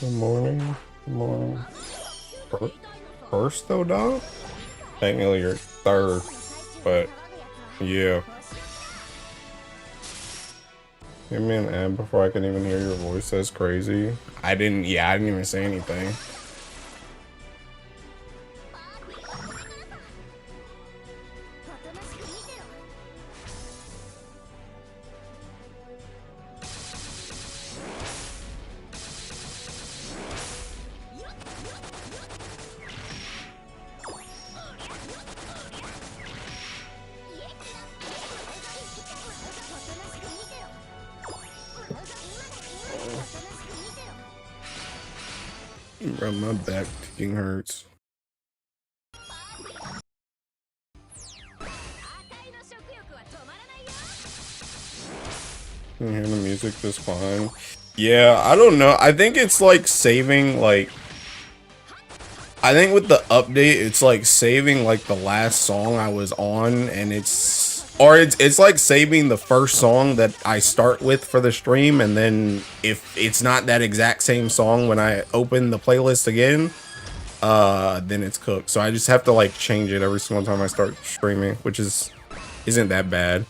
Good morning. Good morning. Fir- First though, dog? Technically you're third, but yeah. Give me an ad before I can even hear your voice. That's crazy. I didn't even say anything. Bro, my back fucking hurts. Can you hear the music just fine? Yeah, I don't know. I think it's like saving like I think with the update it's like saving like the last song I was on, and it's like saving the first song that I start with for the stream, and then if it's not that exact same song when I open the playlist again, then it's cooked. So I just have to like change it every single time I start streaming, which isn't that bad.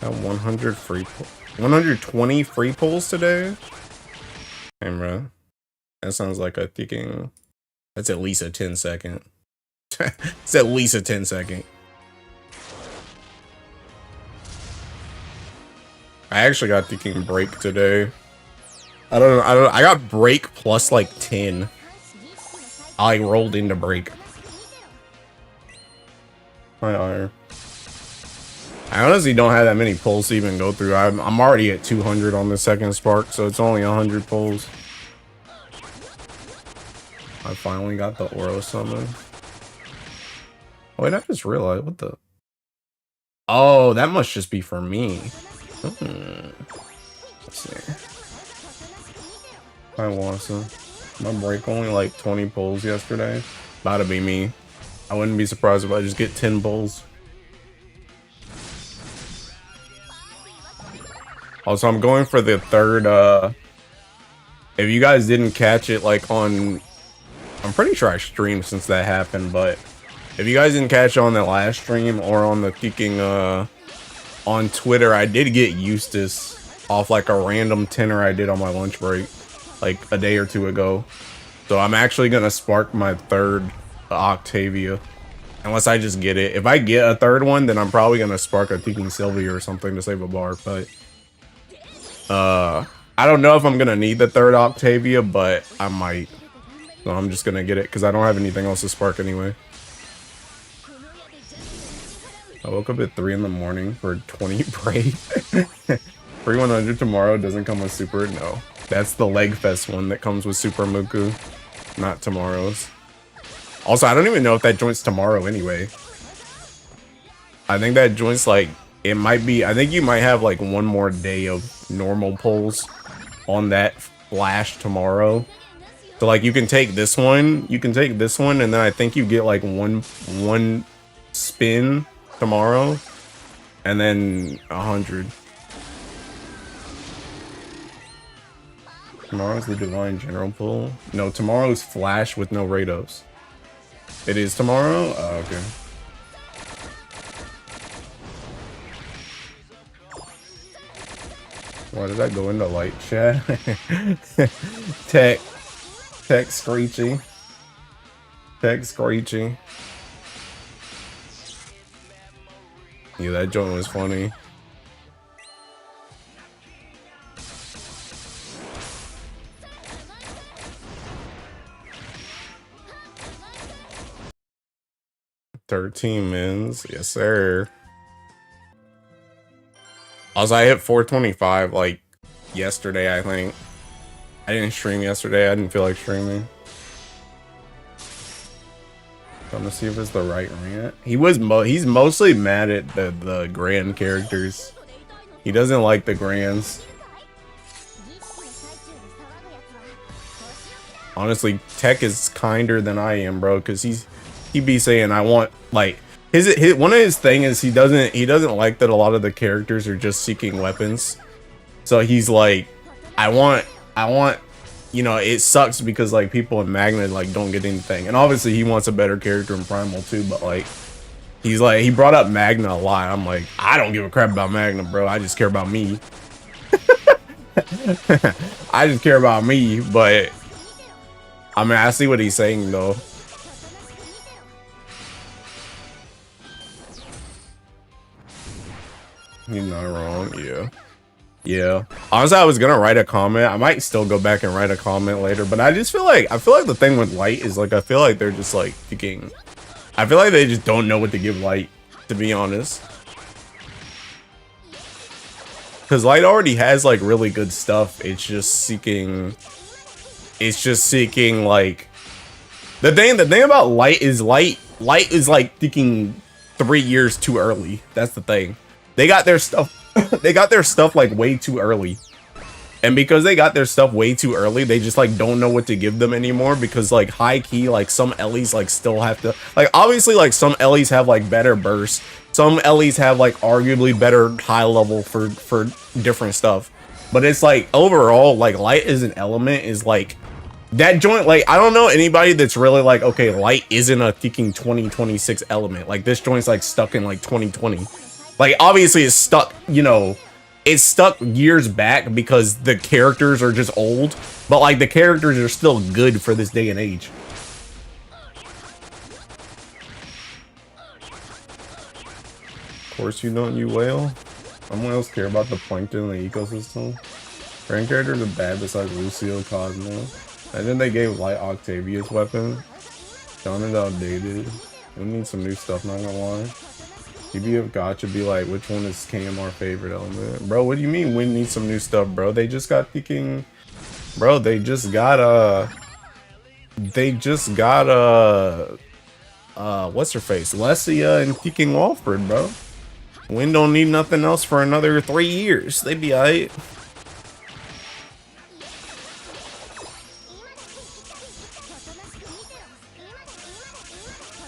Got 120 free pulls today. Hey, bro, that sounds like a ticking. That's at least a 10-second. It's at least a 10-second. I actually got ticking break today. I don't know. I got break plus like 10. I like rolled into break. Hi, Ire. I honestly don't have that many pulls to even go through. I'm already at 200 on the second spark, so it's only 100 pulls. I finally got the Oro summon. Oh, wait, I just realized what the. Oh, that must just be for me. Let's see. Hi, Watson. My break only like 20 pulls yesterday. About to be me. I wouldn't be surprised if I just get 10 pulls. Also, I'm going for the third, if you guys didn't catch it, like on, I'm pretty sure I streamed since that happened, but if you guys didn't catch it on the last stream or on the kicking, on Twitter, I did get Eustace off like a random tenner I did on my lunch break, like a day or two ago. So I'm actually gonna spark my third Octavia. Unless I just get it. If I get a third one, then I'm probably gonna spark a Teking Sylvia or something to save a bar, but I don't know if I'm gonna need the third Octavia, but I might. So I'm just gonna get it because I don't have anything else to spark anyway. I woke up at 3 in the morning for 20 break. Free 100 tomorrow doesn't come with super. No, that's the Leg Fest one that comes with Super Muku, not tomorrow's. Also, I don't even know if that joins tomorrow anyway. I think that joins like, it might be, I think you might have like one more day of normal pulls on that flash tomorrow. So like you can take this one, and then I think you get like one spin tomorrow, and then 100. Tomorrow's the Divine General pull. No, tomorrow's flash with no Rados. It is tomorrow? Oh, okay. Why did I go into light chat? Tech screechy. Tech screechy. Yeah, that joint was funny. $13 mins. Yes, sir. Also, I hit 425 like yesterday, I think. I didn't stream yesterday. I didn't feel like streaming. I'm gonna see if it's the right rant. He's mostly mad at the grand characters. He doesn't like the grands. Honestly, Tech is kinder than I am, bro, because he be saying I want like one of his thing is he doesn't like that a lot of the characters are just seeking weapons. So he's like, I want, you know, it sucks because like people in Magna like don't get anything. And obviously he wants a better character in Primal too, but like, he's like, he brought up Magna a lot. I'm like, I don't give a crap about Magna, bro. I just care about me. I just care about me, but I mean, I see what he's saying though. He's not wrong, yeah. Yeah. Honestly, I was gonna write a comment. I might still go back and write a comment later, but I just feel like the thing with Light is like I feel like they're just like thinking, I feel like they just don't know what to give Light, to be honest. Because Light already has like really good stuff. It's just seeking like the thing about Light is like thinking 3 years too early. That's the thing. They got their stuff they got their stuff like way too early. And because they got their stuff way too early, they just like don't know what to give them anymore, because like high key, like some Ellies like still have to, like obviously like some Ellies have like better bursts. Some Ellies have like arguably better high level for different stuff. But it's like overall, like Light as an element is like that joint. Like I don't know anybody that's really like, okay, Light isn't a thinking 2026 element. Like this joint's like stuck in like 2020. Like obviously it's stuck, you know, it's stuck years back because the characters are just old, but like the characters are still good for this day and age. Of course you don't, you whale. Some whales care about the plankton in the ecosystem. Grand characters are bad besides Lucio, Cosmo. And then they gave Light Octavia's weapon. Done it outdated. We need some new stuff, not gonna lie. GBF Gacha be like, which one is KMR favorite element? Bro, what do you mean we need some new stuff, bro? They just got thinking, bro, they just got what's her face? Lesia and Thinking Walford, bro. Win don't need nothing else for another 3 years. They be alright.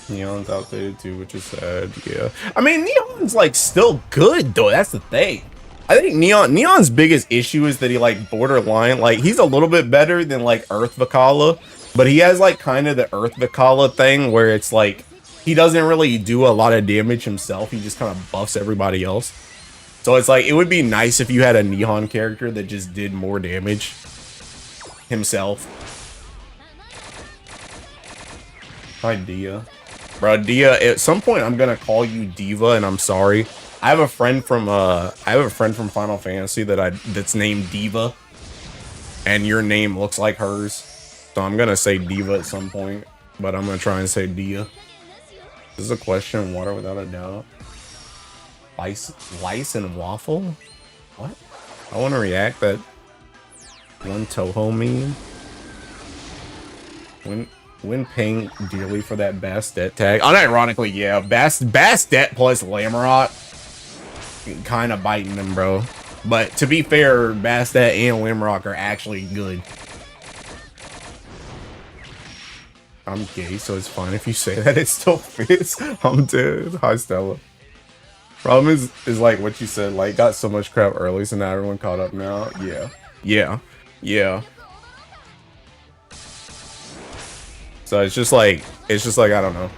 Neon's outdated too, which is sad. Yeah, I mean Neon's like still good though. That's the thing. I think Neon's biggest issue is that he like borderline, like he's a little bit better than like Earth Vakala, but he has like kind of the Earth Vakala thing where it's like he doesn't really do a lot of damage himself. He just kind of buffs everybody else. So it's like it would be nice if you had a Nihon character that just did more damage himself. Hi Dia. Bro, Dia, at some point I'm gonna call you Diva, and I'm sorry. I have a friend from Final Fantasy that's named Diva, and your name looks like hers. So I'm gonna say Diva at some point, but I'm gonna try and say Dia. This is a question, water without a doubt. Lice and waffle? What? I wanna react that one Toho meme. When paying dearly for that Bastet tag. Unironically, yeah. Bastet plus Lamarot kind of biting them, bro. But to be fair, Bastet and Lamarok are actually good. I'm gay, so it's fine if you say that. It still fits. I'm dead. Hi, Stella. Problem is like what you said. Like, got so much crap early, so now everyone caught up now. Yeah. So it's just like I don't know.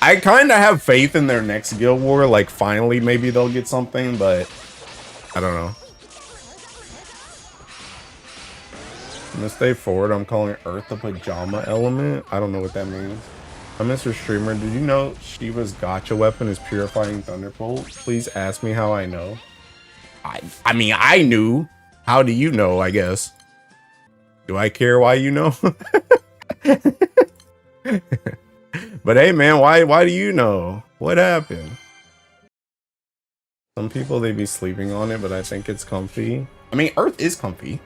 I kind of have faith in their next Guild War. Like finally, maybe they'll get something, but I don't know. I'm gonna stay forward. I'm calling Earth the pajama element. I don't know what that means. Mr. Streamer, did you know Shiva's Gacha weapon is Purifying Thunderbolt? Please ask me how I know. I mean, I knew. How do you know, I guess? Do I care why you know? But hey man, why do you know? What happened? Some people, they be sleeping on it, but I think it's comfy. I mean, Earth is comfy.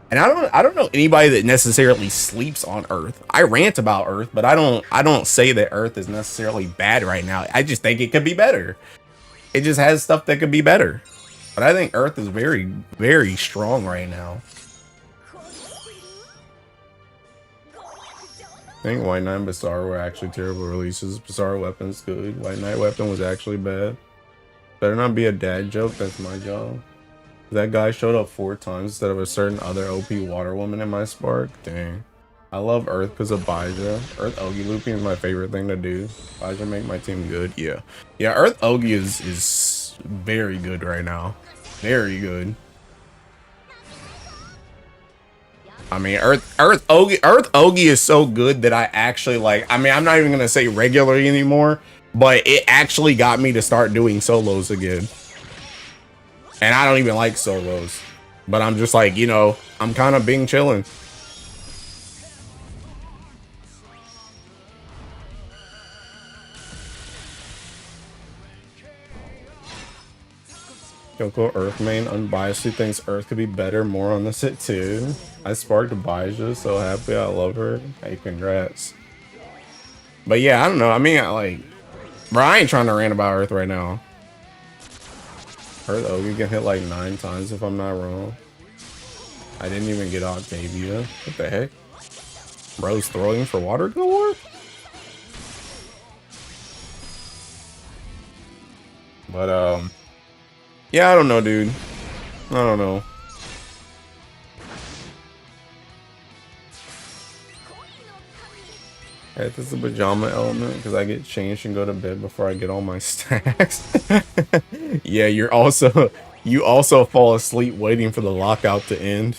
And I don't know anybody that necessarily sleeps on Earth. I rant about Earth, but I don't say that Earth is necessarily bad right now. I just think it could be better. It just has stuff that could be better. But I think Earth is very, very strong right now. I think White Knight and Basara were actually terrible releases. Basara weapon's good. White Knight weapon was actually bad. Better not be a dad joke. That's my job. That guy showed up 4 times instead of a certain other OP water woman in my Spark. Dang. I love Earth because of Baija. Earth Ougi looping is my favorite thing to do. Baija make my team good. Yeah. Yeah, Earth Ougi is very good right now. Very good. I mean, Earth Ougi is so good that I actually like, I mean, I'm not even gonna say regularly anymore, but it actually got me to start doing solos again. And I don't even like solos, but I'm just like, you know, I'm kind of being chilling. Kyoko Earth main unbiasedly thinks Earth could be better. More on this it too. I sparked Baija, so happy. I love her. Hey, congrats. But yeah, I don't know. I mean, bro, I ain't trying to rant about Earth right now. Earth Ougi can hit like 9 times if I'm not wrong. I didn't even get Octavia. What the heck? Bro's throwing for water galore? But yeah, I don't know, dude. I don't know. Hey, this is a pajama element because I get changed and go to bed before I get all my stacks. Yeah, you also fall asleep waiting for the lockout to end.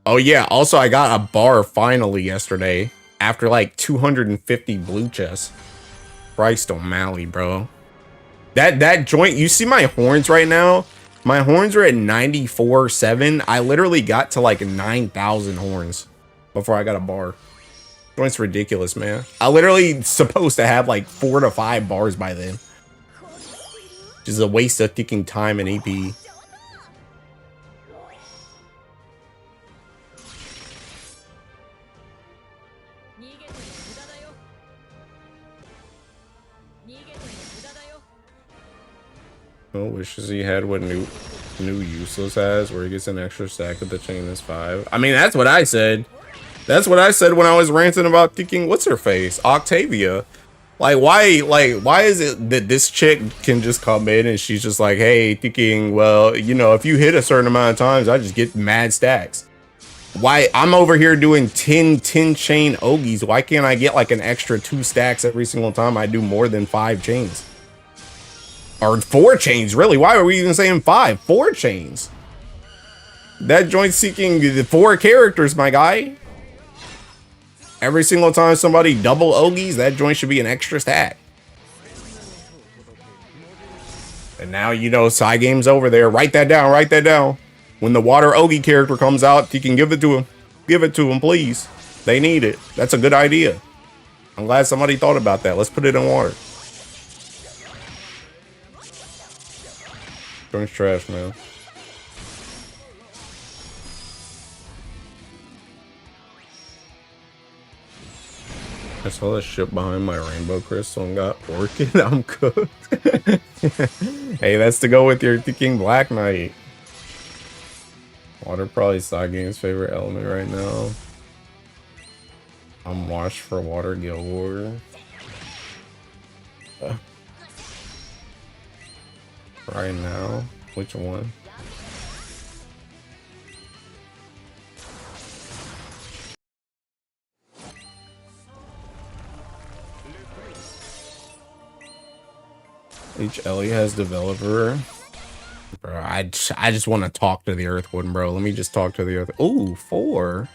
Oh yeah, also I got a bar finally yesterday after like 250 blue chests. Christ O'Malley, bro. That joint, you see my horns right now? My horns are at 94.7. I literally got to like 9,000 horns before I got a bar. Joint's ridiculous, man. I literally supposed to have like 4 to 5 bars by then. Which is a waste of kicking time and AP. Oh, wishes he had what new useless has, where he gets an extra stack of the chain is 5. I mean, that's what I said. That's what I said when I was ranting about kicking what's her face, Octavia. Like, why is it that this chick can just come in and she's just like, hey, thinking, well, you know, if you hit a certain amount of times, I just get mad stacks. Why I'm over here doing 10 chain Ogies? Why can't I get like an extra 2 stacks every single time I do more than 5 chains? Or 4 chains, really? Why are we even saying 5? 4 chains. That joint seeking the 4 characters, my guy. Every single time somebody double Ogies, that joint should be an extra stack. And now, you know, side game's over there. Write that down, write that down. When the water Ougi character comes out, you can give it to him. Give it to him, please. They need it. That's a good idea. I'm glad somebody thought about that. Let's put it in water. Joint's trash, man. I saw that ship behind my rainbow crystal and got orchid. I'm cooked. Hey, that's to go with your King Black Knight. Water probably side game's favorite element right now. I'm washed for water Guild War. Right now, which one? Each Ellie has developer. Bro, I just want to talk to the Earth one, bro. Let me just talk to the Earth. Ooh, 4.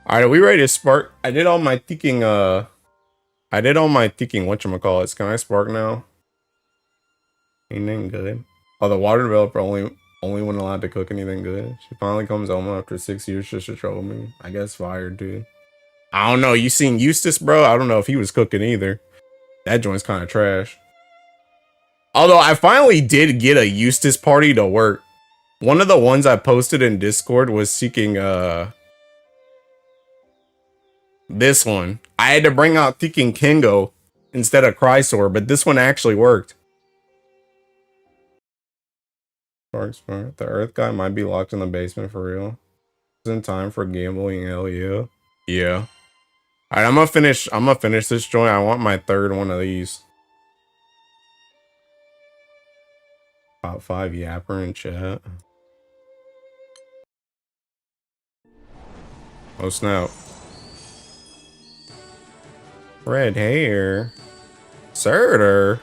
All right, are we ready to spark? I did all my thinking. Whatchamacallits. Can I spark now? Anything good? Oh, the water developer only one allowed to cook anything good. She finally comes home after 6 years just to troll me. I guess fired, dude. I don't know. You seen Eustace, bro? I don't know if he was cooking either. That joint's kind of trash. Although I finally did get a Eustace party to work. One of the ones I posted in Discord was seeking This one. I had to bring out Tekken Kingo instead of Chrysor, but this one actually worked. The Earth guy might be locked in the basement for real. Isn't time for gambling, hell yeah. Yeah. Alright, I'm gonna finish this joint. I want my third one of these. Top 5 yapper in chat. Oh snap. Red hair. Surter.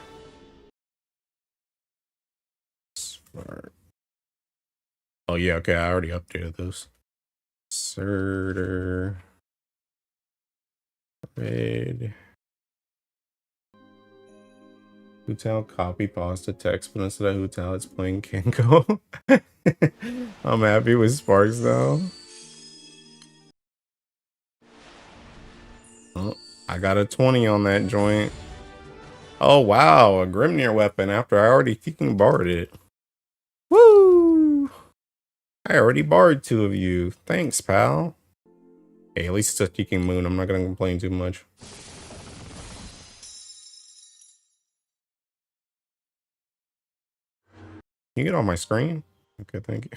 Smart. Oh yeah, okay, I already updated this. Surter. Red. Hutal copy pasta text, but instead of Hutal, it's playing Kenko. I'm happy with Sparks now. Oh, I got a 20 on that joint. Oh wow, a Grimnir weapon after I already fucking barred it. Woo! I already barred 2 of you. Thanks, pal. Hey, at least it's a Tekken Moon. I'm not gonna complain too much. Can you get off my screen? Okay, thank you.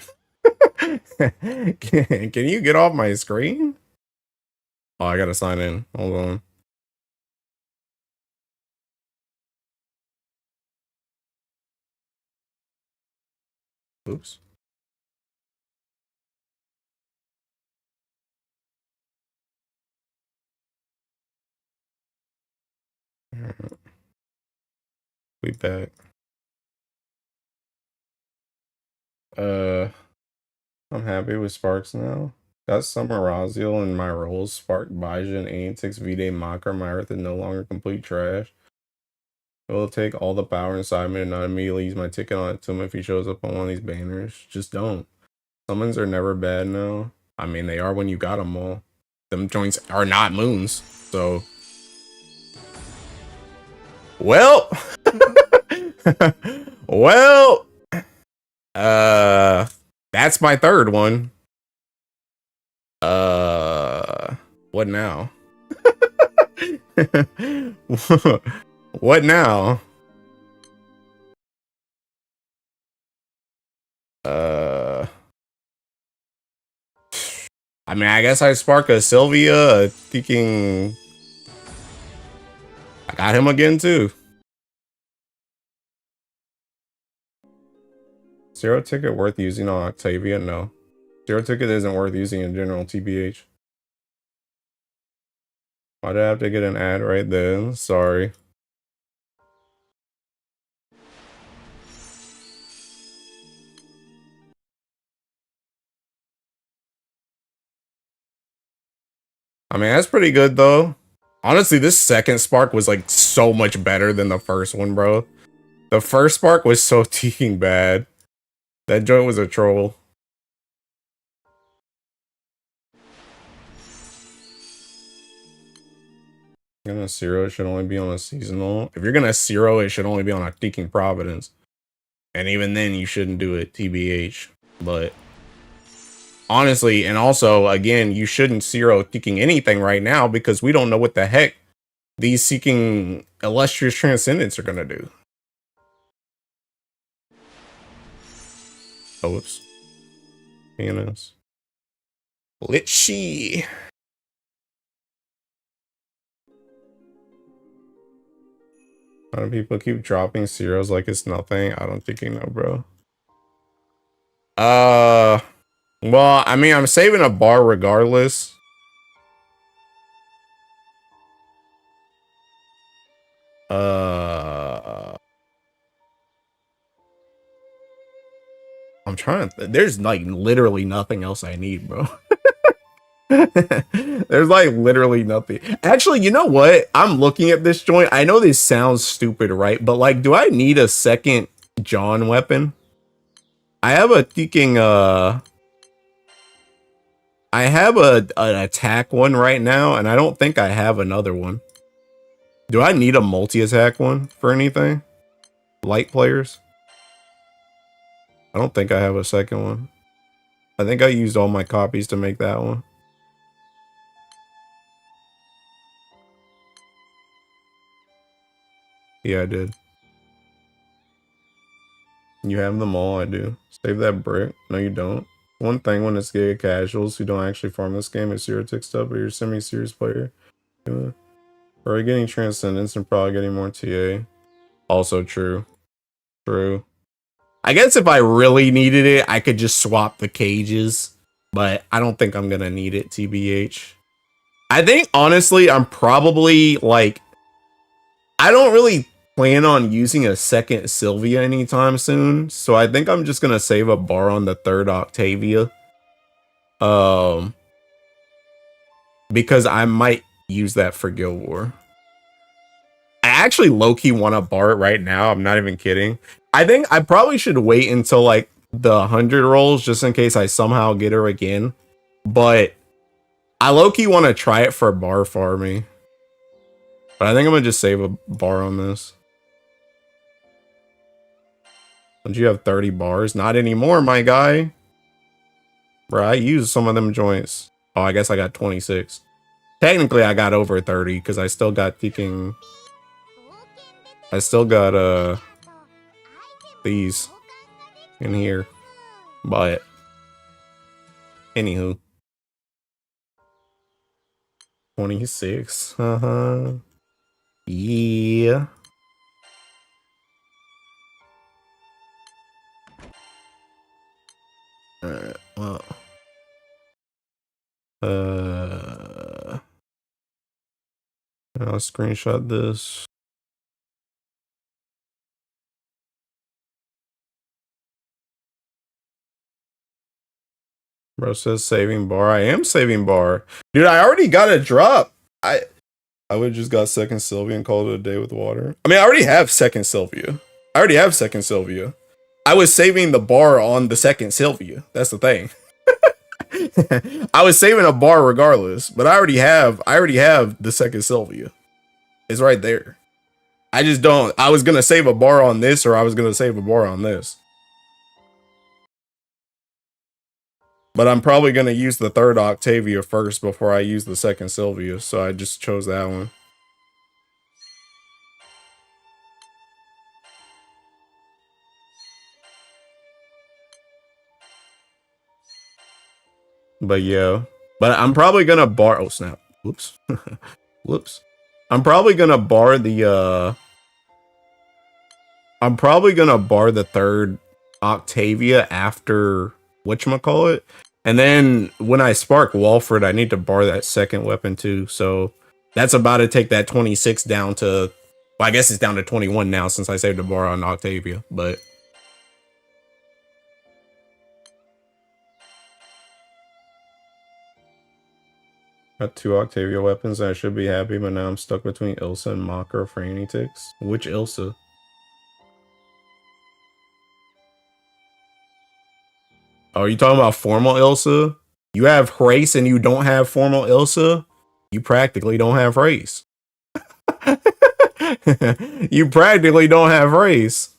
Can you get off my screen? Oh, I gotta sign in. Hold on. Oops. We back. I'm happy with Sparks now. Got some Araziel in my roles. Spark, Bajan, Antics, V-Day, Mocker. My Earth is no longer complete trash. It will take all the power inside me and not immediately use my ticket on it to him if he shows up on one of these banners. Just don't. Summons are never bad now. I mean, they are when you got them all. Them joints are not moons, so. Well. Well. That's my third one. What now? What now? I mean, I guess I spark a Sylvia, thinking I got him again too. Zero ticket worth using on Octavia? No. Zero ticket isn't worth using in general, TBH. Why'd I have to get an ad right then? Sorry. I mean, that's pretty good though. Honestly, this second spark was like so much better than the first one, bro. The first spark was so teeking bad. That joint was a troll. Gonna zero, it should only be on a seasonal. If you're gonna zero, it should only be on a Teeking Providence. And even then, you shouldn't do it, TBH. But honestly, and also, again, you shouldn't zero Teeking anything right now because we don't know what the heck these seeking illustrious transcendents are gonna do. Oh, whoops. Pianos. Lich. A lot of people keep dropping zeros like it's nothing. I don't think you know, bro. Well, I mean, I'm saving a bar regardless. I'm trying to. There's like literally nothing else I need, bro. There's like literally nothing. Actually, you know what? I'm looking at this joint. I know this sounds stupid, right? But like, do I need a second John weapon? I have a thinking. I have an attack one right now, and I don't think I have another one. Do I need a multi-attack one for anything? Light players? I don't think I have a second one. I think I used all my copies to make that one. Yeah, I did. You have them all, I do. Save that brick. No, you don't. One thing when it's Giga casuals who don't actually farm this game is zero tick stuff, but you're a semi-serious player. Yeah. Probably getting Transcendence and probably getting more TA. Also true. True. I guess if I really needed it, I could just swap the cages. But I don't think I'm gonna need it, TBH. I think, honestly, I'm probably, like... I don't really plan on using a second Sylvia anytime soon. So I think I'm just gonna save a bar on the third Octavia. Because I might use that for Guild War. I actually low-key want to bar it right now. I'm not even kidding. I think I probably should wait until like the 100 rolls just in case I somehow get her again. But I low-key want to try it for bar farming. But I think I'm going to just save a bar on this. Don't you have 30 bars? Not anymore, my guy. Bro, I used some of them joints. Oh, I guess I got 26. Technically, I got over 30 because I still got thinking... I still got these in here. But anywho. 26. Uh-huh. Yeah. Alright, well. I'll screenshot this. Bro says saving bar. I am saving bar. Dude, I already got a drop. I would just got second Sylvia and called it a day with water. I mean, I already have second Sylvia. I was saving the bar on the second Sylvia. That's the thing. I was saving a bar regardless, but I already have the second Sylvia. It's right there. I just don't. I was gonna save a bar on this, or I was gonna save a bar on this. But I'm probably gonna use the third Octavia first before I use the second Sylvia, so I just chose that one. But yeah. But I'm probably gonna bar. Oh snap! Whoops. Whoops. I'm probably gonna bar the I'm probably gonna bar the third Octavia after whatchamacallit. And then when I spark Walford, I need to bar that second weapon too. So that's about to take that 26 down to, well, I guess it's down to 21 now since I saved a bar on Octavia, but got 2 Octavia weapons and I should be happy, but now I'm stuck between Ilsa and Makro for any ticks. Which Ilsa? Oh, are you talking about formal Ilsa? You have race and you don't have formal Ilsa? You practically don't have race. You practically don't have race.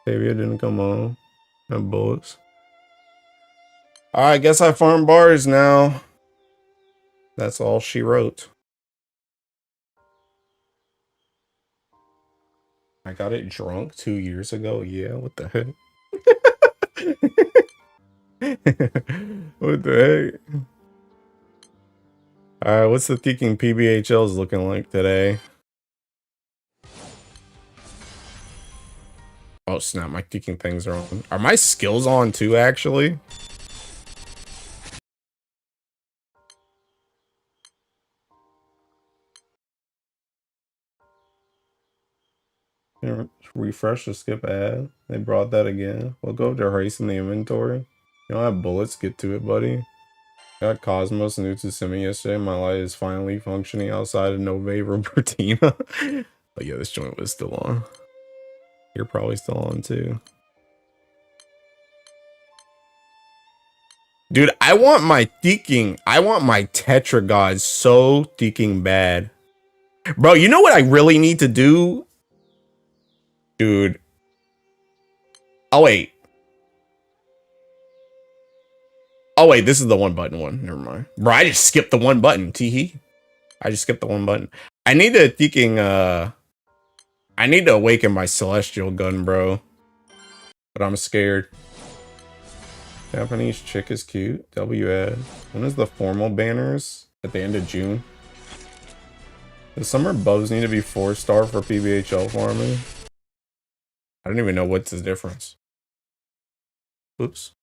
Maybe it didn't come on. No bullets. Alright, guess I farm bars now. That's all she wrote. I got it drunk 2 years ago. Yeah, what the heck? What the heck? Alright, what's the thinking PBHLs looking like today? Oh snap, my thinking things are on. Are my skills on too, actually? Refresh to skip ad. They brought that again. We'll go to race in the inventory. You don't have bullets, get to it, buddy. Got Cosmos new to Simi yesterday. My light is finally functioning outside of Nove Robertina. But yeah, this joint was still on. You're probably still on too. Dude, I want my Tetra God so thinking bad. Bro, you know what I really need to do? Dude, Oh wait. Oh wait, this is the one button one. Never mind. Bro, I just skipped the one button. Teehee. I just skipped the one button. I need to I need to awaken my celestial gun, bro. But I'm scared. Japanese chick is cute. WS. When is the formal banners? At the end of June. Does summer buffs need to be 4-star for PBHL farming? I don't even know what's the difference. Oops.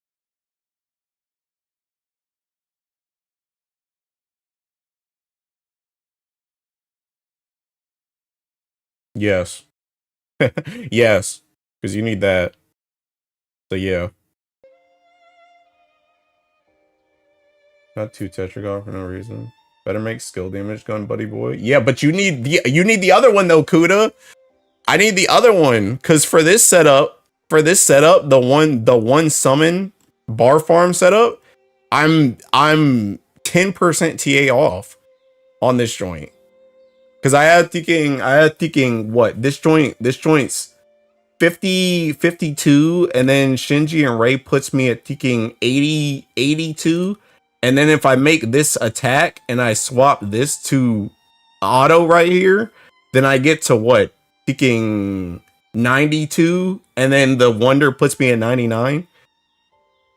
Yes. Yes. Because you need that. So yeah. Not 2 Tetragon for no reason. Better make skill damage gun, buddy boy. Yeah, but you need the other one though, Kuda. I need the other one. Cause for this setup, the one summon bar farm setup, I'm 10% TA off on this joint. Cause I had thinking what this joint's 50, 52, and then Shinji and Ray puts me at thinking 80, 82. And then if I make this attack and I swap this to auto right here, then I get to what? Thinking 92, and then the wonder puts me at 99.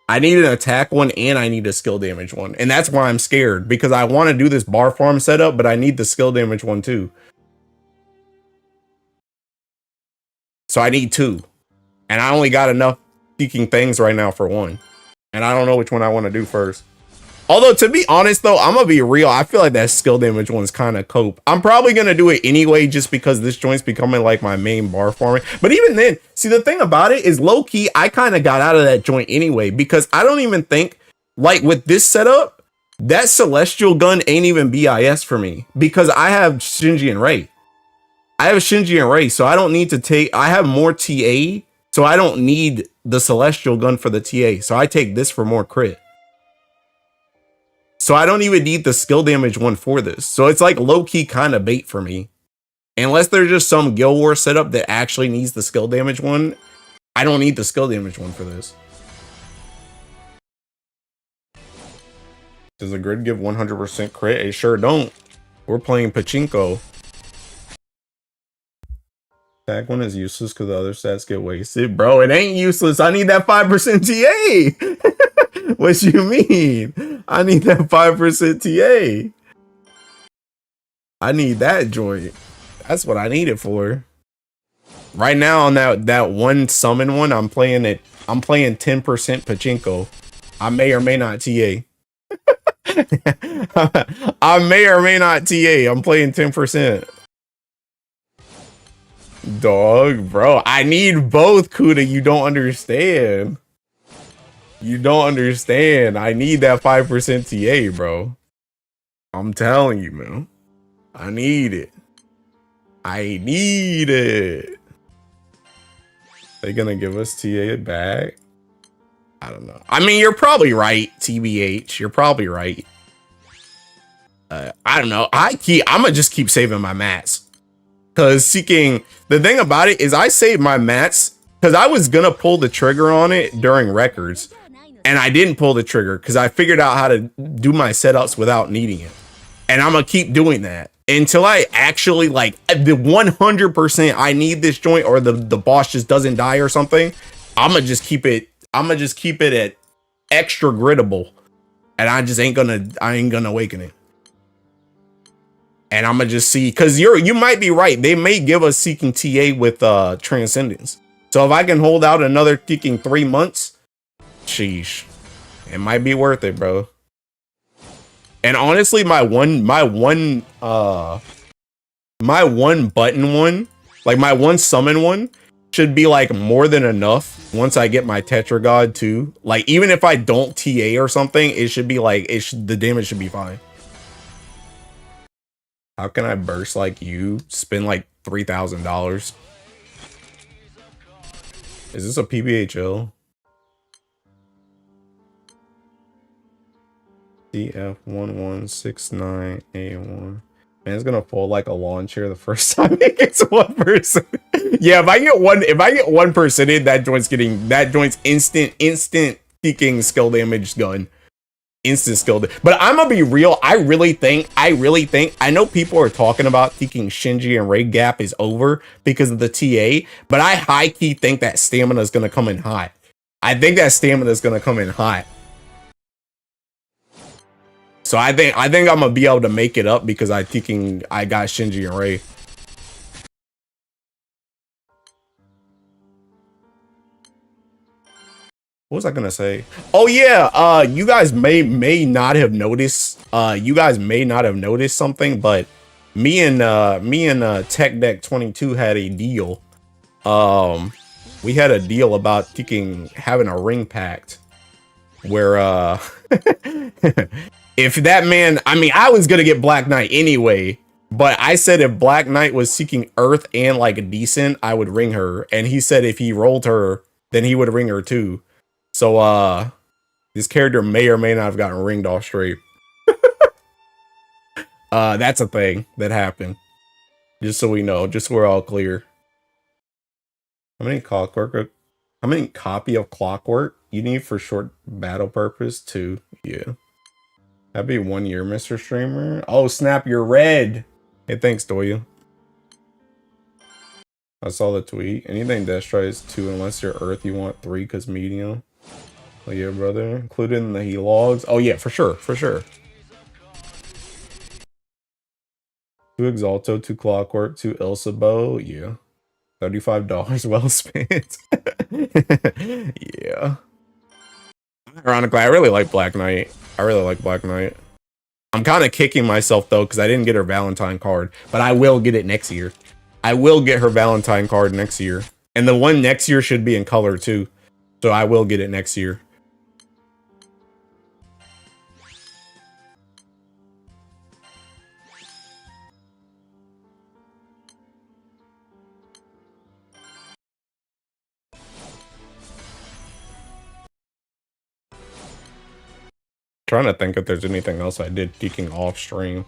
I need an attack one and I need a skill damage one. And that's why I'm scared, because I want to do this bar farm setup, but I need the skill damage one too. So I need 2. And I only got enough seeking things right now for 1. And I don't know which one I want to do first. Although, to be honest, though, I'm going to be real. I feel like that skill damage one's kind of cope. I'm probably going to do it anyway, just because this joint's becoming like my main bar farming. But even then, see, the thing about it is low-key, I kind of got out of that joint anyway, because I don't even think, like with this setup, that celestial gun ain't even BIS for me, because I have Shinji and Ray. So I don't need to take, I have more TA, so I don't need the celestial gun for the TA. So I take this for more crit. So I don't even need the skill damage one for this. So it's like low-key kind of bait for me. Unless there's just some Guild War setup that actually needs the skill damage one, I don't need the skill damage one for this. Does the grid give 100% crit? It sure don't. We're playing pachinko. That one is useless because the other stats get wasted. Bro, it ain't useless. I need that 5% TA. What you mean? I need that 5% TA. I need that joint. That's what I need it for. Right now on that one summon one, I'm playing 10% pachinko. I may or may not TA. I may or may not TA. I'm playing 10%. Dog, bro, I need both, Kuda. You don't understand. You don't understand. I need that 5% TA, bro. I'm telling you, man. I need it. I need it. They gonna give us TA back? I don't know. I mean, you're probably right, TBH. You're probably right. I don't know. I'm gonna just keep saving my mats. Because seeking, the thing about it is I saved my mats because I was gonna pull the trigger on it during records, and I didn't pull the trigger because I figured out how to do my setups without needing it. And I'm gonna keep doing that until I actually like the 100% I need this joint, or the boss just doesn't die or something. I'm gonna just keep it at extra griddable, and I ain't gonna awaken it. And I'm gonna just see, because you might be right. They may give us seeking TA with Transcendence. So if I can hold out another seeking 3 months, sheesh, it might be worth it, bro. And honestly, my one button one, like my one summon one, should be like more than enough once I get my Tetragod too. Like even if I don't TA or something, it should be like the damage should be fine. How can I burst like you? Spend like $3,000. Is this a PBHL? DF1169A1. Man, it's gonna fall like a lawn chair the first time it gets one person. Yeah, if I get 1% in, that joint's instant seeking skill damage gun. Instant skill. But I'm gonna be real. I really think. I know people are talking about thinking Shinji and Raid gap is over because of the TA, but I high key think that stamina is gonna come in hot. I think that stamina is gonna come in hot. So I think I'm gonna be able to make it up because I got Shinji and Ray. What was I gonna say? Oh yeah, you guys may not have noticed. You guys may not have noticed something, but me and Tech Deck 22 had a deal. We had a deal about having a ring pact where if that man, I mean, I was gonna get Black Knight anyway, but I said if Black Knight was seeking Earth and like a decent, I would ring her, and he said if he rolled her, then he would ring her too. So this character may or may not have gotten ringed off straight. That's a thing that happened. Just so we know, just so we're all clear. How many copy of Clockwork you need for short battle purpose? 2. Yeah. That'd be 1 year, Mr. Streamer. Oh, snap, you're red. Hey, thanks, Doya. I saw the tweet. Anything Destro is 2 unless you're Earth, you want 3 because medium. Oh yeah, brother. Included in the logs. Oh yeah, for sure, for sure. 2 Exalto, 2 Clockwork, 2 Ilsa Bow. Yeah. $35 well spent. Yeah. Ironically, I really like Black Knight. I'm kind of kicking myself though because I didn't get her Valentine card, but I will get it next year. I will get her Valentine card next year, and the one next year should be in color too, so I will get it next year. Trying to think if there's anything else I did seeking off stream.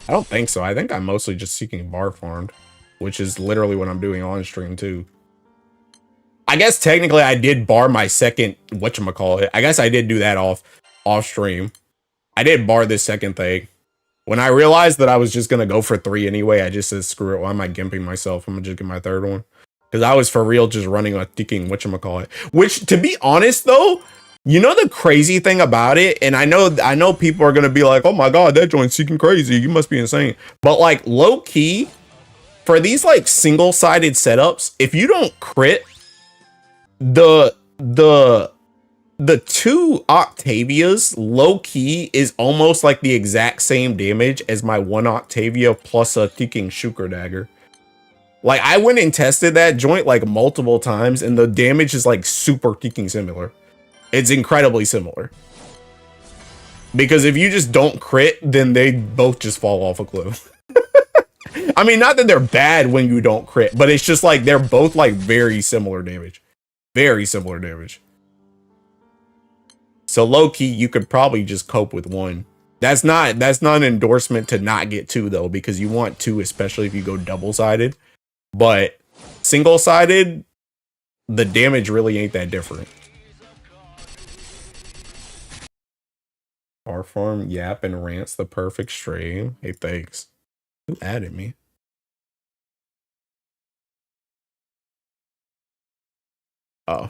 I don't think so. I think I'm mostly just seeking bar farmed, which is literally what I'm doing on stream too. I guess technically I did bar my second whatchamacallit. I guess I did do that off stream. I did bar this second thing. When I realized that I was just gonna go for 3 anyway, I just said screw it. Why am I gimping myself? I'm gonna just get my third one. Because I was for real just running a thinking whatchamacallit. Which, to be honest though, you know the crazy thing about it, and I know people are gonna be like, oh my god, that joint's seeking crazy, you must be insane. But like low key, for these like single-sided setups, if you don't crit, the 2 Octavias low key is almost like the exact same damage as my 1 Octavia plus a ticking Shukr dagger. Like I went and tested that joint like multiple times, and the damage is like super ticking similar. It's incredibly similar. Because if you just don't crit, then they both just fall off a cliff. I mean, not that they're bad when you don't crit, but it's just like they're both like very similar damage. Very similar damage. So low key, you could probably just cope with 1. That's not an endorsement to not get 2 though, because you want 2, especially if you go double-sided. But single-sided, the damage really ain't that different. Our farm, Yap, and Rants, the perfect stream. Hey, thanks. Who added me? Oh.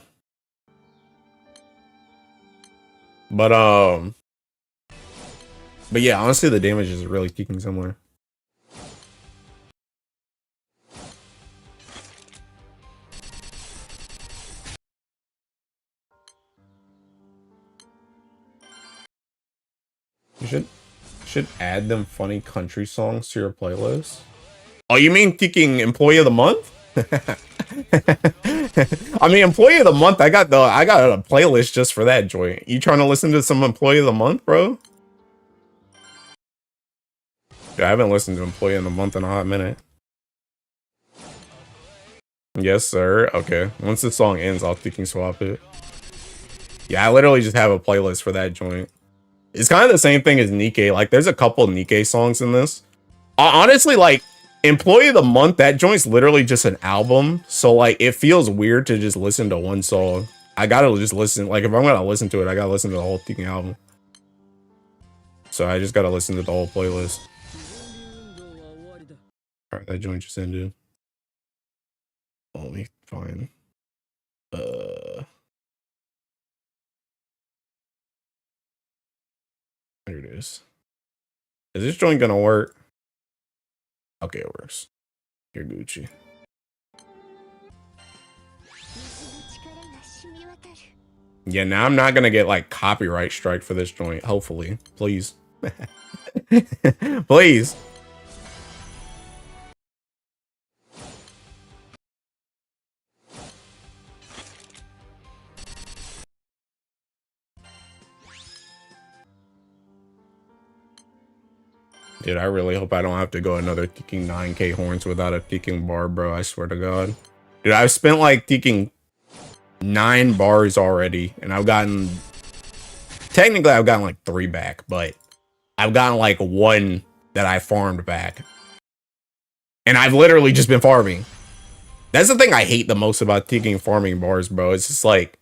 But yeah, honestly, the damage is really kicking somewhere. You should add them funny country songs to your playlist. Oh, you mean kicking Employee of the Month? I mean, Employee of the Month, I got a playlist just for that joint. You trying to listen to some Employee of the Month, bro? Dude, I haven't listened to Employee of the Month in a hot minute. Yes, sir. Okay. Once the song ends, I'll thinking swap it. Yeah, I literally just have a playlist for that joint. It's kind of the same thing as Nikkei. Like, there's a couple Nikkei songs in this. Honestly, like, Employee of the Month, that joint's literally just an album. So like it feels weird to just listen to one song. I gotta just listen. Like if I'm gonna listen to it, I gotta listen to the whole fucking album. So I just gotta listen to the whole playlist. Alright, that joint just ended. Let me find. There it is. Is this joint gonna work? Okay, it works. You're Gucci. Yeah, now I'm not gonna get like copyright strike for this joint. Hopefully, please, please. Dude, I really hope I don't have to go another ticking 9K horns without a ticking bar, bro. I swear to God. Dude, I've spent like ticking 9 bars already, and I've gotten... Technically, I've gotten like 3 back, but I've gotten like 1 that I farmed back. And I've literally just been farming. That's the thing I hate the most about ticking farming bars, bro. It's just like...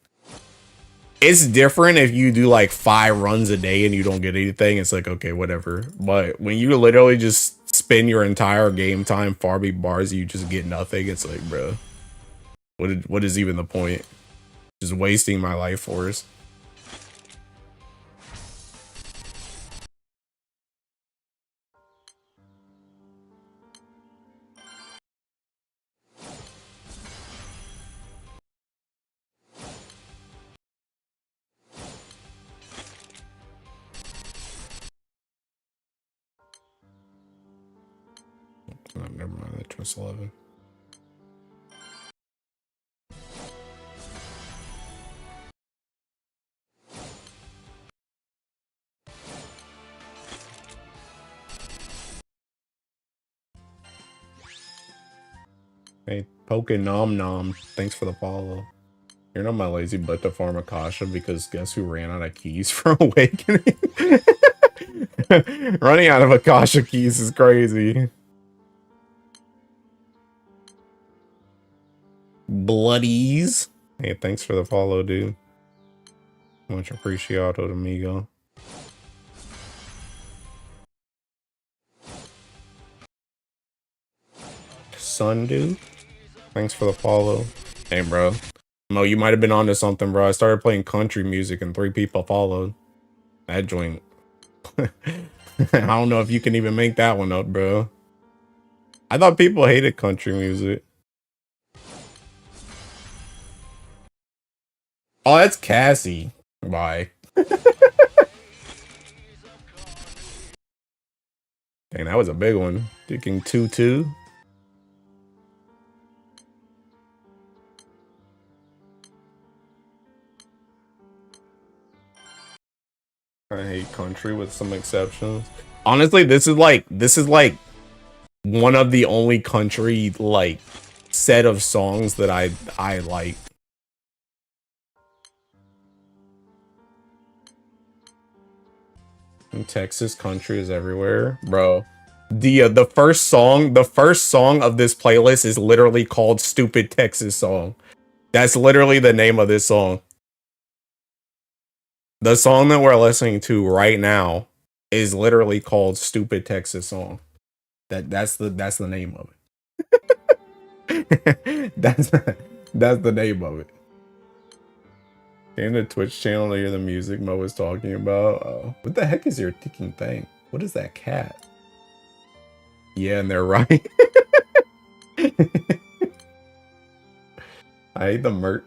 It's different if you do like 5 runs a day and you don't get anything. It's like, okay, whatever. But when you literally just spend your entire game time farming bars, you just get nothing. It's like, bro, what is even the point? Just wasting my life force. Oh, never mind, that was 11. Hey, Poke Nom Nom, thanks for the follow. You're not my lazy butt to farm a Kasha because guess who ran out of keys for Awakening? Running out of Akasha keys is crazy. Bloodies. Hey, thanks for the follow, dude. Much appreciado, amigo. Sun, dude. Thanks for the follow. Hey, bro. Mo, you might have been onto something, bro. I started playing country music and 3 people followed. That joint. I don't know if you can even make that one up, bro. I thought people hated country music. Oh, that's Cassie. Bye. Dang, that was a big one. Thinking 2-2. I hate country with some exceptions. Honestly, this is like one of the only country like set of songs that I like. In Texas, country is everywhere, bro. The first song of this playlist is literally called "Stupid Texas Song." That's literally the name of this song. The song that we're listening to right now is literally called "Stupid Texas Song." That's the name of it. that's the name of it. In the Twitch channel to hear the music Mo was talking about. Oh, what the heck is your ticking thing? What is that cat? Yeah, and they're right. I hate the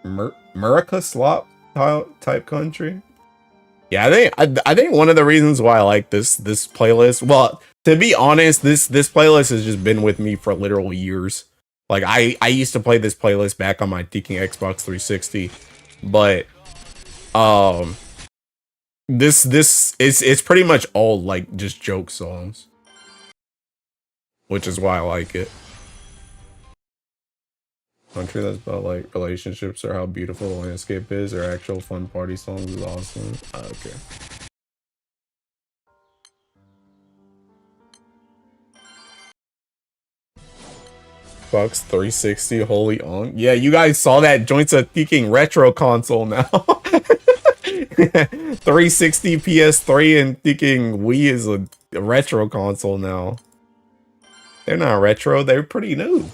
Murica slop type country. Yeah, I think one of the reasons why I like this playlist. Well, to be honest, this playlist has just been with me for literal years. Like I used to play this playlist back on my ticking Xbox 360, but this it's pretty much all like just joke songs, which is why I like it. Country that's about like relationships or how beautiful the landscape is or actual fun party songs is awesome. Okay. Xbox 360 holy on. Yeah, you guys saw that joint's a peaking retro console now. 360 PS3 and thinking Wii is a retro console now. They're not retro, they're pretty new.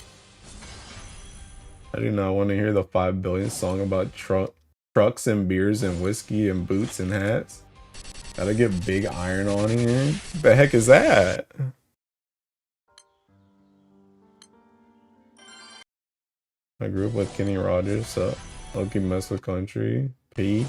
I do not want to hear the 5 billion song about trucks and beers and whiskey and boots and hats. Gotta get Big Iron on here. What the heck is that? I grew up with Kenny Rogers, so Loki mess with country. P.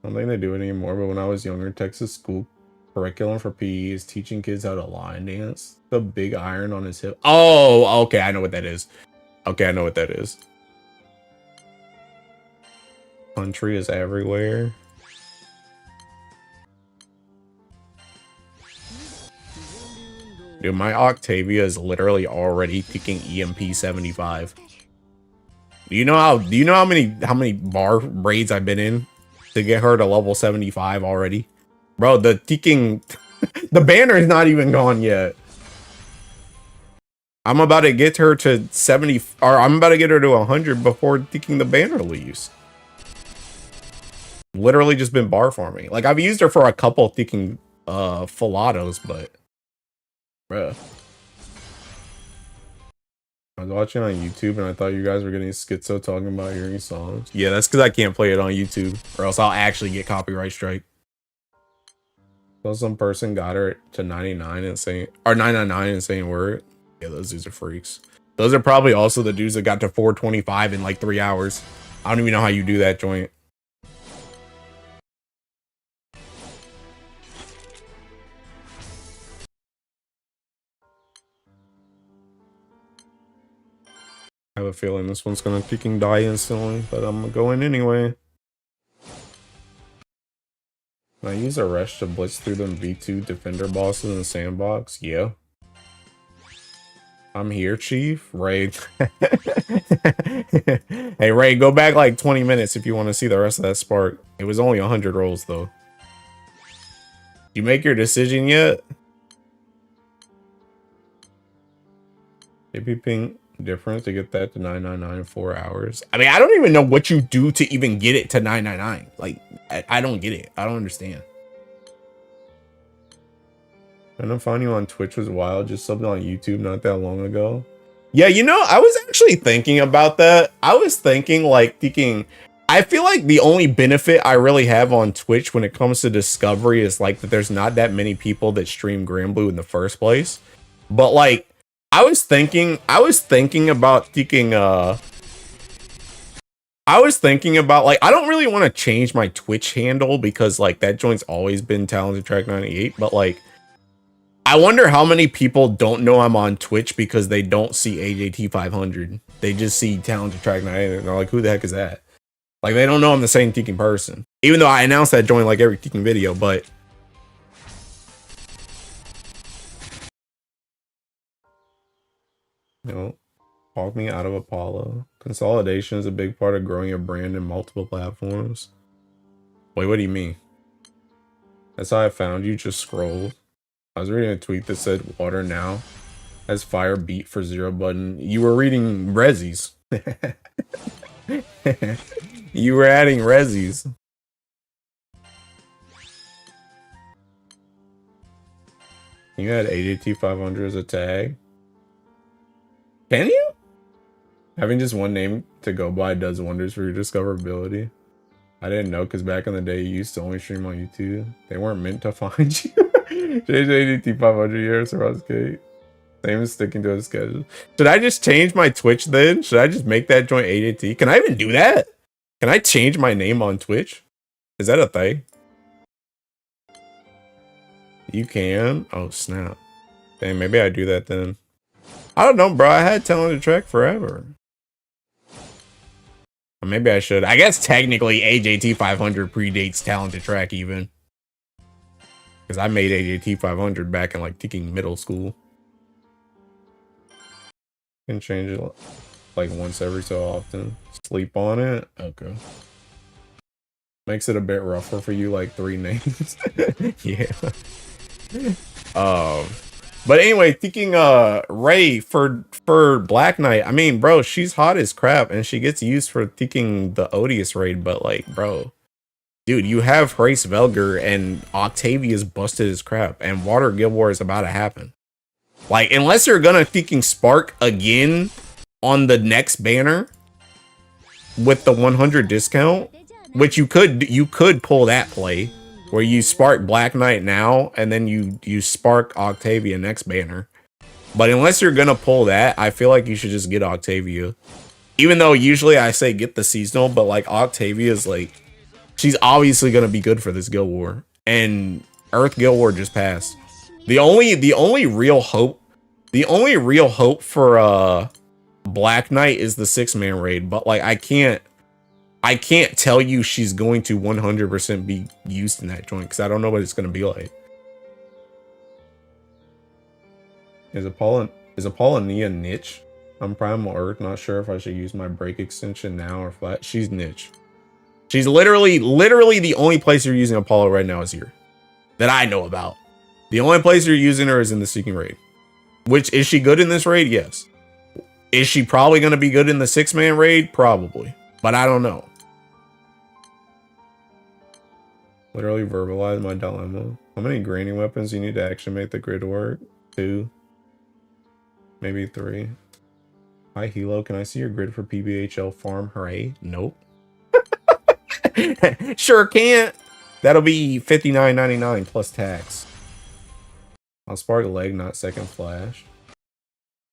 I don't think they do it anymore, but when I was younger, Texas school curriculum for PE is teaching kids how to line dance. The Big Iron on his hip. Oh, okay, I know what that is. Okay, I know what that is. Country is everywhere. Dude, my Octavia is literally already kicking EMP 75. Do you know how many bar raids I've been in to get her to level 75 already? Bro, the kicking the banner is not even gone yet. I'm about to get her to 70, or I'm about to get her to 100 before kicking the banner leaves. Literally just been bar farming. Like, I've used her for a couple kicking Filatos, but bruh. I was watching on YouTube and I thought you guys were getting schizo talking about hearing songs. Yeah, that's because I can't play it on YouTube, or else I'll actually get copyright strike. So some person got her to 99 and saying, or 999 and saying word. Yeah, those dudes are freaks. Those are probably also the dudes that got to 425 in like 3 hours. I don't even know how you do that joint. I have a feeling this one's gonna freaking die instantly, but I'm gonna go in anyway. Can I use a rush to blitz through them V2 defender bosses in the sandbox? Yeah. I'm here, Chief. Ray. Hey, Ray, go back like 20 minutes if you want to see the rest of that spark. It was only 100 rolls, though. You make your decision yet? Maybe ping difference to get that to 999 in 4 hours. I mean, I don't even know what you do to even get it to 999. Like, I don't get it. I don't understand. Trying to find you on Twitch was wild. Just subbed on YouTube not that long ago. Yeah, you know, I was actually thinking about that. I was thinking, like, I feel like the only benefit I really have on Twitch when it comes to discovery is, like, that there's not that many people that stream Granblue in the first place. But, like, I was thinking about like, I don't really want to change my Twitch handle because, like, that joint's always been Talented Track 98, but, like, I wonder how many people don't know I'm on Twitch because they don't see AJT 500. They just see Talented Track 98 and they're like, who the heck is that? Like, they don't know I'm the same Teaking person. Even though I announce that joint like every Teaking video, but you know, talk me out of Apollo. Consolidation is a big part of growing your brand in multiple platforms. Wait, what do you mean? That's how I found you. Just scroll. I was reading a tweet that said water now has fire beat for 0 button. You were reading Rezzies. You were adding Rezzies. You had AJT 500 as a tag. Can you? Having just one name to go by does wonders for your discoverability. I didn't know because back in the day you used to only stream on YouTube. They weren't meant to find you. JJDT 500 years around skate. Same as sticking to a schedule. Should I just change my Twitch then? Should I just make that joint AJT? Can I even do that? Can I change my name on Twitch? Is that a thing? You can? Oh, snap. Dang, maybe I do that then. I don't know, bro. I had Talented Track forever. Or maybe I should. I guess technically AJT 500 predates Talented Track even. Because I made AJT 500 back in like Teaking middle school. Can change it like once every so often. Sleep on it? Okay. Makes it a bit rougher for you, like 3 names. Yeah. But anyway, thinking Ray for Black Knight. I mean, bro, she's hot as crap, and she gets used for thinking the Odious raid. But like, bro, dude, you have Hrace Velger and Octavia's busted as crap, and Water Guild War is about to happen. Like, unless you're gonna thinking Spark again on the next banner with the 100 discount, which you could pull that play where you spark Black Knight now and then you spark Octavia next banner. But unless you're gonna pull that, I feel like you should just get Octavia. Even though usually I say get the seasonal, but like Octavia is like, she's obviously gonna be good for this Guild War. And Earth Guild War just passed. The only real hope for Black Knight is the 6-man raid, but like I can't tell you she's going to 100% be used in that joint because I don't know what it's going to be like. Is Apollonia niche? I'm Primal Earth, not sure if I should use my break extension now or flat. She's niche. She's literally the only place you're using Apollo right now is here. That I know about. The only place you're using her is in the Seeking raid. Which, is she good in this raid? Yes. Is she probably going to be good in the 6-man raid? Probably. But I don't know. Literally verbalize my dilemma. How many granny weapons do you need to actually make the grid work? 2. Maybe 3. Hi, Hilo. Can I see your grid for PBHL farm? Hooray. Nope. Sure can't. That'll be $59.99 plus tax. I'll spark leg, not second flash.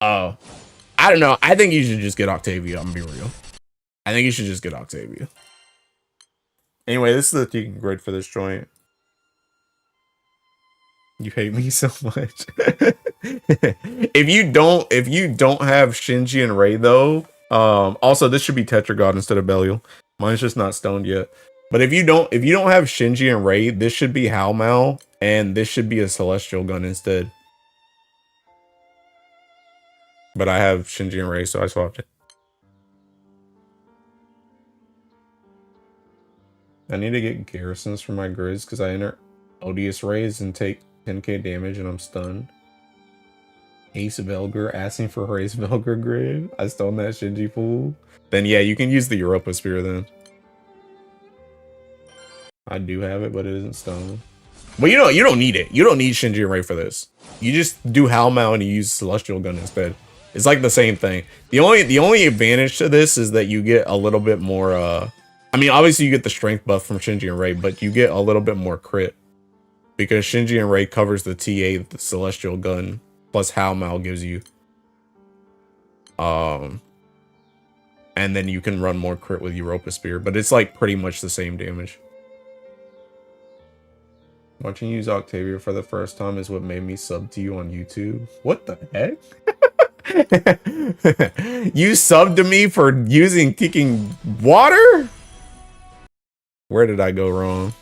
Oh. I don't know. I think you should just get Octavia. I'm gonna be real. I think you should just get Octavia. Anyway, this is the team grid for this joint. You hate me so much. If you don't have Shinji and Ray though, also this should be Tetragod instead of Belial. Mine's just not stoned yet. But if you don't have Shinji and Ray, this should be Halmal, and this should be a Celestial gun instead. But I have Shinji and Ray, so I swapped it. I need to get garrisons for my grids because I enter Odious Rays and take 10k damage and I'm stunned. Ace Velger asking for Hrace Velger grid. I stoned that Shinji fool. Then yeah, you can use the Europa Spear then. I do have it, but it isn't stoned. But you don't need it. You don't need Shinji and Ray for this. You just do Halmal and you use Celestial Gun instead. It's like the same thing. The only advantage to this is that you get a little bit more I mean, obviously you get the strength buff from Shinji and Ray, but you get a little bit more crit. Because Shinji and Ray covers the TA that the Celestial Gun plus Halmal gives you. And then you can run more crit with Europa Spear, but it's like pretty much the same damage. Watching you use Octavia for the first time is what made me sub to you on YouTube. What the heck? You subbed to me for using kicking water? Where did I go wrong?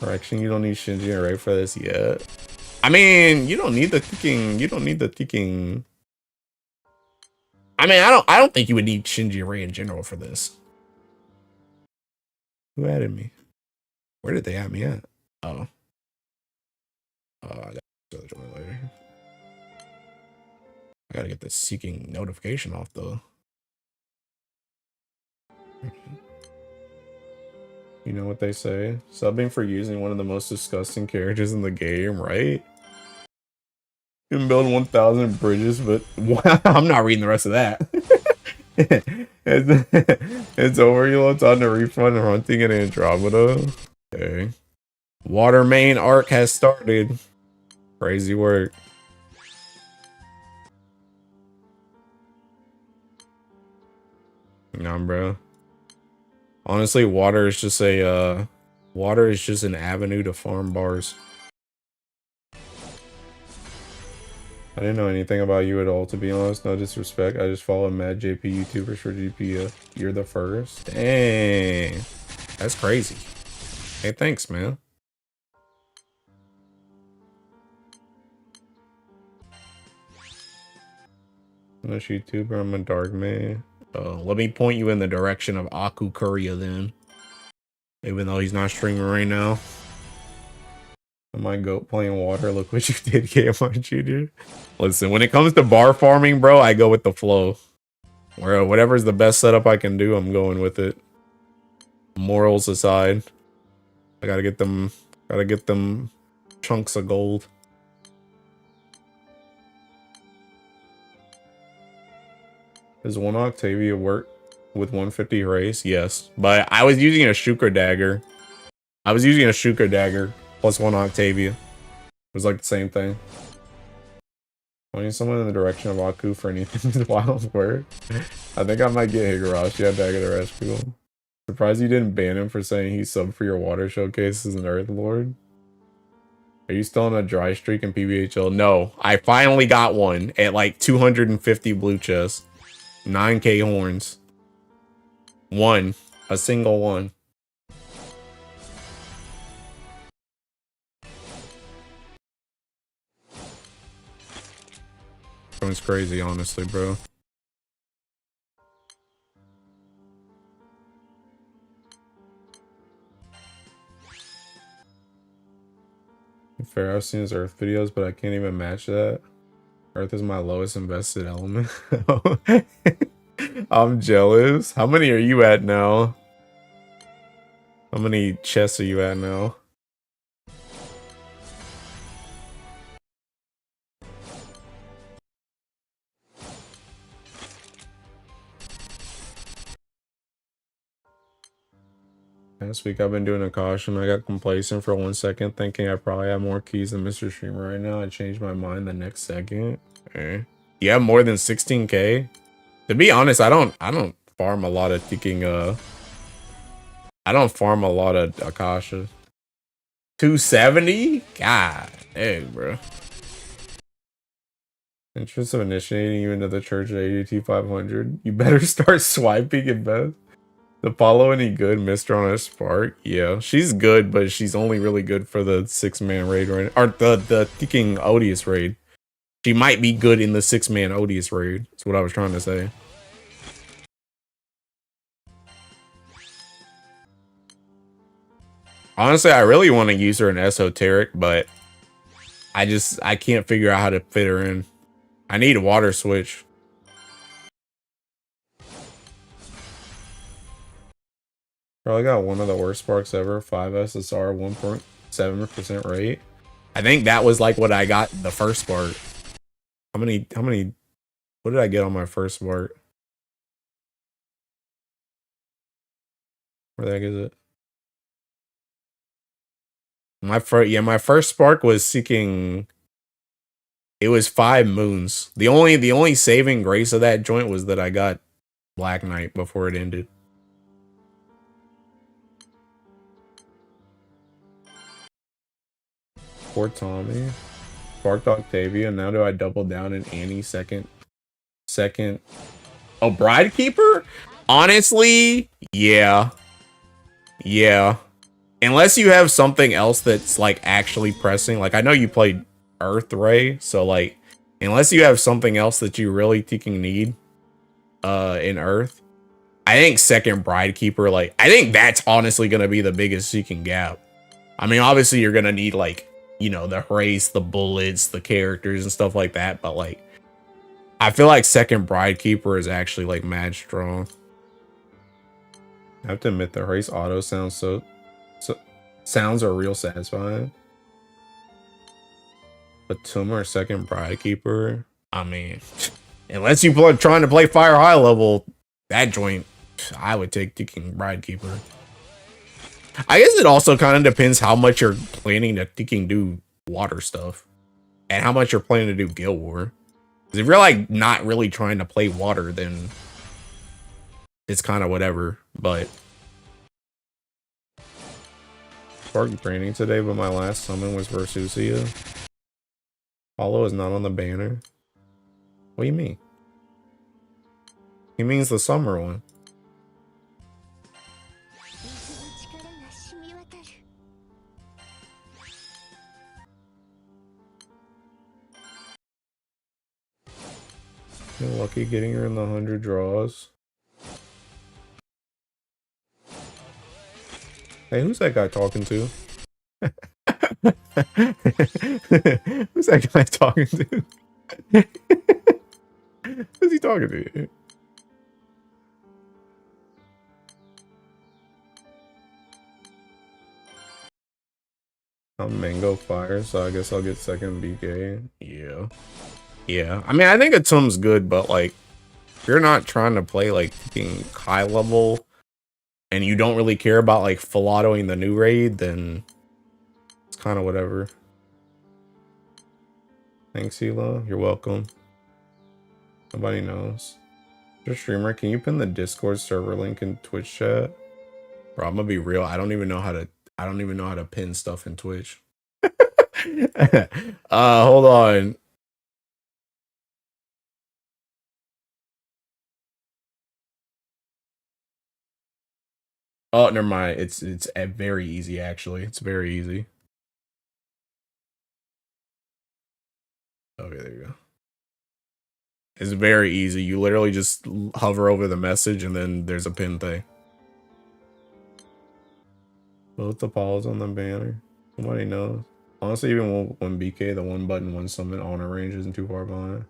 Correction, you don't need Shinji and Ray for this yet. I mean, you don't need the kicking. You don't need the kicking. I mean, I don't think you would need Shinji and Ray in general for this. Who added me? Where did they add me at? Oh. I got to join later. I gotta get the seeking notification off though. You know what they say? Subbing for using one of the most disgusting characters in the game, right? You can build 1,000 bridges, but I'm not reading the rest of that. It's over. It's on the refund hunting in Andromeda. Okay. Water main arc has started. Crazy work. Nah, bro. Honestly, water is just an avenue to farm bars. I didn't know anything about you at all, to be honest. No disrespect. I just follow mad JP YouTubers for GPF. You're the first. Dang. That's crazy. Hey, thanks, man. I'm a YouTuber. I'm a dark man. Let me point you in the direction of Aku Kuria then. Even though he's not streaming right now. My goat playing water. Look what you did, KMR Jr. Listen, when it comes to bar farming, bro, I go with the flow. Where whatever's the best setup I can do, I'm going with it. Morals aside, I gotta get them chunks of gold. Does one Octavia work with 150 race? Yes, but I was using a Shuka dagger. Plus one Octavia. It was like the same thing. Pointing someone in the direction of Aku for anything is wild word. I think I might get Higurashi at Dagger the Rescue. Surprised you didn't ban him for saying he subbed for your water showcase as an Earth Lord. Are you still on a dry streak in PBHL? No, I finally got one at like 250 blue chests. 9k horns. One. A single one. It's crazy, honestly, bro. Fair, I've seen his Earth videos, but I can't even match that. Earth is my lowest invested element. I'm jealous. How many are you at now? How many chests are you at now? Last week I've been doing a caution. I got complacent for 1 second, thinking I probably have more keys than Mr. Streamer right now. I changed my mind the next second. Okay. You have more than 16k? To be honest, I don't farm a lot of thinking I don't farm a lot of Akasha. 270? God dang, bro. Interest of initiating you into the church at ADT 500. You better start swiping it, Beth. The follow any good, Mister on a spark? Yeah, she's good, but she's only really good for the 6-man raid, right? Or the thinking Odious raid. She might be good in the 6-man Odious raid. That's what I was trying to say. Honestly, I really want to use her in Esoteric, but I can't figure out how to fit her in. I need a water switch. Probably got one of the worst sparks ever. 5 SSR, 1.7% rate. I think that was like what I got the first spark. How many, what did I get on my first spark? Where the heck is it? My first spark was seeking. It was 5 moons. The only saving grace of that joint was that I got Black Knight before it ended. Poor Tommy. Sparked Octavia. Now do I double down in Annie second? Oh, Bride Keeper? Honestly, yeah. Yeah. Unless you have something else that's like actually pressing. Like I know you played Earth Ray, so like unless you have something else that you really thinking need in Earth, I think second Bride Keeper, like I think that's honestly gonna be the biggest seeking gap. I mean, obviously you're gonna need like, you know, the race, the bullets, the characters and stuff like that, but like I feel like second Bride Keeper is actually like mad strong. I have to admit the race auto sounds sounds are real satisfying. But Tumor second Bride Keeper, I mean, unless you trying to play Fire High level, that joint, I would take King Bride Keeper. I guess it also kind of depends how much you're planning to do water stuff and how much you're planning to do Guild War. Because if you're like not really trying to play water, then it's kind of whatever. But Spark training today, but my last summon was Versusia. Hollow is not on the banner. What do you mean? He means the summer one. You're lucky getting her in the 100 draws. Hey, who's that guy talking to? Who's that guy talking to? Who's he talking to? I'm Mango Fire, so I guess I'll get second BK. Yeah. Yeah. I mean, I think Atum's good, but like, if you're not trying to play like being high level and you don't really care about like full-autoing the new raid, then it's kind of whatever. Thanks, Hilo. You're welcome. Nobody knows. Your streamer, can you pin the Discord server link in Twitch chat? Bro, I'm gonna be real. I don't even know how to pin stuff in Twitch. Hold on. Oh, never mind. It's very easy actually. It's very easy. Okay, there you go. It's very easy. You literally just hover over the message and then there's a pin thing. Both the paws on the banner. Nobody knows. Honestly, even when BK, the one button, one summon honor range isn't too far behind.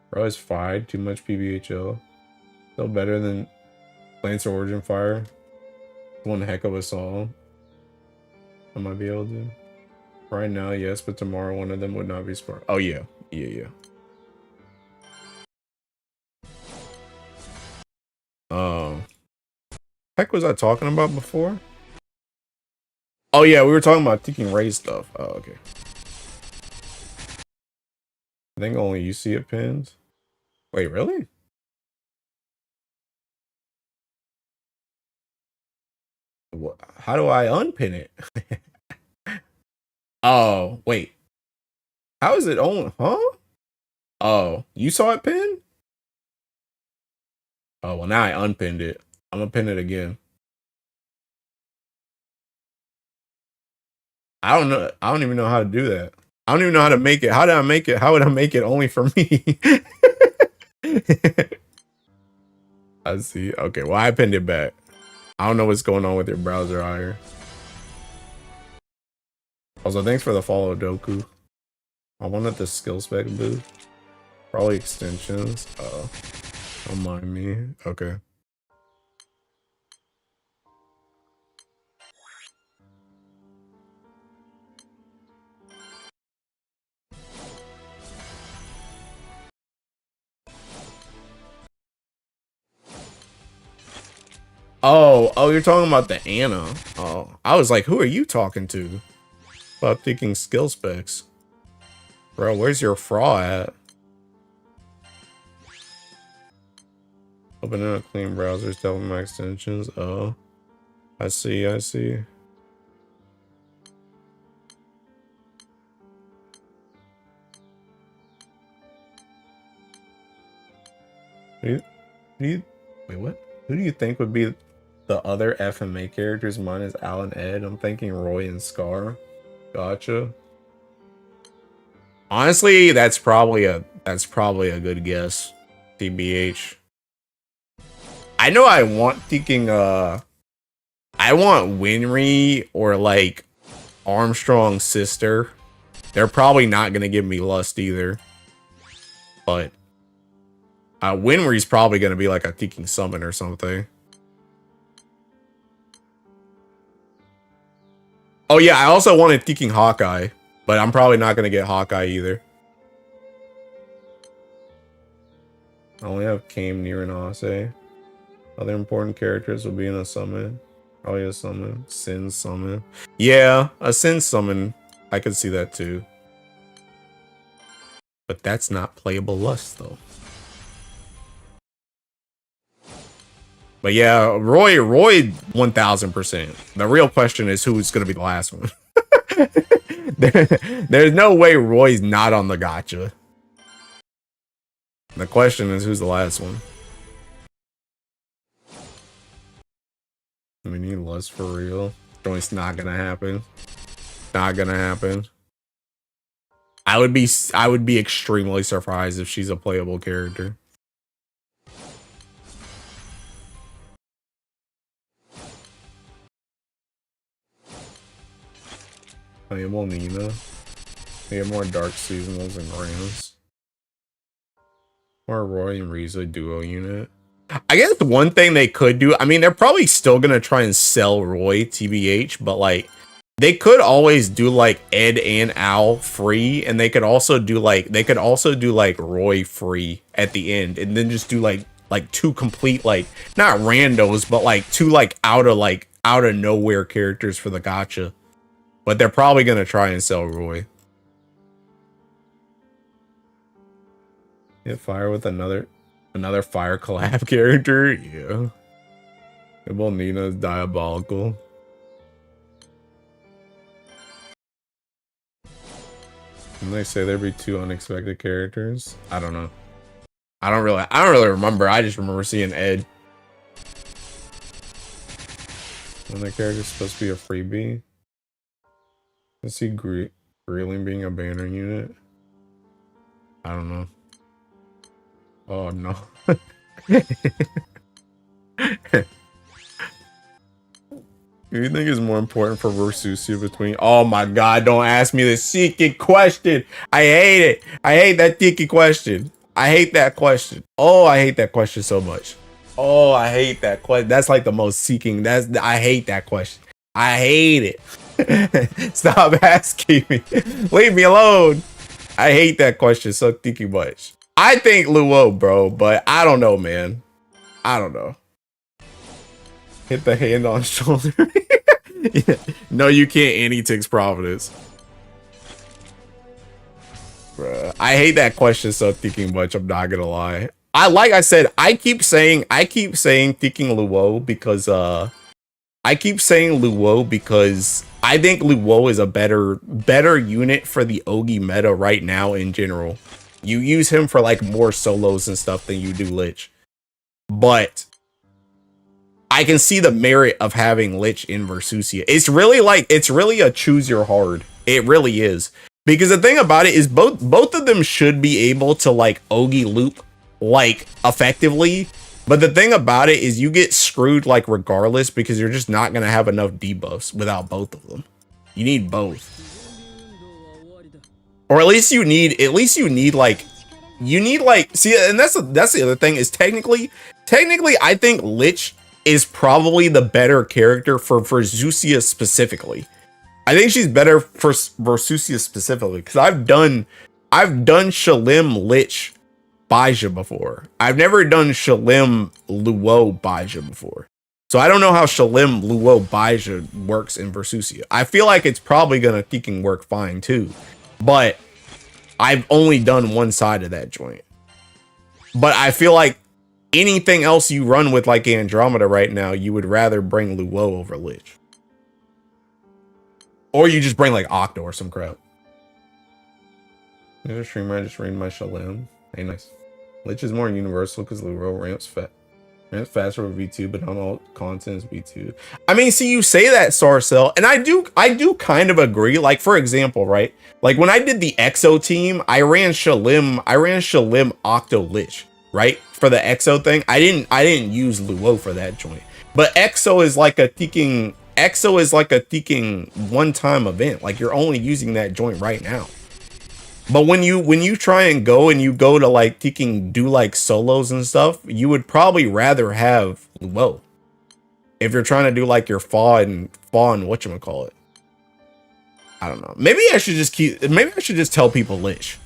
Bro, it's fried. Too much PBHL. Still better than Lancer Origin Fire. One heck of a song. I might be able to. Right now, yes, but tomorrow one of them would not be smart. Oh yeah. Yeah. Heck was I talking about before? Oh yeah, we were talking about taking raid stuff. Oh, okay. I think only you see it pinned. Wait, really? What? How do I unpin it? Oh, wait. How is it on? Huh? Oh, you saw it pinned? Oh, well, now I unpinned it. I'm gonna pin it again. I don't know. I don't even know how to do that. I don't even know how to make it. How did I make it? How would I make it only for me? I see. Okay, well, I pinned it back. I don't know what's going on with your browser either. Also, thanks for the follow, Doku. I wanted the skill spec boost. Probably extensions. Don't mind me. Okay. Oh, you're talking about the Anna. Oh, I was like, who are you talking to? About thinking skill specs. Bro, where's your fraud at? Open up clean browsers, tell my extensions. Oh, I see. Wait, what? Who do you think would be the other FMA characters? Mine is Alan Ed. I'm thinking Roy and Scar. Gotcha. Honestly, that's probably a good guess. TBH. I know I want thinking I want Winry or like Armstrong's sister. They're probably not gonna give me Lust either. But Winry's probably gonna be like a Thinking Summon or something. Oh yeah, I also wanted Thinking Hawkeye, but I'm probably not gonna get Hawkeye either. I only have Kame, Nier, and Ase. Other important characters will be in a summon. Probably a summon. Sin summon. Yeah, a Sin summon. I could see that too. But that's not playable Lust though. But yeah, Roy 1000%. The real question is who's gonna be the last one. There's no way Roy's not on the gacha. The question is who's the last one. We need Lust for real. It's not gonna happen. Not gonna happen. I would be extremely surprised if she's a playable character. I am Nina. They have more dark seasonals and rants. Or Roy and Riza duo unit. I guess one thing they could do, I mean, they're probably still gonna try and sell Roy TBH, but like they could always do like Ed and Al free, and they could also do like Roy free at the end, and then just do like two complete like not randos, but like two like out of nowhere characters for the gacha. But they're probably gonna try and sell Roy. Hit fire with another fire collab character. Yeah. Nina's diabolical. Didn't they say there'd be 2 unexpected characters? I don't know. I don't really remember. I just remember seeing Ed. And the character's supposed to be a freebie. I see Greeling being a banner unit. I don't know. Oh no. Who do you think is more important for Versusia between? Oh my god, don't ask me the seeking question. I hate it. I hate that tiki question. I hate that question. Oh, I hate that question so much. Oh, I hate that question. That's like the most seeking. I hate that question. I hate it. Stop asking me. Leave me alone. I hate that question so tiki much. I think Luo, bro, but I don't know, man. I don't know. Hit the hand on shoulder. Yeah. No, you can't anti-tix Providence. Bruh. I hate that question so thinking much, I'm not gonna lie. I said, I keep saying thinking Luo because I think Luo is a better unit for the Ougi meta right now in general. You use him for like more solos and stuff than you do Lich. But I can see the merit of having Lich in Versusia. It's really a choose your hard. It really is. Because the thing about it is both of them should be able to like Ougi loop like effectively. But the thing about it is you get screwed like regardless because you're just not going to have enough debuffs without both of them. You need both. Or at least you need like see, and that's the other thing is technically I think Lich is probably the better character for Versusia specifically. I think she's better for Versusia specifically because I've done Shalim Lich Baija before. I've never done Shalim Luo Baija before. So I don't know how Shalim Luo Baija works in Versusia. I feel like it's probably gonna fucking work fine too. But I've only done one side of that joint. But I feel like anything else you run with like Andromeda right now, you would rather bring Luo over Lich. Or you just bring like Octo or some crap. There's a streamer, I just raided my Shalim. Hey, nice. Lich is more universal because Luo ramps faster with V2, but not all content is V2. I mean, see, you say that, Sarcell, and I do kind of agree. Like, for example, right? Like when I did the EXO team, I ran Shalim Octo Lich, right? For the EXO thing. I didn't use Luo for that joint. But EXO is like a teaking one-time event. Like you're only using that joint right now. But when you try and go to like do like solos and stuff, you would probably rather have Luo. If you're trying to do like your Fa and whatchamacallit. I don't know. Maybe I should just tell people Lich.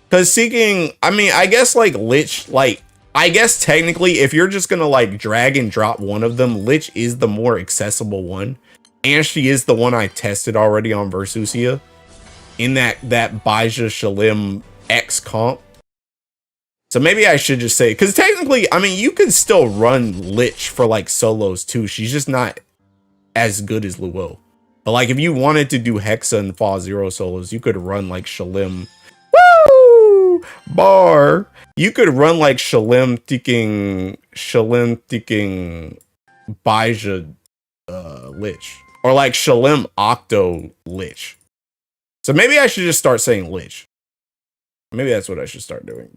Because seeking, I mean, I guess like Lich, like I guess technically if you're just gonna like drag and drop one of them, Lich is the more accessible one. And she is the one I tested already on Versusia. In that Baija Shalim X comp. So maybe I should just say, because technically, I mean, you can still run Lich for like solos too. She's just not as good as Luo. But like if you wanted to do Hexa and Fa Zero solos, you could run like Shalim. Woo! Bar. You could run like Shalim thinking Baija Lich. Or like Shalim Octo Lich. So maybe I should just start saying Lich. Maybe that's what I should start doing.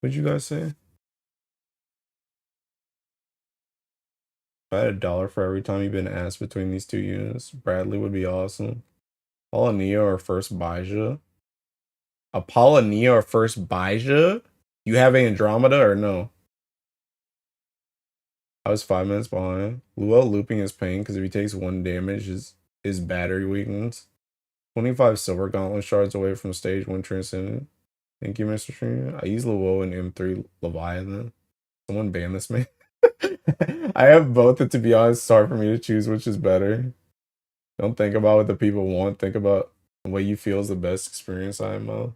What'd you guys say? I had $1 for every time you've been asked between these two units, Bradley would be awesome. Apollonia or first Baija? Apollonia or first Baija? You have Andromeda or no? I was 5 minutes behind. Luo looping is pain because if he takes 1 damage, his battery weakens. 25 silver gauntlet shards away from stage 1 transcendent. Thank you, Mr. Stream. I use Luo and M3 Leviathan. Someone ban this man. I have both, and to be honest, it's hard for me to choose which is better. Don't think about what the people want. Think about what you feel is the best experience, IMO.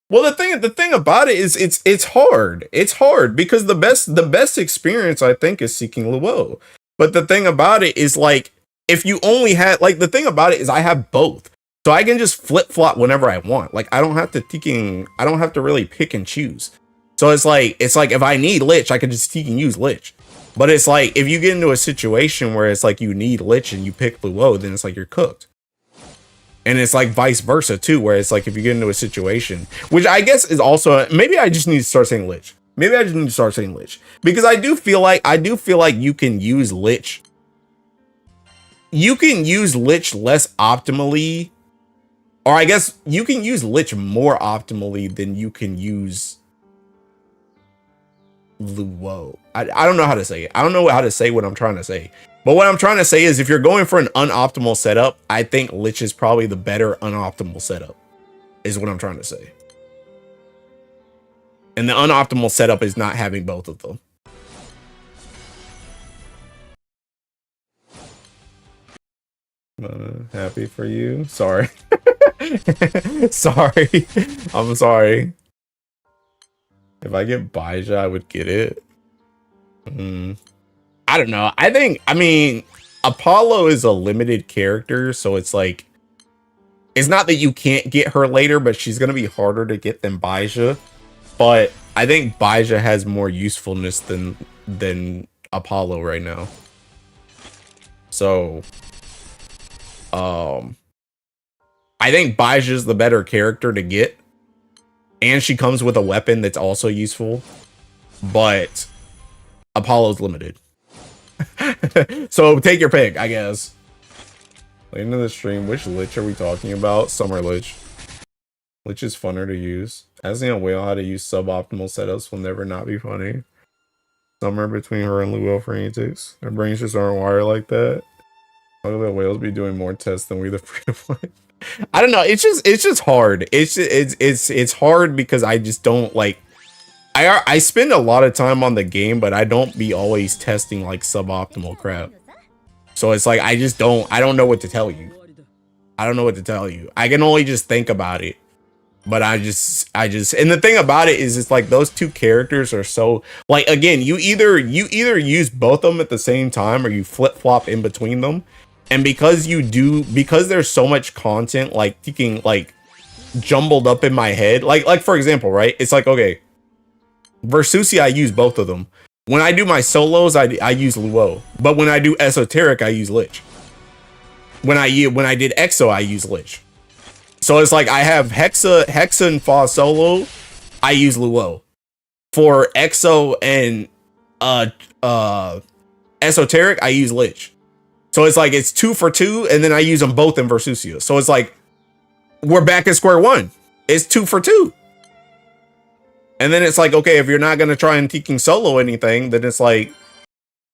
Well, the thing about it is it's hard. It's hard because the best experience I think is seeking Luo. But the thing about it is like if you only had like the thing about it is I have both. So I can just flip-flop whenever I want. Like I don't have to really pick and choose. So it's like if I need Lich, I can just use Lich. But it's like if you get into a situation where it's like you need Lich and you pick Luo, then it's like you're cooked. And it's like vice versa too, where it's like if you get into a situation, which I guess is also maybe I just need to start saying Lich. Maybe I just need to start saying Lich because I do feel like you can use Lich. You can use Lich less optimally, or I guess you can use Lich more optimally than you can use Luo. I don't know how to say it. I don't know how to say what I'm trying to say. But what I'm trying to say is if you're going for an unoptimal setup, I think Lich is probably the better unoptimal setup, is what I'm trying to say. And the unoptimal setup is not having both of them. Happy for you. Sorry. Sorry. I'm sorry. If I get Baija, I would get it. I don't know. I mean, Apollo is a limited character, so it's like, it's not that you can't get her later, but she's going to be harder to get than Baija. But I think Baija has more usefulness than Apollo right now. So, I think Baija is the better character to get. And she comes with a weapon that's also useful. But Apollo's limited. So take your pick, I guess. Late into the stream, which Lich are we talking about? Summer Lich. Lich is funner to use. Asking a whale how to use suboptimal setups will never not be funny. Somewhere between her and Luo for antics. Their brains just aren't wired like that. How do the whales be doing more tests than we the free to play? I don't know. It's just hard. It's hard because I just don't like. I spend a lot of time on the game, but I don't be always testing like suboptimal crap. So it's like I don't know what to tell you. I don't know what to tell you. I can only just think about it. But I just and the thing about it is it's like those two characters are so like again, you either use both of them at the same time or you flip-flop in between them. And because there's so much content like thinking like jumbled up in my head, like for example, right? It's like okay, Versusi, I use both of them. When I do my solos, I use Luo, but when I do esoteric, I use Lich. When I did Exo, I use Lich. So it's like I have Hexa and Fa solo, I use Luo. For Exo and esoteric, I use Lich. So it's like it's 2 for 2, and then I use them both in Versusia. So it's like we're back at square one. It's 2 for 2. And then it's like, okay, if you're not gonna try and Teking solo anything, then it's like,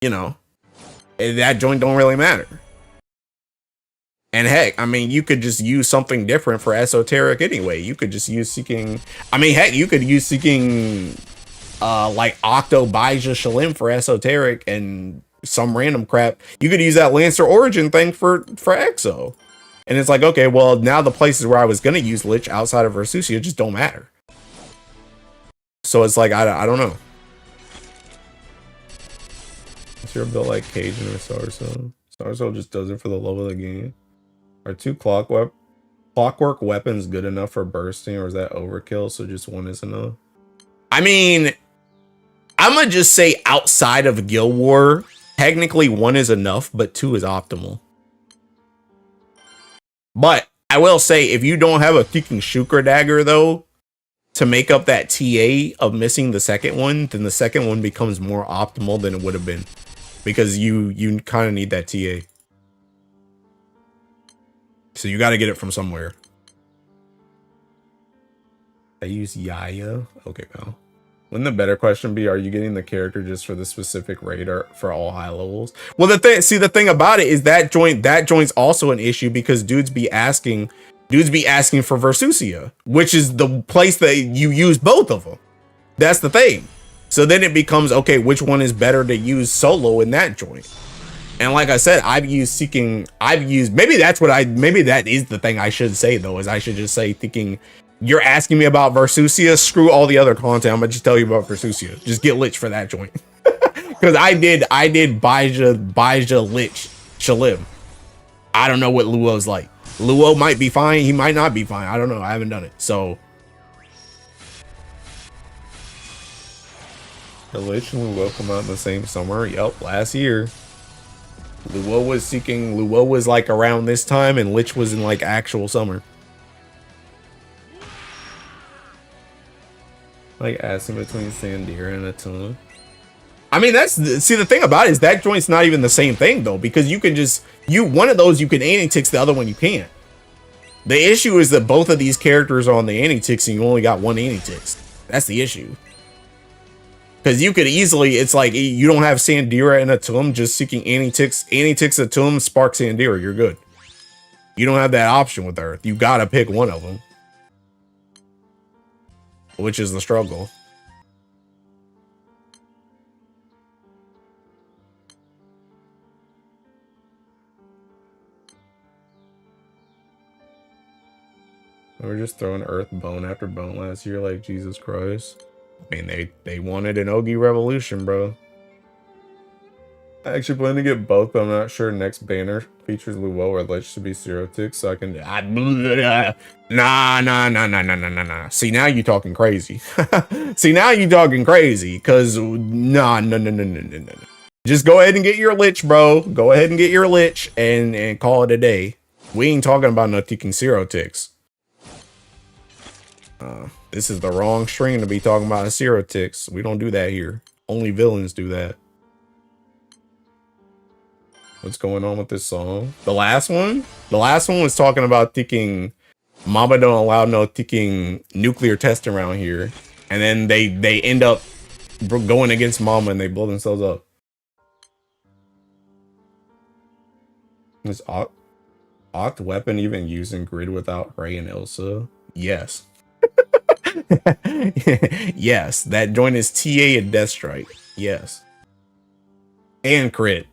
you know, that joint don't really matter. And heck, I mean, you could just use something different for esoteric anyway. You could just use seeking. I mean, heck, you could use seeking, like Octo Baija Shalim for esoteric and some random crap. You could use that Lancer Origin thing for Exo. And it's like, okay, well, now the places where I was gonna use Lich outside of Versusia just don't matter. So it's like, I don't know. Is your build like Cajun or Sarso? Sarso just does it for the love of the game. Are 2 clockwork weapons good enough for bursting, or is that overkill? So just 1 is enough? I mean, I'm gonna just say outside of Guild War, technically 1 is enough, but 2 is optimal. But I will say, if you don't have a freaking Shukra dagger though, to make up that TA of missing the second one, then the second one becomes more optimal than it would have been. because you kind of need that TA. So you got to get it from somewhere. I use Yaya. Okay, well. Wouldn't the better question be, are you getting the character just for the specific raid or for all high levels? Well, the thing about it is that joint's also an issue because dudes be asking for Versusia, which is the place that you use both of them. That's the thing. So then it becomes, okay, which one is better to use solo in that joint? And like I said, maybe that is the thing I should say though, is I should just say thinking, you're asking me about Versusia, screw all the other content. I'm gonna just tell you about Versusia. Just get Lich for that joint. Because I did Baija Lich Shalim. I don't know what Luo's like. Luo might be fine, he might not be fine. I don't know. I haven't done it. So the Lich and Luo come out in the same summer. Yep, last year. Luo was like around this time and Lich was in like actual summer. Like asking between Sandira and Atuma. I mean, see the thing about it is that joint's not even the same thing though, because you can just one of those you can anti-tix, the other one you can't. The issue is that both of these characters are on the anti-tix and you only got one anti-tix. That's the issue. Because you could easily, it's like you don't have Sandira and Atum, just seeking anti-tix Atum, spark Sandira, you're good. You don't have that option with Earth. You gotta pick one of them. Which is the struggle. We were just throwing Earth bone after bone last year, like Jesus Christ. I mean, they wanted an Ougi revolution, bro. I actually plan to get both, but I'm not sure next banner features Luo or Lich to be zero ticks, so I can. Nah. See, now you talking crazy. See, now you talking crazy, cause no. Just go ahead and get your Lich, bro. Go ahead and get your Lich and call it a day. We ain't talking about no ticking zero ticks. This is the wrong stream to be talking about zero ticks. We don't do that here. Only villains do that. What's going on with this song? The last one was talking about ticking. Mama don't allow no ticking nuclear test around here, and then they end up going against Mama and they blow themselves up. Is Oct weapon even used in Grid without Ray and Ilsa? Yes. Yes, that joint is TA and Death Strike. Yes. And crit.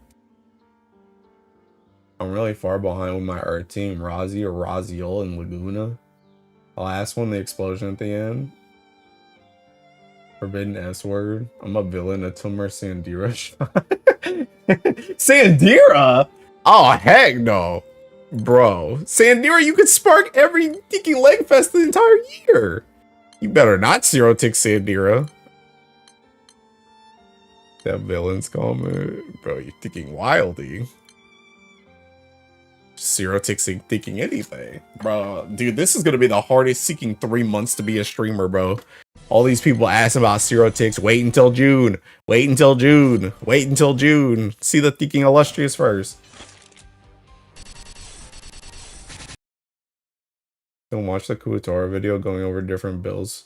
I'm really far behind with my Earth team. Razi or Raziel and Laguna. The last one, the explosion at the end. Forbidden S word. I'm a villain, a Tumor Sandira shot. Sandira? Oh, heck no. Bro. Sandira, you could spark every tiki leg fest the entire year. You better not zero tick Sandira. That villain's comment. Bro, you're thinking wildly. Zero tick thinking anything. Bro, dude, this is gonna be the hardest seeking 3 months to be a streamer, bro. All these people asking about zero ticks. Wait until June. Wait until June. Wait until June. See the thinking illustrious first. Don't watch the Kuatora video going over different builds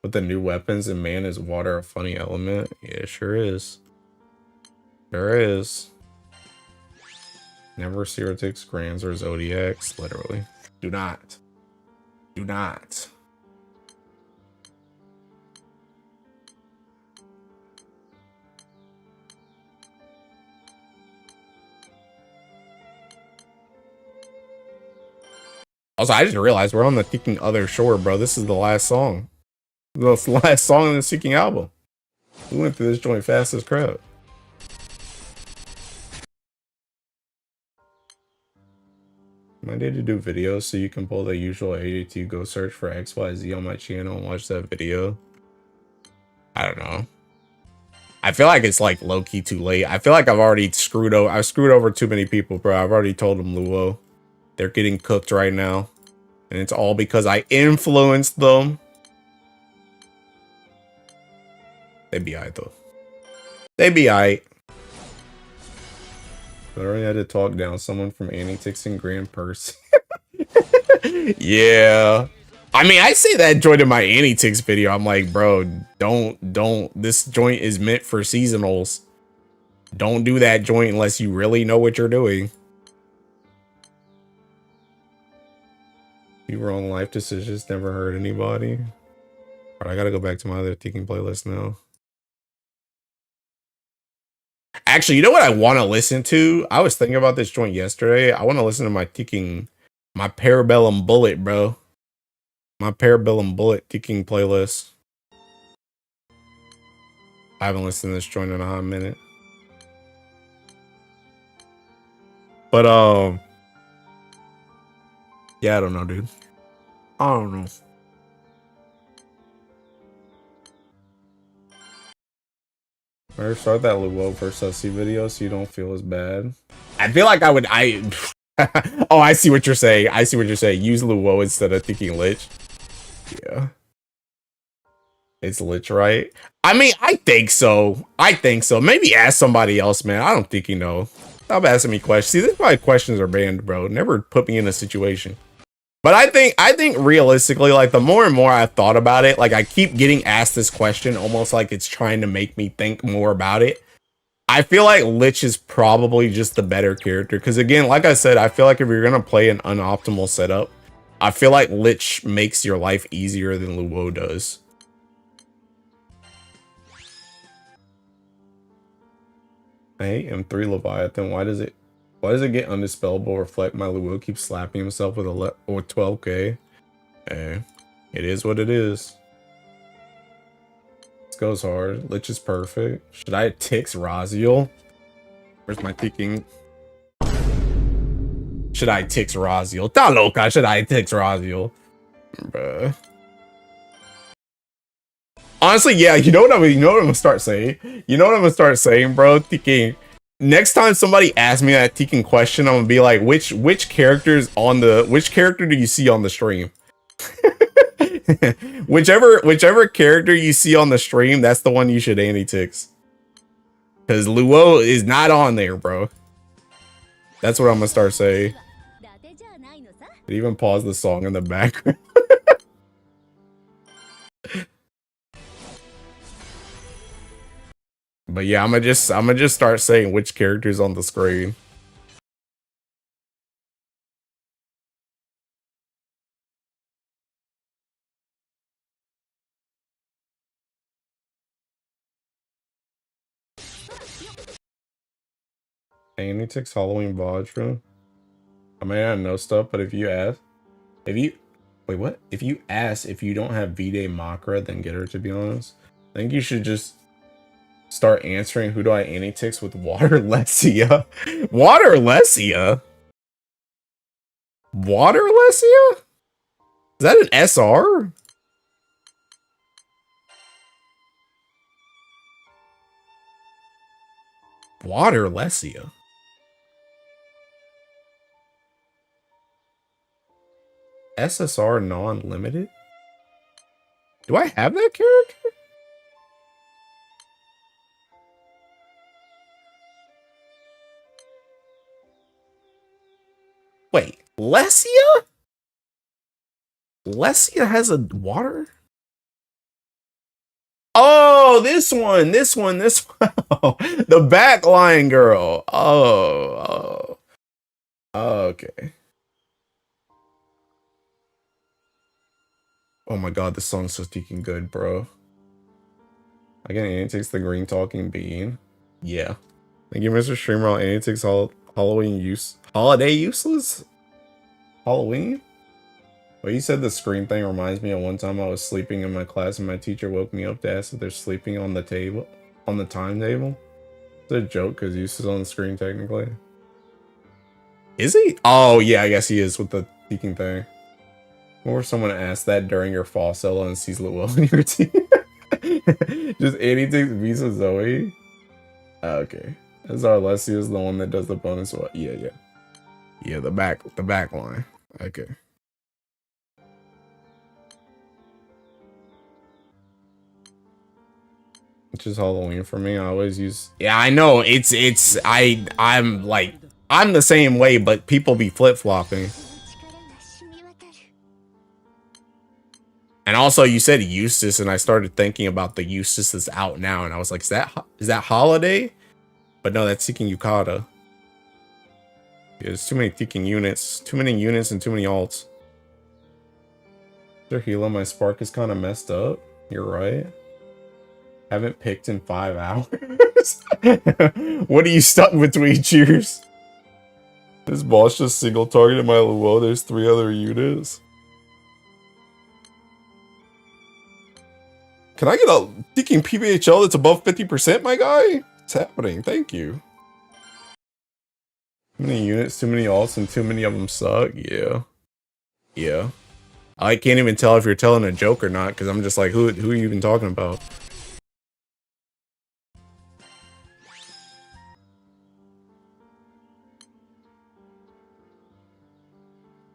with the new weapons, and man, is water a funny element? Yeah, sure is. Sure is. Never zero ticks Grands or Zodiacs, literally. Do not. Do not. Also, I just realized we're on the Seeking Other Shore, bro. This is the last song. The last song in the Seeking album. We went through this joint fast as crap. My day to do videos so you can pull the usual ADT, go search for XYZ on my channel and watch that video. I don't know. I feel like it's like low-key too late. I feel like I've already screwed over too many people, bro. I've already told them Luo. They're getting cooked right now. And it's all because I influenced them. They be aight though. They be aight. I already had to talk down someone from Antics and Grand Purse. Yeah. I mean, I say that joint in my Antics video. I'm like, bro, don't. This joint is meant for seasonals. Don't do that joint unless you really know what you're doing. You wrong life decisions never hurt anybody. All right, I gotta go back to my other thinking playlist now. Actually, you know what I want to listen to? I was thinking about this joint yesterday. I want to listen to my Parabellum Bullet, bro. My Parabellum Bullet ticking playlist. I haven't listened to this joint in a hot minute. But yeah, I don't know, dude. I don't know. Better start that Luo versus Sussy video so you don't feel as bad. I feel like oh, I see what you're saying. I see what you're saying. Use Luo instead of thinking Lich. Yeah. It's Lich, right? I mean, I think so. I think so. Maybe ask somebody else, man. I don't think you know. Stop asking me questions. See, this is why questions are banned, bro. Never put me in a situation. But I think realistically, like, the more and more I've thought about it, like, I keep getting asked this question almost like it's trying to make me think more about it. I feel like Lich is probably just the better character. Because, again, like I said, I feel like if you're going to play an unoptimal setup, I feel like Lich makes your life easier than Luo does. I hate M3 Leviathan. Why does it get undispellable? Reflect my Luo keeps slapping himself with 12k. Eh, it is what it is. This goes hard. Lich is perfect. Should I Tix Raziel? Where's my thinking? Should I Tix Raziel? Ta loca, should I Tix Raziel? Bruh. Honestly, yeah, you know what I'm gonna start saying? You know what I'm gonna start saying, bro? Thinking next time somebody asks me that Tekken question, I'm gonna be like, which character do you see on the stream? whichever character you see on the stream, that's the one you should anti-tix. Cause Luo is not on there, bro. That's what I'm gonna start saying. It even pause the song in the background. But yeah, I'm gonna just start saying which character's on the screen. Anti-tix Halloween Vajra. I may not know stuff, but if you ask if you don't have V-Day Makra, then get her, to be honest. I think you should just start answering who do I anti-tix with Water Lesia. Water Lesia? Water Lesia? Is that an SR? Water Lesia. SSR non-limited? Do I have that character? Wait, Lesia? Lesia has a water? Oh, this one. The backline girl. Oh, okay. Oh my god, this song's so stinking good, bro. I can anti-tix the green talking bean. Yeah. Thank you, Mr. Streamer. I'll anti-tix holiday useless? Halloween? Well, you said the screen thing reminds me of one time I was sleeping in my class and my teacher woke me up to ask if they're sleeping on the timetable. It's a joke because Use is on the screen technically. Is he? Oh yeah, I guess he is with the speaking thing. Or someone asked that during your fall solo and sees Lil in your team. Just anti-tix Visa Zoe. Okay. Azar Leslie is the one that does the bonus one. Yeah. Yeah, the back line. Okay. Which is Halloween for me. I always use. Yeah, I know. I'm like I'm the same way, but people be flip-flopping. And also, you said Eustace, and I started thinking about the Eustace that's out now, and I was like, is that Holiday? But no, that's Seeking Yukata. Yeah, there's too many Seeking units. Too many units and too many alts. Sir Hilo, my spark is kind of messed up. You're right. Haven't picked in 5 hours. What are you stuck between, Cheers? This boss just single targeted my Luo. There's 3 other units. Can I get a Seeking PBHL that's above 50%, my guy? What's happening? Thank you. Too many units, too many alts, and too many of them suck. Yeah. Yeah. I can't even tell if you're telling a joke or not, because I'm just like, who are you even talking about?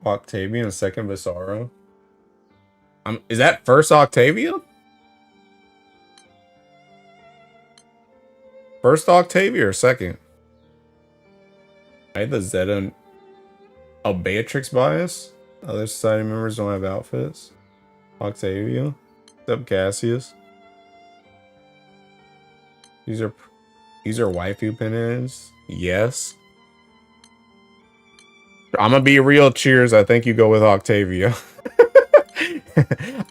Octavian, second Visaro. Is that first Octavia? First Octavia or second? I had the Zeta. Oh, Beatrix bias? Other society members don't have outfits. Octavia. What's up, Cassius? These are waifu pin-ins. Yes. I'm gonna be real. Cheers. I think you go with Octavia.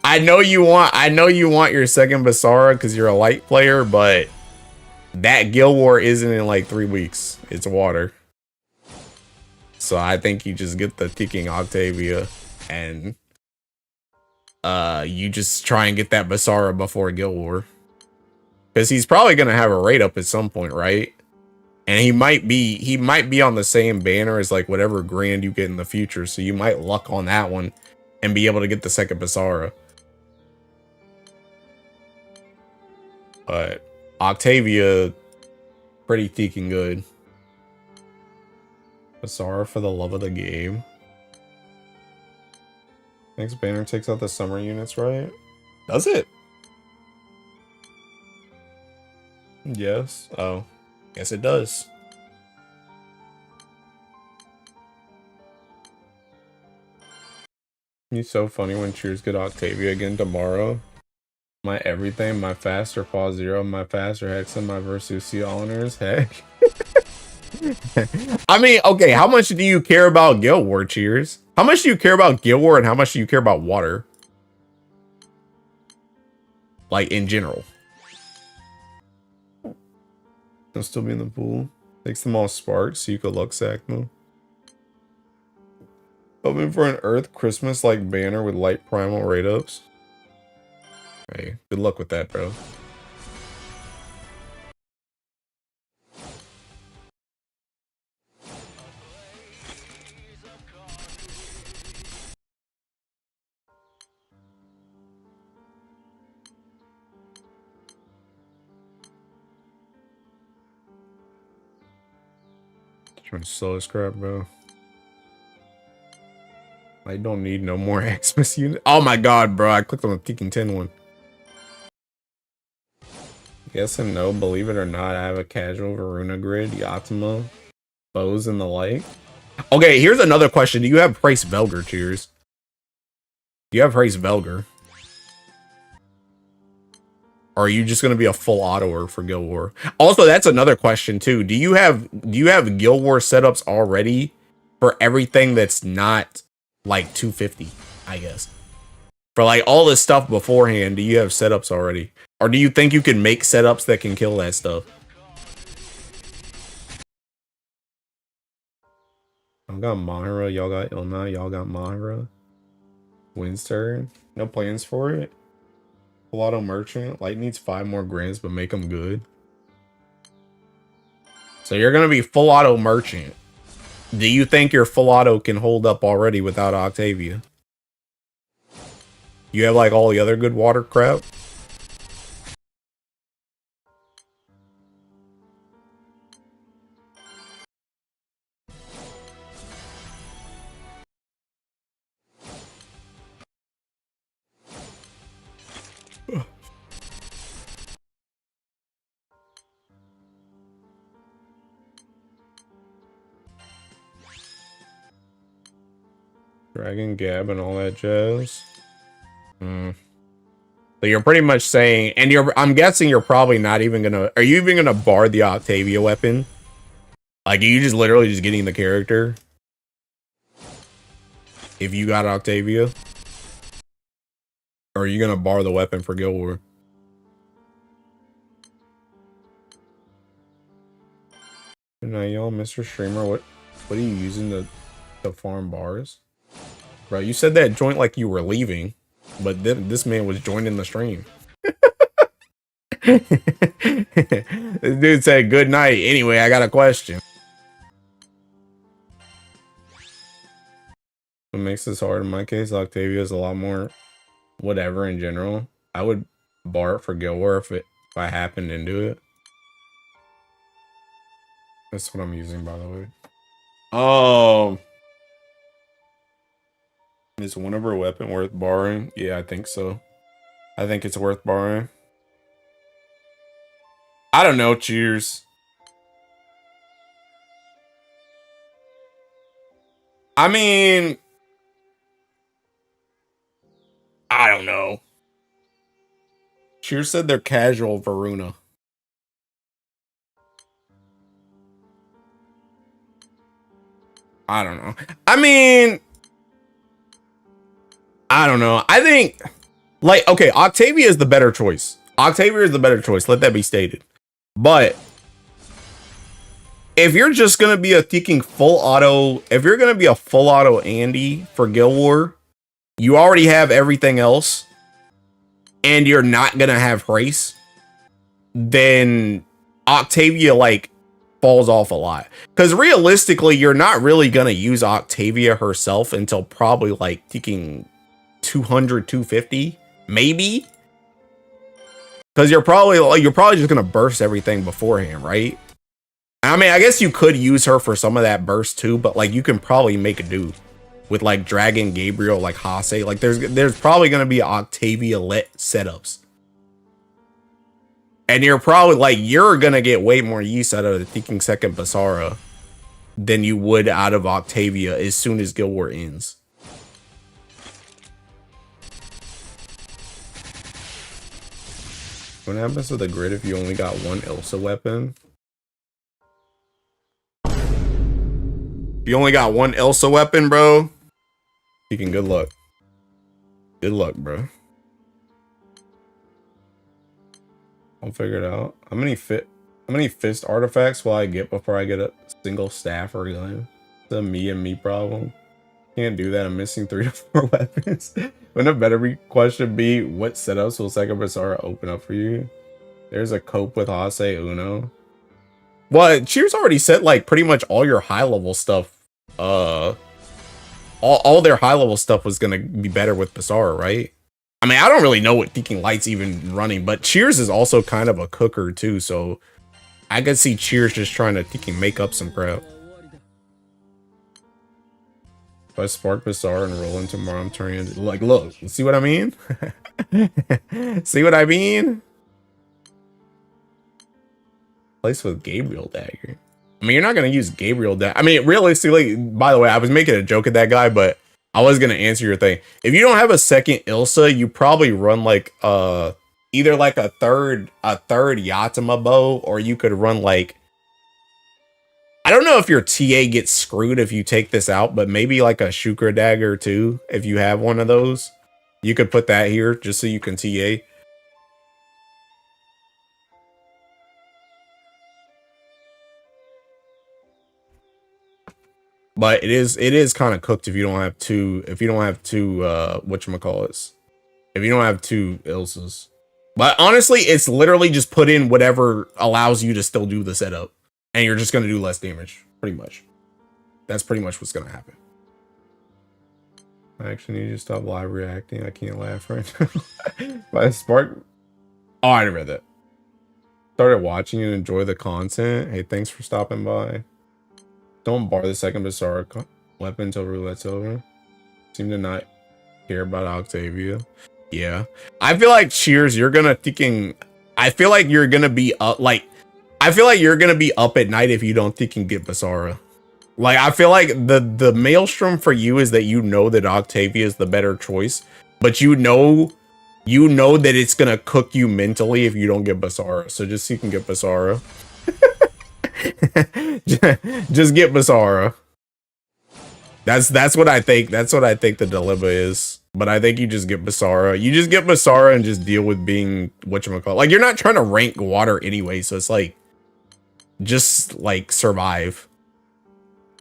I know you want your second Basara because you're a light player, but that Guild War isn't in like 3 weeks. It's water. So I think you just get the ticking Octavia and you just try and get that Basara before Guild War. Because he's probably gonna have a rate up at some point, right? And he might be on the same banner as like whatever grand you get in the future. So you might luck on that one and be able to get the second Basara. But Octavia, pretty freaking good. Basara for the love of the game. Next banner takes out the summer units, right? Does it? Yes. Oh, yes it does. He's so funny when Cheers get Octavia again tomorrow. My everything, my faster pause 0, my faster Hexa, my Versusi honors. Heck. I mean, okay, how much do you care about Guild War, Cheers? How much do you care about Guild War and how much do you care about water? Like, in general. He'll still be in the pool. Takes them all sparks so you could luck sack them. Hoping for an Earth Christmas like banner with light primal rate ups. Hey, good luck with that, bro. Trying to slow this crap, bro. I don't need no more Xmas unit. Oh my god, bro. I clicked on the Tekken 10 one. Yes and no, believe it or not, I have a casual Varuna grid, Yatima, bows, and the like. Okay, here's another question. Do you have Price Velger, Cheers? Do you have Price Velger? Or are you just gonna be a full autoer for Guild War? Also, that's another question too. Do you have Guild War setups already for everything that's not like 250, I guess? For like all this stuff beforehand, do you have setups already? Or do you think you can make setups that can kill that stuff? Y'all got Mahara, y'all got Ilna, y'all got Mahara. Wind's turn. No plans for it. Full auto merchant. Light needs 5 more grands, but make them good. So you're gonna be full auto merchant. Do you think your full auto can hold up already without Octavia? You have like all the other good water crap? Dragon Gab and all that jazz. So you're pretty much saying, and I'm guessing you're probably not even gonna, are you even gonna bar the Octavia weapon? Like, are you just literally just getting the character? If you got Octavia? Or are you gonna bar the weapon for Guild War? Good night, y'all. Mr. Streamer, what are you using to farm bars? Bro, you said that joint like you were leaving, but then this man was joining the stream. This dude said good night. Anyway, I got a question. What makes this hard in my case, Octavia is a lot more whatever in general. I would bar it for Guild War if I happened into it. That's what I'm using, by the way. Oh. Is one of her weapon worth borrowing? Yeah, I think so. I think it's worth borrowing. I don't know, cheers. I mean, I don't know. Cheers said they're casual Varuna. I don't know. I mean, I don't know. I think, like, okay, Octavia is the better choice. Octavia is the better choice. Let that be stated. But if you're just going to be a thinking full auto, if you're going to be a full auto Andy for Guild War, you already have everything else, and you're not going to have race, then Octavia, like, falls off a lot. Because realistically, you're not really going to use Octavia herself until probably, like, thinking 200, 250, maybe. Because you're probably just going to burst everything beforehand, right? I mean, I guess you could use her for some of that burst too, but like you can probably make a do with like Dragon, Gabriel, like Hase. Like there's probably going to be Octavia let setups. And you're probably like, you're going to get way more use out of the Thinking Second Basara than you would out of Octavia as soon as Guild War ends. What happens to the grid if you only got one Elsa weapon? You only got one Elsa weapon, bro. You can good luck. Good luck, bro. I'll figure it out. How many fist artifacts will I get before I get a single staff or gun? It's a me and me problem. Can't do that. I'm missing 3 to 4 weapons. Wouldn't a better question be what setups will Second Basara open up for you? There's a cope with Hase Uno. Well, Cheers already said like pretty much all your high level stuff. All their high level stuff was gonna be better with Basara, right? I mean, I don't really know what Thinking Light's even running, but Cheers is also kind of a cooker too, so I could see Cheers just trying to make up some crap. If I spark Basara and roll in tomorrow, I'm turning into, like, look, see what I mean? See what I mean? Place with Gabriel Dagger. I mean, you're not going to use Gabriel Dagger. I mean, realistically, by the way, I was making a joke at that guy, but I was going to answer your thing. If you don't have a second Ilsa, you probably run like either like a third Yatima bow, or you could run like, I don't know if your TA gets screwed if you take this out, but maybe like a Shukra Dagger too. If you have one of those, you could put that here just so you can TA. But it is kind of cooked if you don't have two, whatchamacallits. If you don't have two Ilsas. But honestly, it's literally just put in whatever allows you to still do the setup. And you're just going to do less damage, pretty much. That's pretty much what's going to happen. I actually need to stop live reacting. I can't laugh right now. By Spark. Oh, I read that. Started watching and enjoy the content. Hey, thanks for stopping by. Don't bar the second Basara weapon until roulette's over. Seem to not care about Octavia. Yeah. I feel like Cheers, you're gonna I feel like you're gonna be up, like, I feel like you're gonna be up at night if you don't think you can get Basara. Like, I feel like the maelstrom for you is that you know that Octavia is the better choice, but you know that it's gonna cook you mentally if you don't get Basara. So just so you can get Basara. Just get Basara. That's what I think. That's what I think the dilemma is. But I think you just get Basara. You just get Basara and just deal with being whatchamacallit. Like, you're not trying to rank water anyway, so it's like just like survive.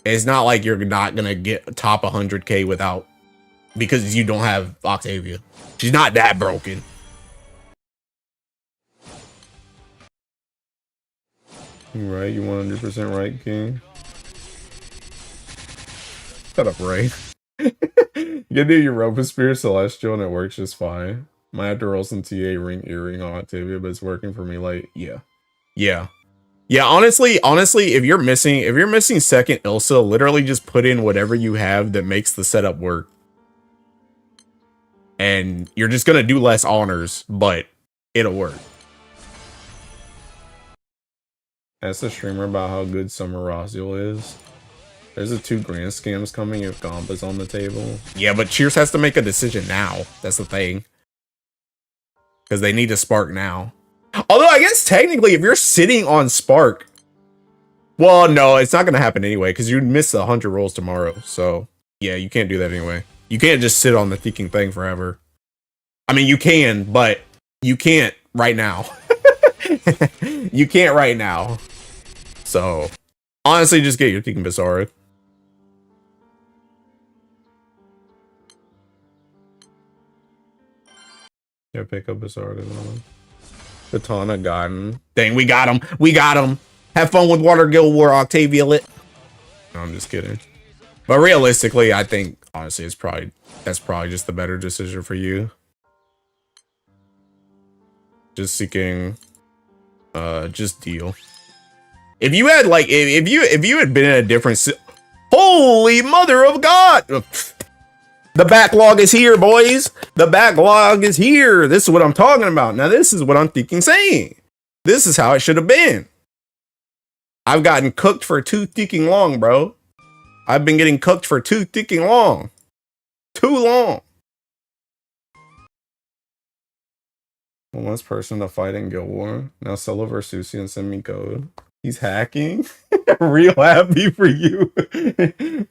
It's not like you're not gonna get top 100k without, because you don't have Octavia. She's not that broken. Right, you 100% right, King. Shut up, Ray. You can do Europa Spear Celestial and it works just fine. Might have to roll some TA ring earring on Octavia, but it's working for me. Like, yeah. Honestly, if you're missing second Ilsa, literally just put in whatever you have that makes the setup work. And you're just gonna do less honors, but it'll work. Ask the streamer about how good Summer Rosial is. There's a 2 grand scams coming if Gompa's on the table. Yeah, but Cheers has to make a decision now. That's the thing. Because they need to Spark now. Although, I guess technically, if you're sitting on Spark... Well, no, it's not going to happen anyway, because you'd miss 100 rolls tomorrow. So, yeah, you can't do that anyway. You can't just sit on the thinking thing forever. I mean, you can, but you can't right now. You can't right now. So, honestly, just get your Thinking Basara. Yeah, pick up Basara. Katana gotten. Dang, we got him. We got him. Have fun with Water Guild War, Octavia lit. No, I'm just kidding. But realistically, I think, honestly, that's probably just the better decision for you. Just seeking, just deal. If you had like, if you had been in a different, holy mother of God. The backlog is here, boys. The backlog is here. This is what I'm talking about. Now, this is what I'm saying. This is how it should have been. I've gotten cooked for too ticking long, bro. I've been getting cooked for too ticking long. Too long. One less person to fight in Guild War. Now solo versus Susie and send me code. He's hacking. Real happy for you.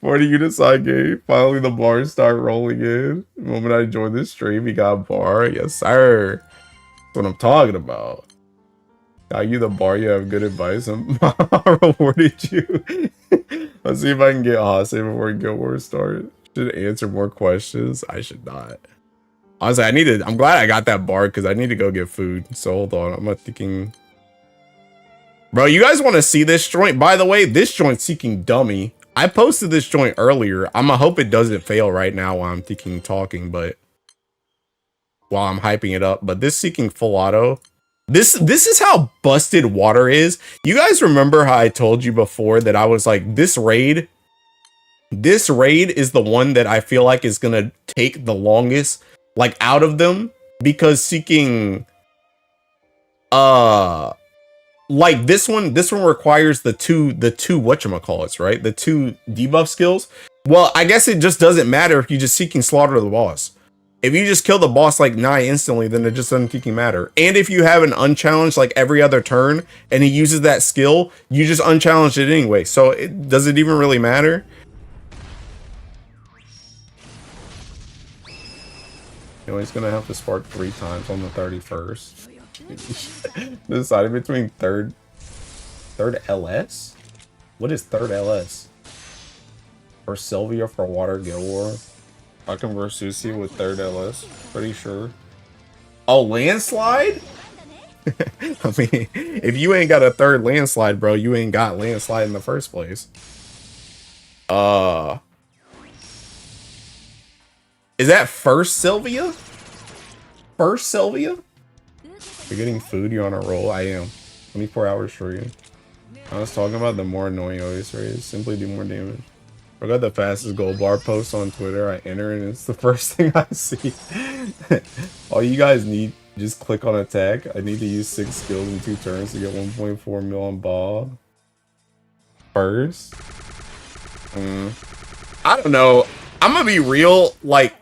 40 units on game. Finally the bars start rolling in. The moment I joined this stream, he got a bar. Yes, sir. That's what I'm talking about. Got you the bar, you have good advice, and I rewarded you. Let's see if I can get Hase before Guild War starts. Should answer more questions. I should not. Honestly, I'm glad I got that bar because I need to go get food. So hold on, I'm not thinking. Bro, you guys want to see this joint? By the way, this joint's seeking dummy. I posted this joint earlier. I'ma hope it doesn't fail right now while I'm talking, but while I'm hyping it up. But this seeking full auto. This is how busted water is. You guys remember how I told you before that I was like, this raid is the one that I feel like is gonna take the longest, like, out of them, because seeking like this one requires the two whatchamacallits, right? The 2 debuff skills. Well, I guess it just doesn't matter if you just seeking slaughter the boss. If you just kill the boss like nigh instantly, then it just doesn't fucking matter. And if you have an unchallenged like every other turn and he uses that skill, you just unchallenged it anyway. So does it even really matter? You know, he's gonna have to spark 3 times on the 31st. Deciding between third LS? What is third LS? Or Sylvia for Water Guild War? I can verse Susie with third LS, pretty sure. Oh, landslide? I mean, if you ain't got a third landslide, bro, you ain't got landslide in the first place. Is that first Sylvia? First Sylvia? You're getting food, you're on a roll. I am. 24 hours stream. I was talking about the more annoying OS rays. Simply do more damage. I got the fastest gold bar post on Twitter. I enter and it's the first thing I see. All you guys need, just click on attack. I need to use 6 skills in 2 turns to get 1.4 mil on ball. First. I don't know. I'm gonna be real. Like,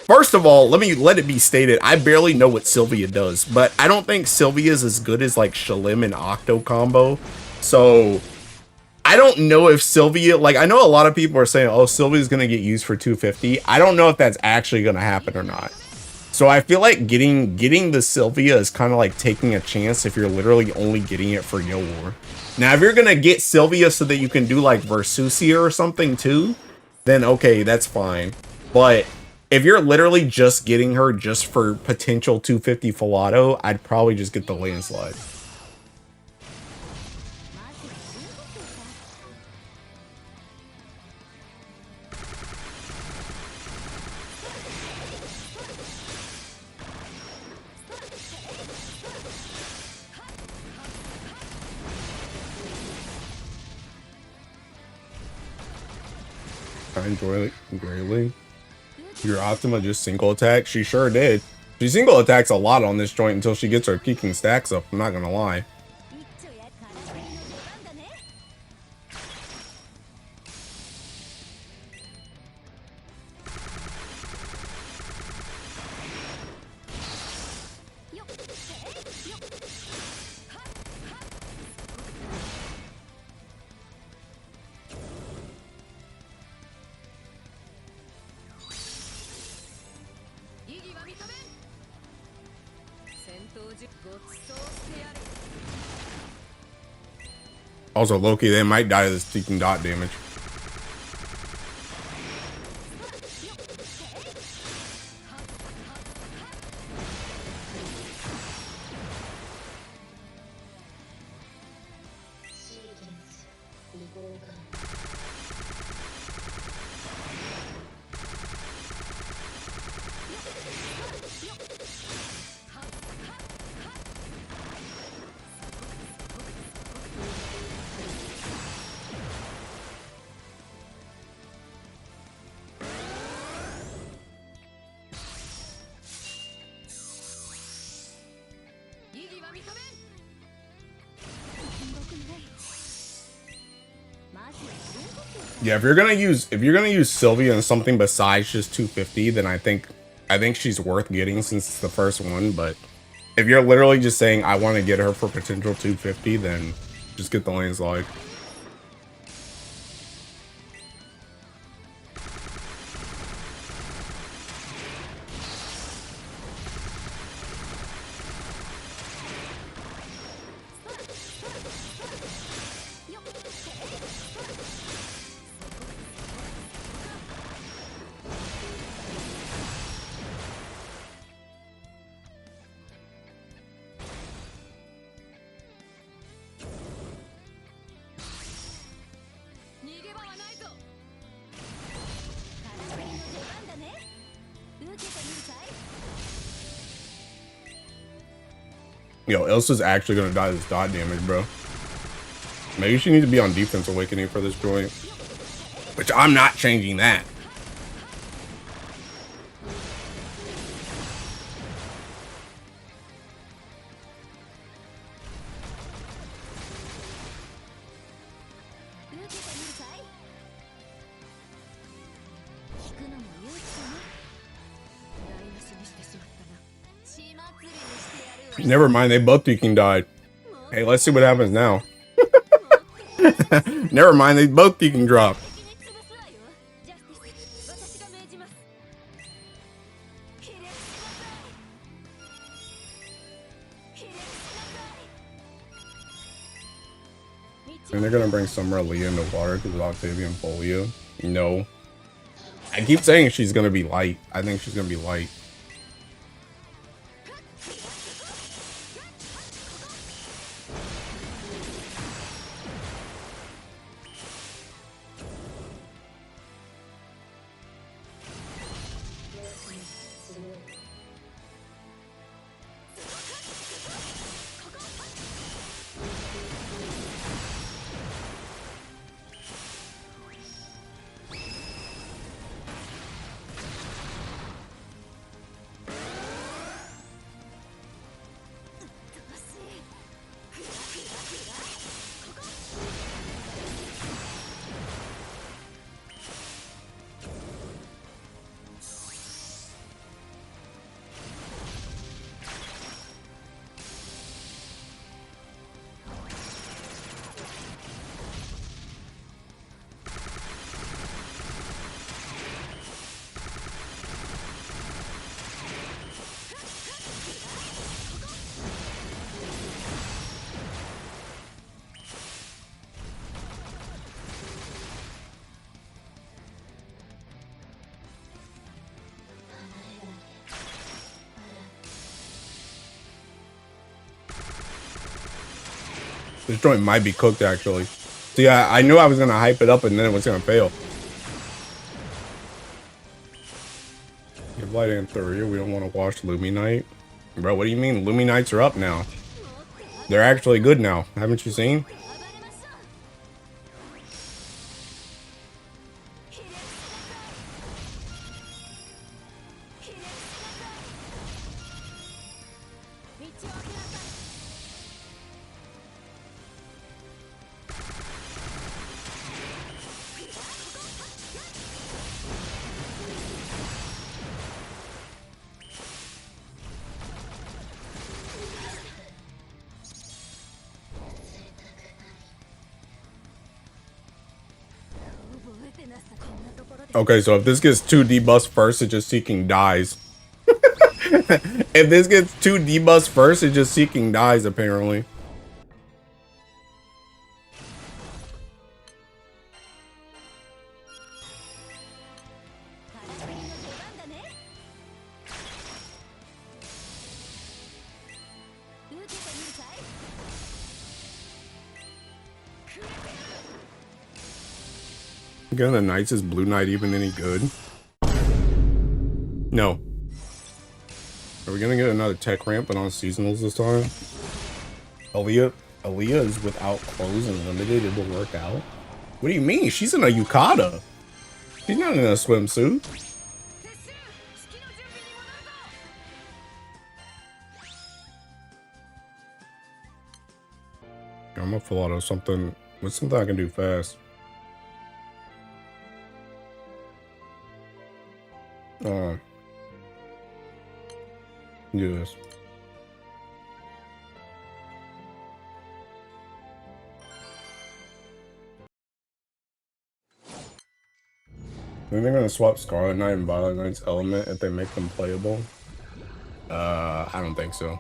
first of all, let it be stated, I barely know what Sylvia does, but I don't think Sylvia's as good as like Shalim and Octo combo. So I don't know if Sylvia, like, I know a lot of people are saying, oh, Sylvia's gonna get used for 250. I don't know if that's actually gonna happen or not. So I feel like getting the Sylvia is kind of like taking a chance if you're literally only getting it for Yo War. Now, if you're gonna get Sylvia so that you can do like Versusia or something too, then okay, that's fine. But if you're literally just getting her just for potential 250 full auto, I'd probably just get the landslide. I enjoy it greatly. Your Optima just single attack? She sure did. She single attacks a lot on this joint until she gets her kicking stacks up, I'm not gonna lie. Also, Loki, they might die to this taking dot damage. Yeah, if you're gonna use Sylvia in something besides just 250, then I think she's worth getting since it's the first one. But if you're literally just saying I want to get her for potential 250, then just get the landslide. Yo, Elsa's actually gonna die this dot damage, bro. Maybe she needs to be on defense awakening for this joint. Which I'm not changing that. Never mind, they both Deacon died. Hey, let's see what happens now. Never mind, they both Deacon dropped. And they're gonna bring Summer Leah into water because of Octavian Folio. No. I keep saying she's gonna be light. I think she's gonna be light. This joint might be cooked, actually. See, I knew I was going to hype it up and then it was going to fail. Give light in 3. We don't want to watch Luminite. Bro, what do you mean? Luminites are up now. They're actually good now. Haven't you seen? Okay, so if this gets 2 debuffs first, it just Seeking dies. If this gets 2 debuffs first, it just Seeking dies, apparently. Again, the Knights, is Blue Knight even any good? No. Are we gonna get another tech ramp but on seasonals this time? Aaliyah is without clothes and limited. It will work out. What do you mean? She's in a yukata. She's not in a swimsuit. I'm gonna full auto something. What's something I can do fast? Do this. I think they're gonna swap Scarlet Knight and Violet Knight's element if they make them playable. I don't think so.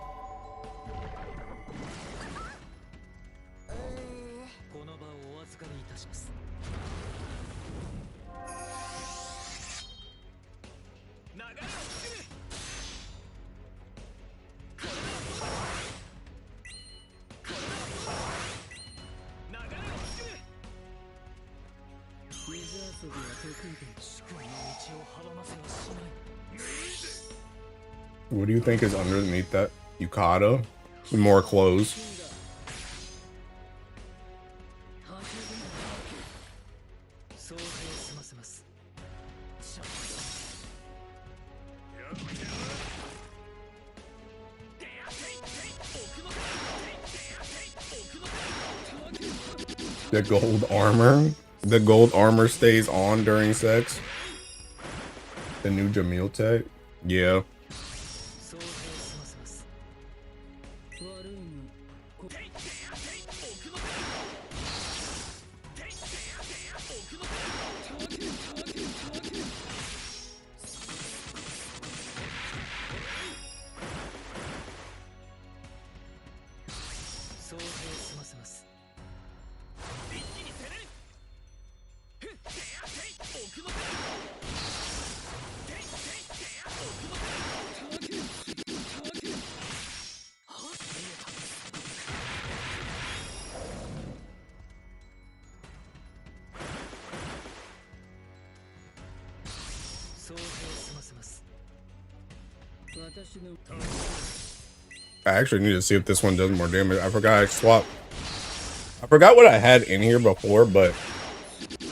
What do you think is underneath that yukata? More clothes. The gold armor? The gold armor stays on during sex? The new Jamil tech? Yeah. I actually need to see if this one does more damage. I forgot I swapped. I forgot what I had in here before, but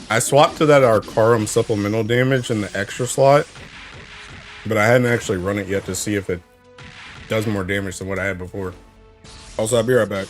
I swapped to that Arcarum supplemental damage in the extra slot. But I hadn't actually run it yet to see if it does more damage than what I had before. Also, I'll be right back.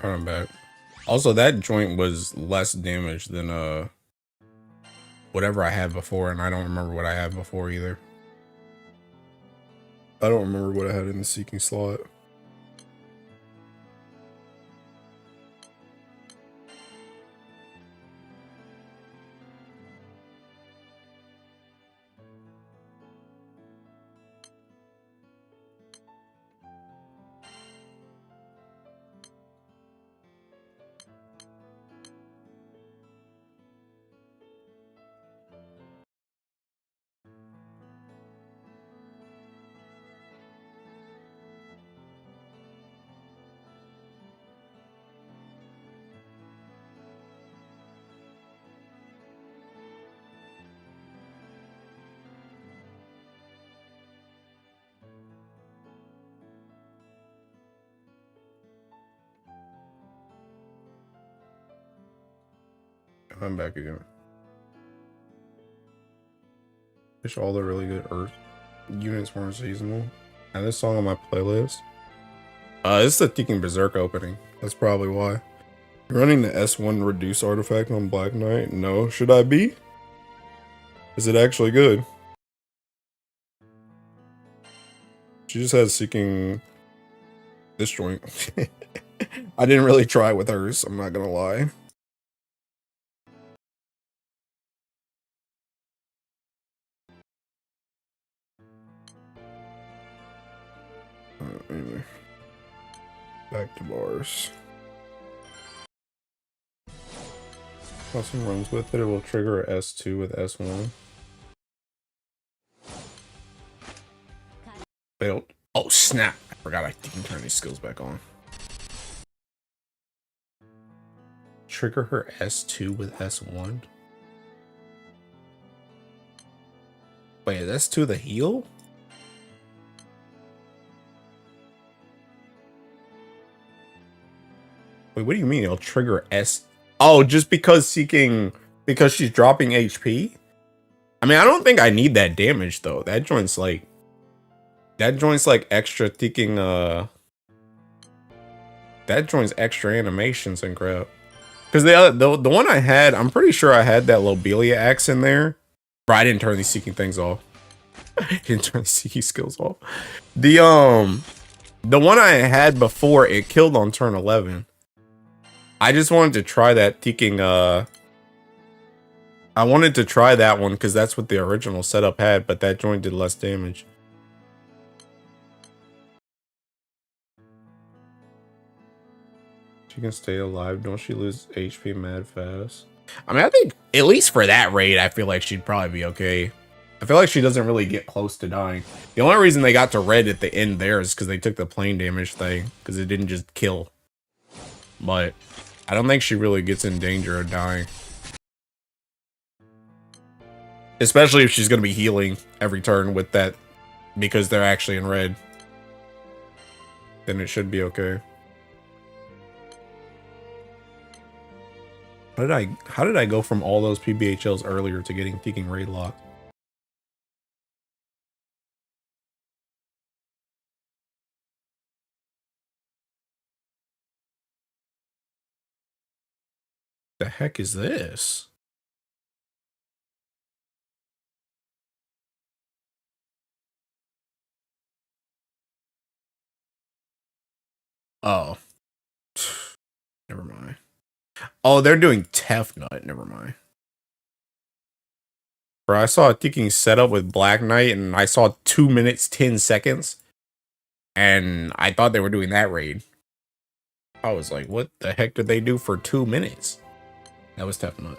Alright, I'm back. Also, that joint was less damage than whatever I had before, and I don't remember what I had before either. I don't remember what I had in the seeking slot. I'm back again. Wish all the really good Earth units weren't seasonal. And this song on my playlist. This is the Teking Berserk opening. That's probably why. You're running the S1 reduce artifact on Black Knight? No. Should I be? Is it actually good? She just has seeking this joint. I didn't really try with hers, I'm not gonna lie. Anyway. Back to bars. Awesome runs with it. It will trigger S2 with S1. Failed. Oh snap! I forgot I didn't turn these skills back on. Trigger her S2 with S1. Wait, is S2 the heal? Wait, what do you mean it'll trigger S? Oh, just because because she's dropping HP? I mean, I don't think I need that damage though. That joint's like extra ticking, that joint's extra animations and crap. Because the one I had, I'm pretty sure I had that Lobelia axe in there. Bro, I didn't turn these seeking things off. I didn't turn the seeking skills off. The one I had before, it killed on turn 11. I just wanted to try that ticking, I wanted to try that one because that's what the original setup had, but that joint did less damage. She can stay alive. Don't she lose HP mad fast? I mean, I think, at least for that raid, I feel like she'd probably be okay. I feel like she doesn't really get close to dying. The only reason they got to red at the end there is because they took the plane damage thing, because it didn't just kill. But I don't think she really gets in danger of dying. Especially if she's going to be healing every turn with that, because they're actually in red. Then it should be okay. How did I go from all those PBHLs earlier to getting Teking raid lock? The heck is this? Oh. Never mind. Oh, they're doing Tef Nut. Never mind. Bro, I saw a Teking setup with Black Knight and I saw 2 minutes, 10 seconds. And I thought they were doing that raid. I was like, what the heck did they do for 2 minutes? That was Tef Nut.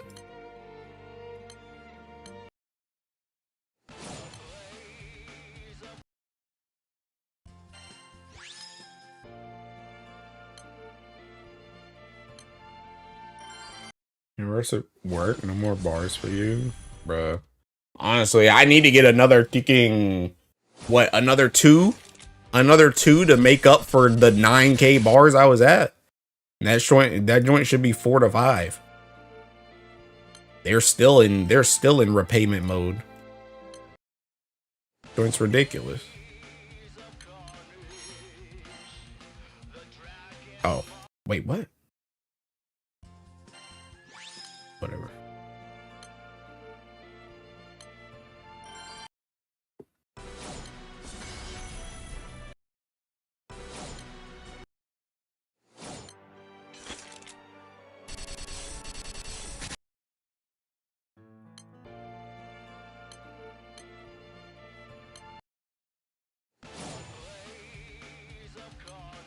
Universal work, no more bars for you, bruh. Honestly, I need to get another Teking, what, another two to make up for the 9K bars I was at. And that joint should be 4 to 5. They're still in repayment mode. Joint's ridiculous. Oh, wait, what? Whatever.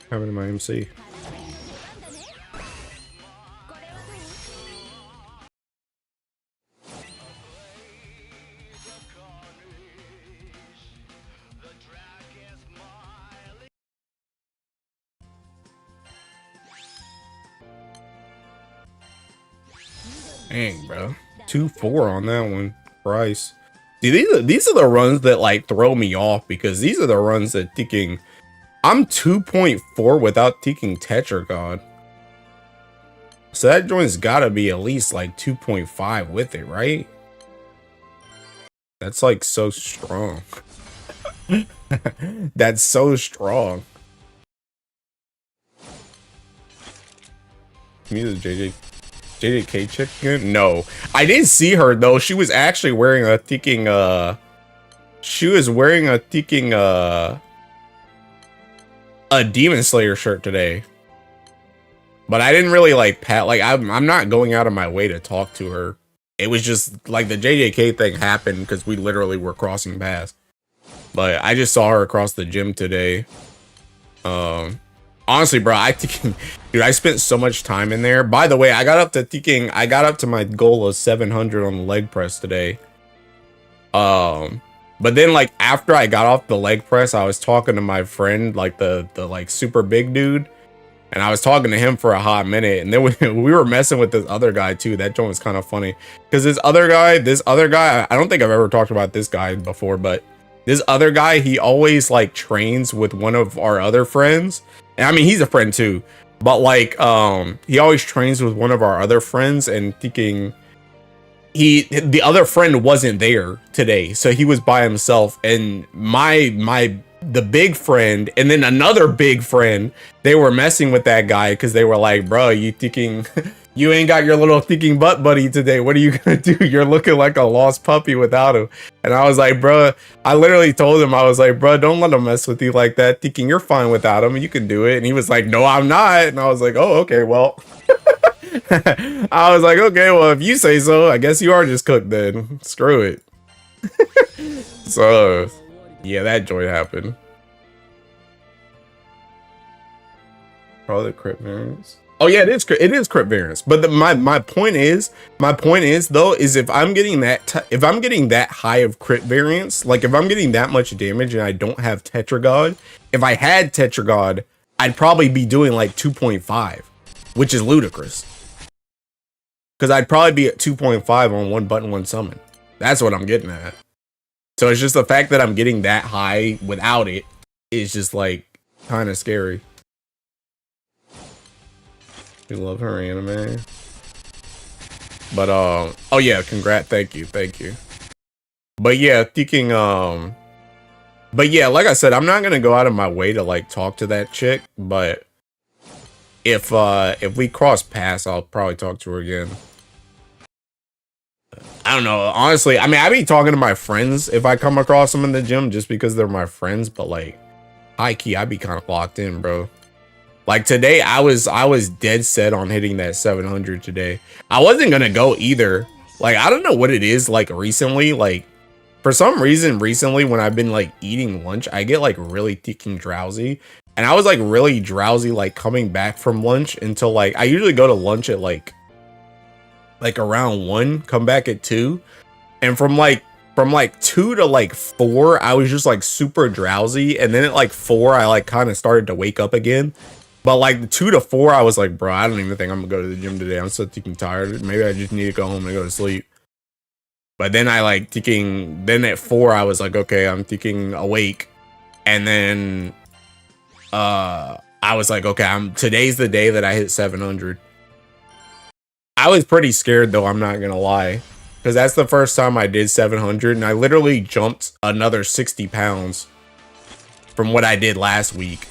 Having my MC. Dang, bro. 2-4 on that one. Price. See, these are the runs that like throw me off, because these are the runs that Teking. I'm 2.4 without Teking Tetragod. So that joint's gotta be at least like 2.5 with it, right? That's like so strong. That's so strong. Me the JJK chick again? No. I didn't see her though. She was actually wearing a Teking she was wearing a Teking a Demon Slayer shirt today. But I didn't really like I'm not going out of my way to talk to her. It was just like the JJK thing happened because we literally were crossing paths. But I just saw her across the gym today. Honestly, bro, dude, I spent so much time in there. By the way, I got up to my goal of 700 on the leg press today. But then like after I got off the leg press, I was talking to my friend, like the like super big dude. And I was talking to him for a hot minute, and then we were messing with this other guy too. That joint was kind of funny because this other guy, I don't think I've ever talked about this guy before, but this other guy, he always like trains with one of our other friends. And I mean, he's a friend too, but like, he always trains with one of our other friends, and thinking the other friend wasn't there today, so he was by himself, and the big friend and then another big friend, they were messing with that guy because they were like, bro, you ain't got your little thinking butt buddy today. What are you gonna do? You're looking like a lost puppy without him. And I was like, bro, I literally told him, I was like, bro, don't let him mess with you like that. Thinking you're fine without him, you can do it. And he was like, no, I'm not. And I was like, oh, okay, well. I was like, okay, well, if you say so, I guess you are just cooked then. Screw it. So, yeah, that joy happened. Probably the crit variance. Oh yeah, it is crit variance. But my point is though, is if I'm getting that high of crit variance, like if I'm getting that much damage and I don't have Tetragod, if I had Tetragod, I'd probably be doing like 2.5, which is ludicrous. Because I'd probably be at 2.5 on one button, one summon. That's what I'm getting at. So it's just the fact that I'm getting that high without it is just like kind of scary. We love her anime. But oh yeah, thank you. But yeah, thinking but yeah, like I said, I'm not gonna go out of my way to like talk to that chick, but if we cross paths, I'll probably talk to her again. I don't know, honestly. I mean, I be talking to my friends if I come across them in the gym just because they're my friends, but like high key, I be kind of locked in, bro. Like today, I was dead set on hitting that 700 today. I wasn't gonna go either. Like, I don't know what it is, like recently, like for some reason recently when I've been like eating lunch, I get like really fucking drowsy. And I was like really drowsy like coming back from lunch until like I usually go to lunch at like around 1, come back at 2. And from like 2 to like 4, I was just like super drowsy. And then at like 4, I like kind of started to wake up again. But like 2 to 4, I was like, bro, I don't even think I'm gonna go to the gym today. I'm so fucking tired. Maybe I just need to go home and go to sleep. But then I like thinking, then at 4, I was like, okay, I'm thinking awake. And then I was like, okay, today's the day that I hit 700. I was pretty scared though, I'm not gonna lie. Because that's the first time I did 700 and I literally jumped another 60 pounds from what I did last week.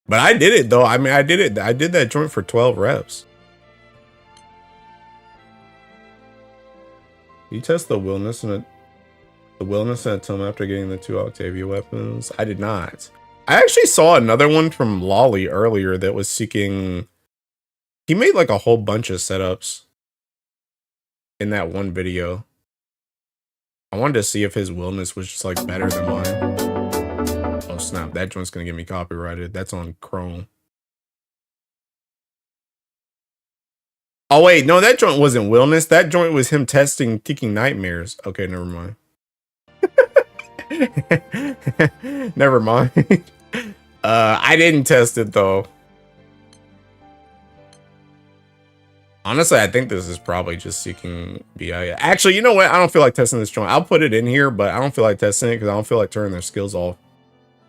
But I did it though. I mean, I did it. I did that joint for 12 reps. You test the willness and a tome after getting the 2 Octavia weapons. I did not. I actually saw another one from Lolly earlier that was seeking. He made like a whole bunch of setups in that one video. I wanted to see if his willness was just like better than mine. Oh snap, that joint's gonna get me copyrighted. That's on Chrome. Oh wait, no, that joint wasn't willness. That joint was him testing Ticking Nightmares. Okay, never mind. Never mind. I didn't test it though. Honestly, I think this is probably just seeking BI. Actually, you know what? I don't feel like testing this joint. I'll put it in here, but I don't feel like testing it because I don't feel like turning their skills off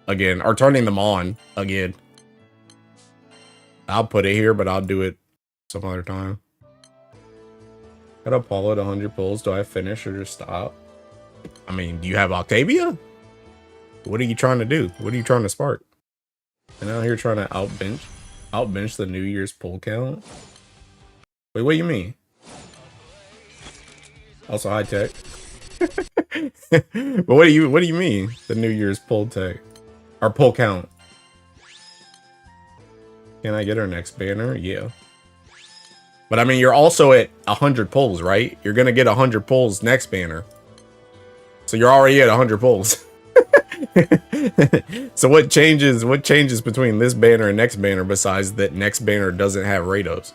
again or turning them on again. I'll put it here, but I'll do it some other time. Got Apollo at 100 pulls. Do I finish or just stop? I mean, do you have Octavia? What are you trying to do? What are you trying to spark? And out here trying to outbench the New Year's pull count. Wait, what do you mean? Also high tech. But what do you mean? The New Year's pull tech or pull count? Can I get our next banner? Yeah. But I mean, you're also at 100 pulls, right? You're gonna get 100 pulls next banner. So you're already at 100 pulls. So what changes between this banner and next banner besides that next banner doesn't have Rados?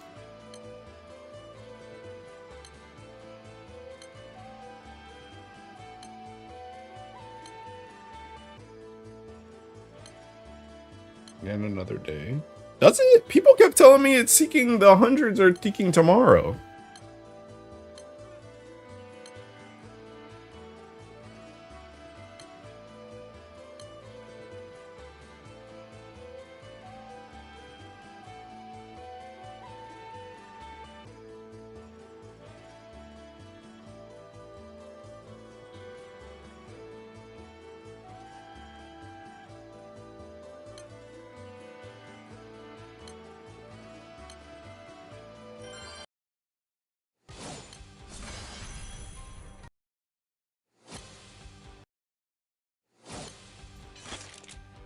And another day. Does it? People kept telling me it's seeking the hundreds or seeking tomorrow.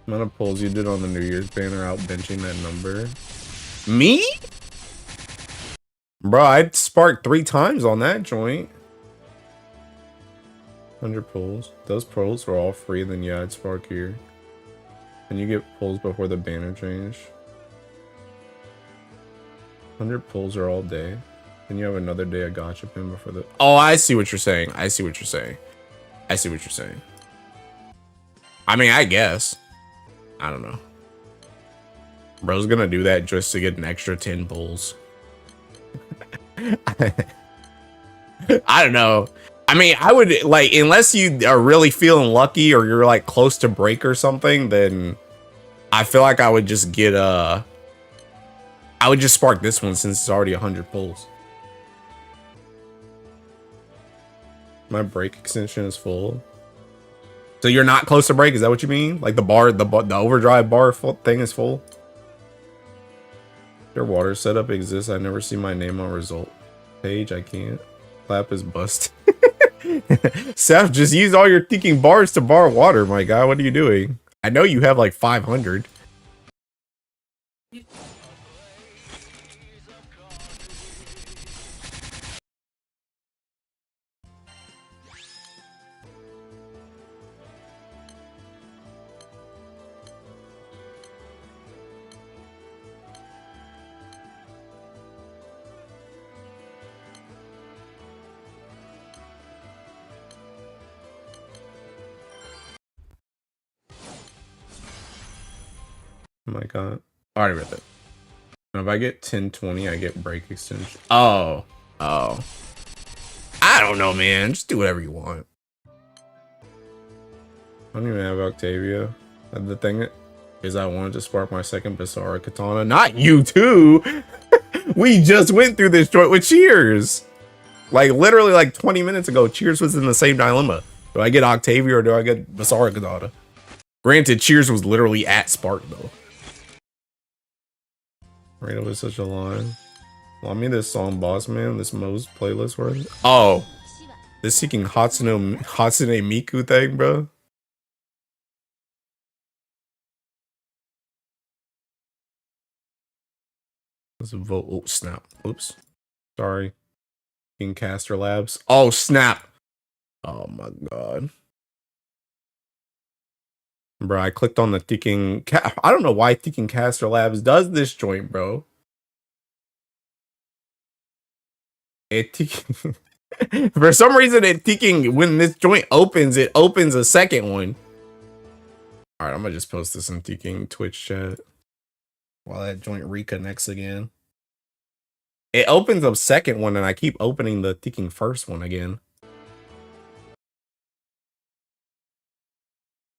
Amount of pulls you did on the New Year's banner out benching that number. Me? Bro, I sparked 3 times on that joint. 100 pulls. Those pulls were all free, then yeah, I'd spark here. And you get pulls before the banner change. 100 pulls are all day. Then you have another day of Gacha pin before the... Oh, I see what you're saying. I see what you're saying. I see what you're saying. I mean, I guess. I don't know. Bro's gonna do that just to get an extra 10 pulls. I don't know. I mean, I would, like, unless you are really feeling lucky or you're, like, close to break or something, then I feel like I would just get, I would just spark this one since it's already 100 pulls. My break extension is full. So you're not close to break? Is that what you mean? Like the overdrive bar thing is full? Your water setup exists. I never see my name on result page. I can't. Clap is bust. Seth, just use all your thinking bars to bar water, my guy. What are you doing? I know you have like 500. Oh my god. I already read that. And if I get 1020, I get break extension. Oh. Oh. I don't know, man. Just do whatever you want. I don't even have Octavia. The thing is, I wanted to spark my second Basara Katana. Not you too! We just went through this joint with Cheers! Like, literally like 20 minutes ago, Cheers was in the same dilemma. Do I get Octavia or do I get Basara Katana? Granted, Cheers was literally at Spark, though. Right was such a line. Want me this song, Boss Man? This Mo's playlist word? Oh. This seeking Hatsune Miku thing, bro. Let's vote. Oh, snap. Oops. Sorry. King Caster Labs. Oh, snap. Oh my god. Bro, I clicked on the Thinking... I don't know why Thinking Caster Labs does this joint, bro. For some reason, when this joint opens, it opens a second one. Alright, I'm gonna just post this in Thinking Twitch chat. While that joint reconnects again. It opens a second one, and I keep opening the Thinking first one again.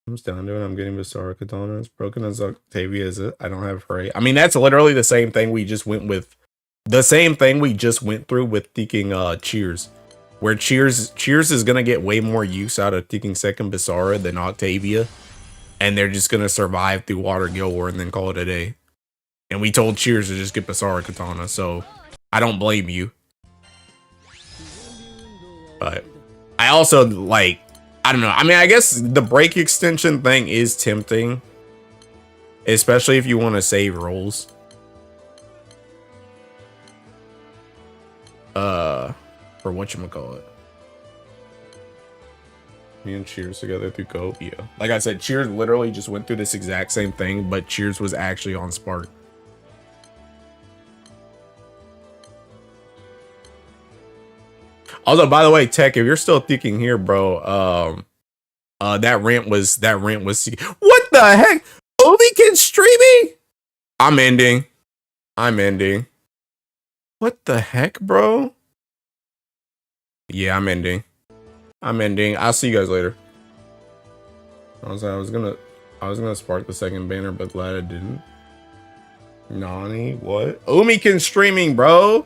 I'm just down to it. I'm getting Basara Katana. It's broken as Octavia, is it? I don't have Frey. I mean, that's literally the same thing we just went with. The same thing we just went through with Thinking Cheers. Where Cheers is gonna get way more use out of Thinking second Basara than Octavia. And they're just gonna survive through Water Guild War and then call it a day. And we told Cheers to just get Basara Katana, so I don't blame you. But I also, like, I don't know. I mean, I guess the break extension thing is tempting. Especially if you want to save rolls. For whatchamacallit. Me and Cheers together through Go. Yeah. Like I said, Cheers literally just went through this exact same thing, but Cheers was actually on Spark. Although, by the way, Tech, if you're still thinking here, bro, that rant was what the heck? Ougi can streaming? I'm ending. What the heck, bro? Yeah, I'm ending. I'll see you guys later. I was gonna spark the second banner, but glad I didn't. Nani, what? Ougi can streaming, bro.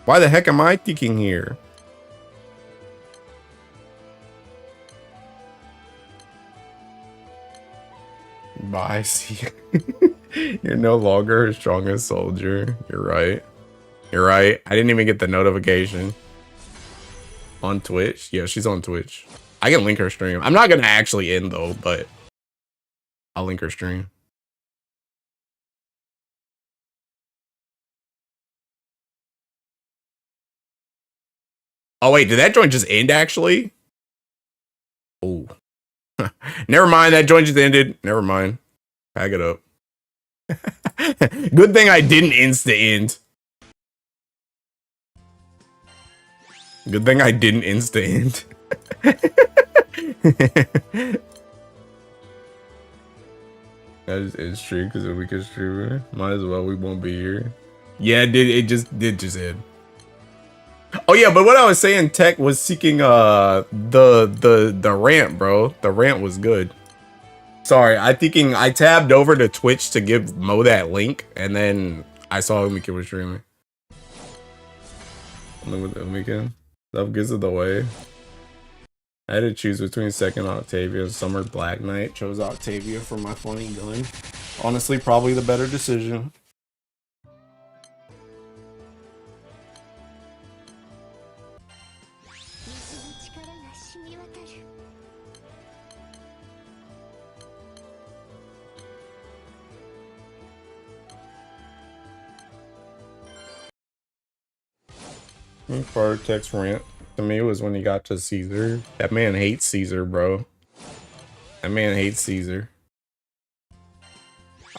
Why the heck am I thinking here? Bye, see. You're no longer her strongest soldier. You're right. I didn't even get the notification. On Twitch? Yeah, she's on Twitch. I can link her stream. I'm not gonna actually end though, but I'll link her stream. Oh wait, did that joint just end actually? Oh. Never mind, that joint just ended. Never mind. Pack it up. Good thing I didn't insta end. Good thing I didn't insta end. That is true because the week is true. Might as well, we won't be here. Yeah, it did just end. Oh yeah, but what I was saying, Tech was seeking the rant, bro. The rant was good. Sorry, I tabbed over to Twitch to give Mo that link, and then I saw Umika was streaming. With Umika, love gives it the way. I had to choose between second Octavia and Summer Black Knight. Chose Octavia for my funny gun. Honestly, probably the better decision. Part text rant to me was when he got to Caesar. That man hates Caesar, bro. That man hates Caesar.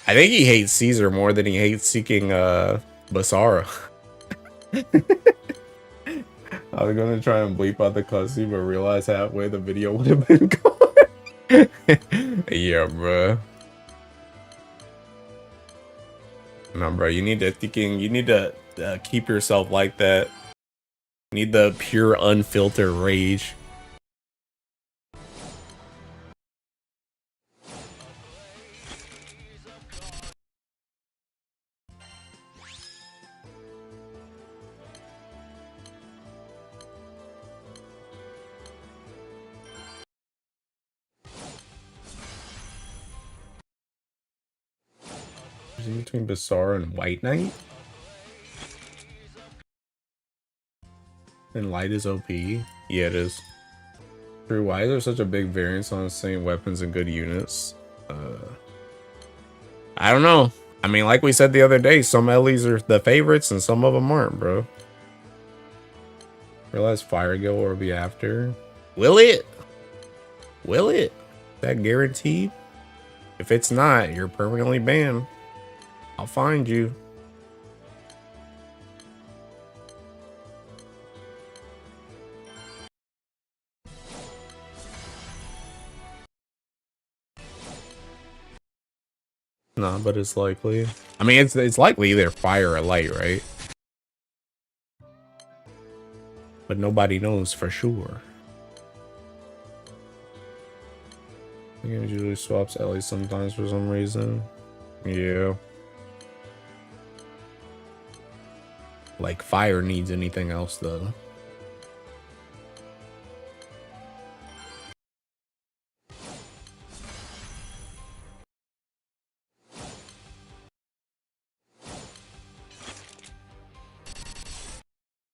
I think he hates Caesar more than he hates seeking Basara. I was gonna try and bleep out the cussy, but realized halfway the video would have been gone. Yeah, bro. No, bro, you need to keep yourself like that. You need the pure, unfiltered rage. Between Basara and White Knight? And Light is OP? Yeah, it is. True, why is there such a big variance on the same weapons and good units? I don't know. I mean, like we said the other day, some Ellie's are the favorites and some of them aren't, bro. Realize Fire Guild will be after. Will it? Will it? Is that guaranteed? If it's not, you're permanently banned. I'll find you. Nah, but it's likely. I mean, it's likely either fire or light, right? But nobody knows for sure. The game usually swaps Ellie sometimes for some reason. Yeah. Like fire needs anything else though.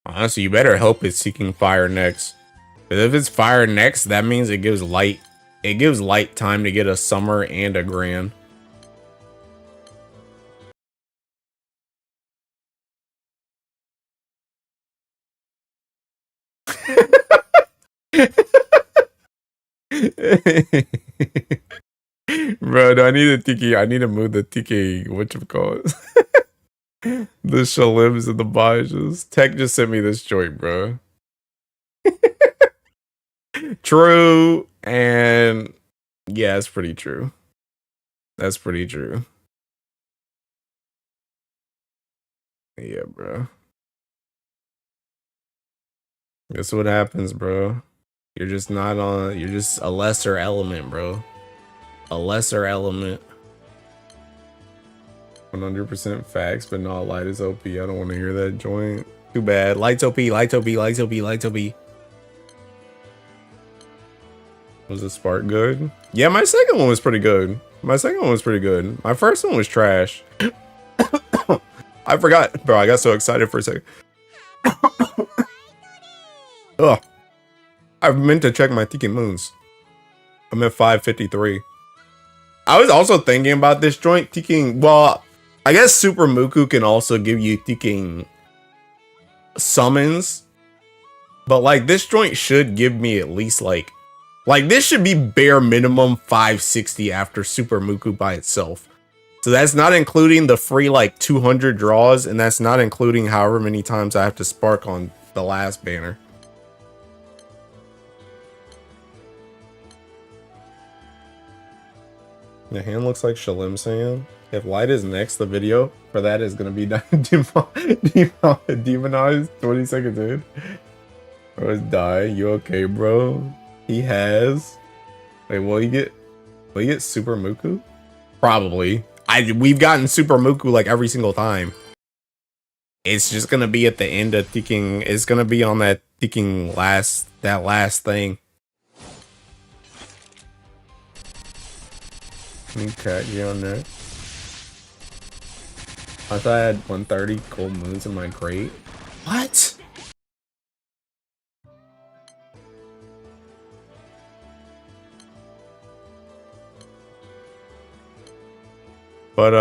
Honestly, you better hope it's seeking fire next. Because if it's fire next, that means it gives light. It gives light time to get a summer and a grand. Bro, do I need a tiki? I need to move the tiki. What you call it? The shalims and the bajas. Tech just sent me this joint, bro. True, and yeah, it's pretty true. That's pretty true. Yeah, bro. That's what happens, bro. You're just not on. You're just a lesser element, bro. A lesser element. 100% facts, but not light is OP. I don't want to hear that joint. Too bad. Light's OP. Light's OP. Light's OP. Light's OP. Was the spark good? Yeah, my second one was pretty good. My second one was pretty good. My first one was trash. I forgot, bro. I got so excited for a second. Ugh. I meant to check my Tiki Moons. I'm at 553. I was also thinking about this joint Tiking. Well, I guess Super Muku can also give you Tiking summons. But like this joint should give me at least like this should be bare minimum 560 after Super Muku by itself. So that's not including the free like 200 draws, and that's not including however many times I have to spark on the last banner. The hand looks like Shalim's hand. If light is next, the video for that is gonna be demonized 20 seconds in. Bro is dying. You okay, bro? He has. Wait, will he get Super Muku? Probably. We've gotten Super Muku like every single time. It's just gonna be at the end of thinking. It's gonna be on that thinking last thing. Okay, you on there? I thought I had 130 gold moons in my crate. What? But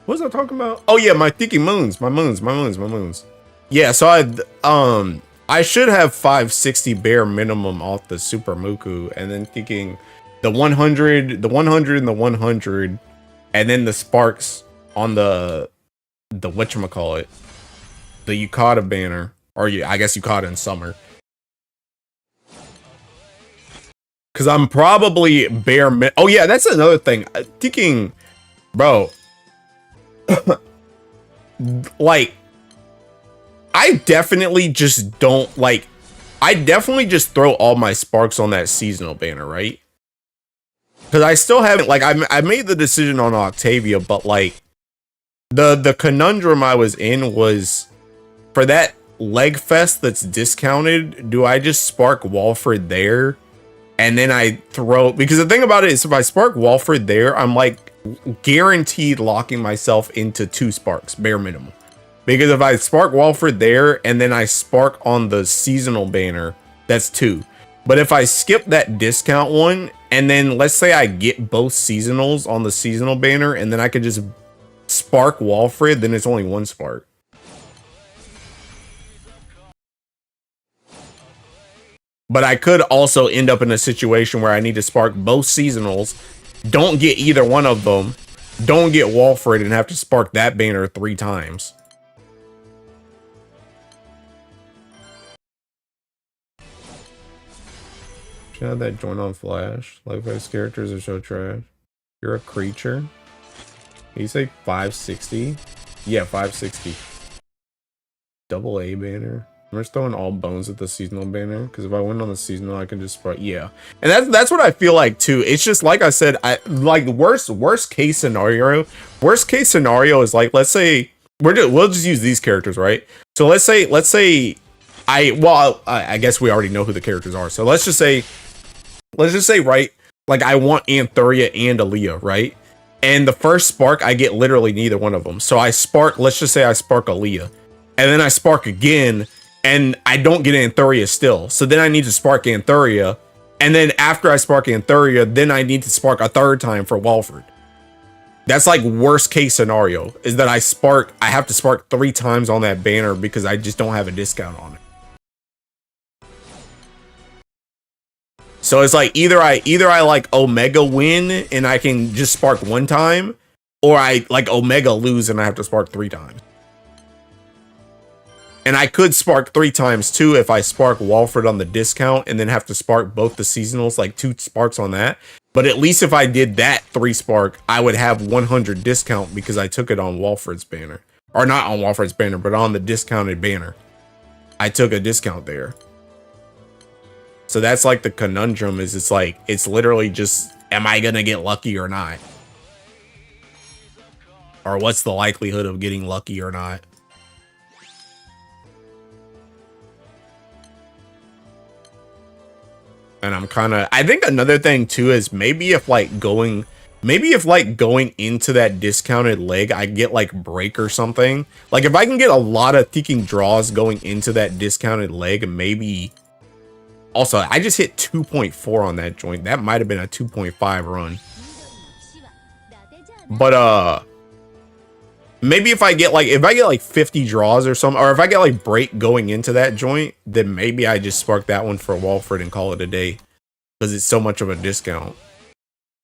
what was I talking about? Oh yeah, my tiki moons, my moons. Yeah, so I should have 560 bare minimum off the Super Muku, and then thinking the 100, the 100, and the 100, and then the sparks on the whatchamacallit, the Yukata banner, or I guess Yukata in summer. Cause I'm probably bare oh yeah, that's another thing. Thinking, bro, like, I definitely just don't like. I definitely just throw all my sparks on that seasonal banner, right? Because I still haven't like I made the decision on Octavia, but like the conundrum I was in was for that leg fest that's discounted. Do I just spark Walford there? And then I throw, because the thing about it is if I spark Walford there, I'm like guaranteed locking myself into 2 sparks, bare minimum. Because if I spark Walford there and then I spark on the seasonal banner, that's 2. But if I skip that discount one, and then let's say I get both seasonals on the seasonal banner, and then I could just spark Walford, then it's only 1 spark. But I could also end up in a situation where I need to spark both seasonals, don't get either one of them, don't get Walford, and have to spark that banner 3 times. Should have that joint on Flash. Like-face characters are so trash. You're a creature. Can you say 560? Yeah, 560. Double A banner. I'm just throwing all bones at the seasonal banner, because if I win on the seasonal, I can just spark. Yeah, and that's what I feel like too. It's just like I said, I like worst case scenario. Worst case scenario is like, let's say we'll just use these characters, right? So let's say I guess we already know who the characters are. So let's just say right, like I want Anthuria and Aaliyah, right? And the first spark, I get literally neither one of them. So I spark. Let's just say I spark Aaliyah, and then I spark again. And I don't get Anthuria still. So then I need to spark Anthuria. And then after I spark Anthuria, then I need to spark a 3rd time for Walford. That's like worst case scenario, is that I have to spark 3 times on that banner because I just don't have a discount on it. So it's like either I like Omega win and I can just spark 1 time, or I like Omega lose and I have to spark 3 times. And I could spark 3 times too if I spark Walford on the discount and then have to spark both the seasonals, like 2 sparks on that. But at least if I did that 3 spark, I would have 100 discount because I took it on Walford's banner. Or not on Walford's banner, but on the discounted banner. I took a discount there. So that's like the conundrum, is it's like, it's literally just, am I gonna get lucky or not? Or what's the likelihood of getting lucky or not? And I'm kind of, I think another thing too is maybe if like going into that discounted leg, I get like break or something. Like if I can get a lot of thinking draws going into that discounted leg, maybe. Also, I just hit 2.4 on that joint. That might have been a 2.5 run. But Maybe if I get like 50 draws or something, or if I get like break going into that joint, then maybe I just spark that one for Walford and call it a day, because it's so much of a discount.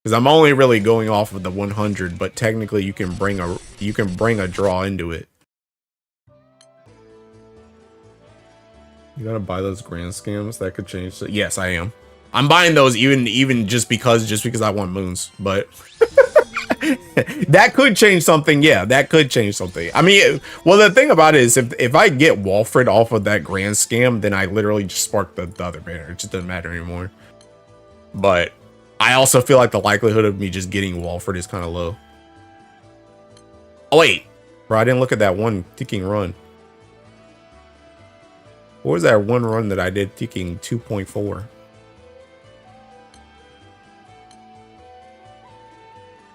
Because I'm only really going off of the 100, but technically you can bring a draw into it. You gotta buy those grand scams that could change. Yes, I am. I'm buying those even just because I want moons, but. That could change something. Yeah, that could change something. I mean, well, the thing about it is if I get Walford off of that grand scam, then I literally just spark the other banner. It just doesn't matter anymore. But I also feel like the likelihood of me just getting Walford is kind of low. Oh, wait. Bro, I didn't look at that one ticking run. What was that one run that I did ticking 2.4?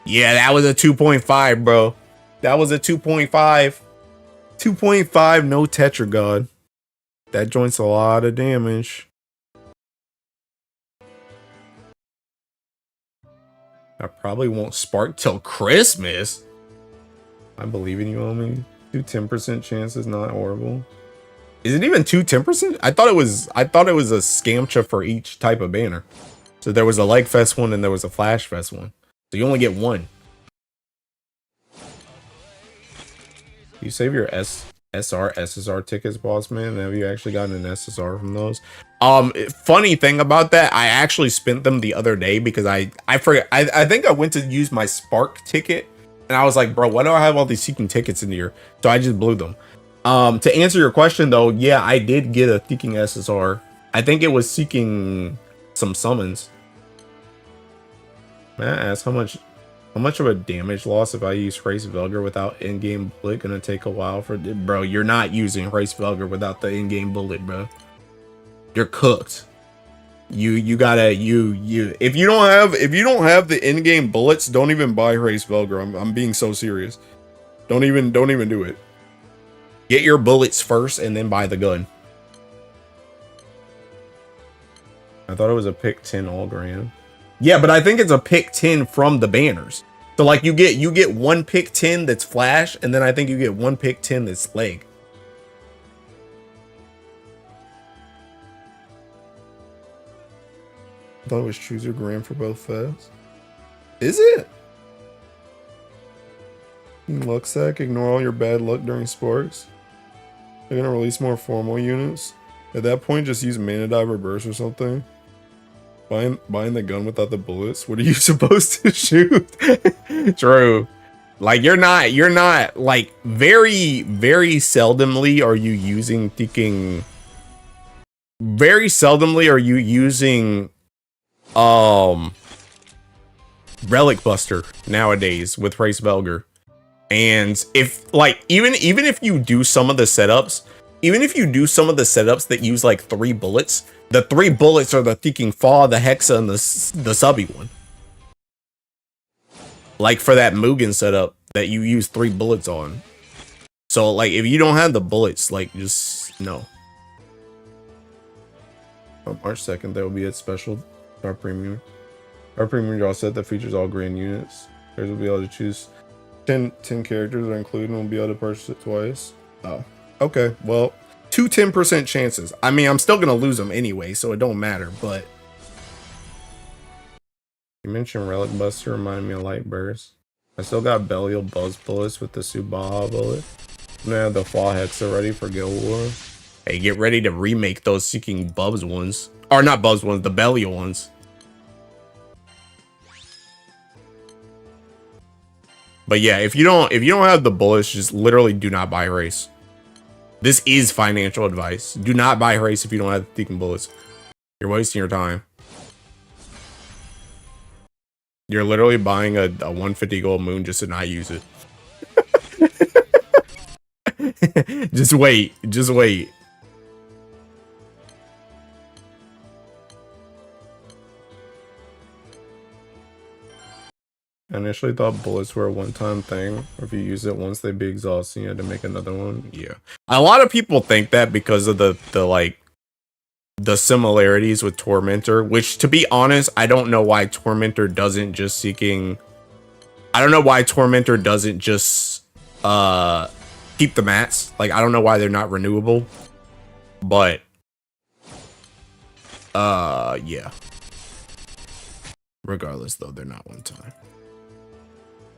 Yeah, that was a 2.5, bro. That was a 2.5. 2.5, no Tetragod. That joint's a lot of damage. I probably won't spark till Christmas. I believe in you, homie. 2 10% chances, not horrible. Is it even 2 10%? I thought it was a scamcha for each type of banner. So there was a Leg Fest one and there was a Flash Fest one. So you only get one. You save your SSR tickets, boss man. Have you actually gotten an SSR from those? Funny thing about that, I actually spent them the other day because I forget. I think I went to use my Spark ticket and I was like, bro, why do I have all these seeking tickets in here? So I just blew them. To answer your question though, yeah, I did get a seeking SSR. I think it was seeking some summons. May I ask how much of a damage loss if I use Race Velgar without in-game bullet gonna take a while for? Bro, you're not using Race Velgar without the in-game bullet, bro. You're cooked. You gotta if you don't have the in-game bullets, don't even buy Race Velgar. I'm being so serious. Don't even do it. Get your bullets first and then buy the gun. I thought it was a pick 10 all grand. Yeah, but I think it's a pick 10 from the banners. So like you get one pick 10 that's Flash, and then I think you get one pick 10 that's Leg. I thought it was choose your grand for both fests. Is it? Luck sack, ignore all your bad luck during sparks. They're gonna release more formal units. At that point, just use Mana Dive Reverse or something. Buying the gun without the bullets. What are you supposed to shoot? True. Like you're not like very seldomly are you using thinking. Very seldomly are you using Relic Buster nowadays with Race Velgar. And if like even if you do some of the setups, that use like 3 bullets, the 3 bullets are the Thinking Fa, the Hexa, and the subby one. Like for that Mugen setup that you use 3 bullets on. So like if you don't have the bullets, like just no. On March 2nd, there will be a special Star Premium. Our premium draw set that features all grand units. Players will be able to choose 10 characters are included and will be able to purchase it twice. Oh, okay. Well, 2 10% chances. I mean, I'm still gonna lose them anyway, so it don't matter. But you mentioned Relic Buster, reminded me of Light Burst. I still got Belial Buzz bullets with the Subaha bullet. I'm gonna have the Fa Hexa ready for Guild War. Hey, get ready to remake those Seeking Bubs ones, or not Bubs ones, the Belial ones. But yeah, if you don't have the bullets, just literally do not buy Race. This is financial advice. Do not buy Race if you don't have the Seeking bullets. You're wasting your time. You're literally buying a 150 gold moon just to not use it. Just wait. Just wait. I initially thought bullets were a one-time thing. If you use it once, they'd be exhausting. You had to make another one. Yeah. A lot of people think that because of the similarities with Tormentor, which to be honest, I don't know why Tormentor doesn't just keep the mats. Like, I don't know why they're not renewable, but yeah. Regardless, though, they're not one time.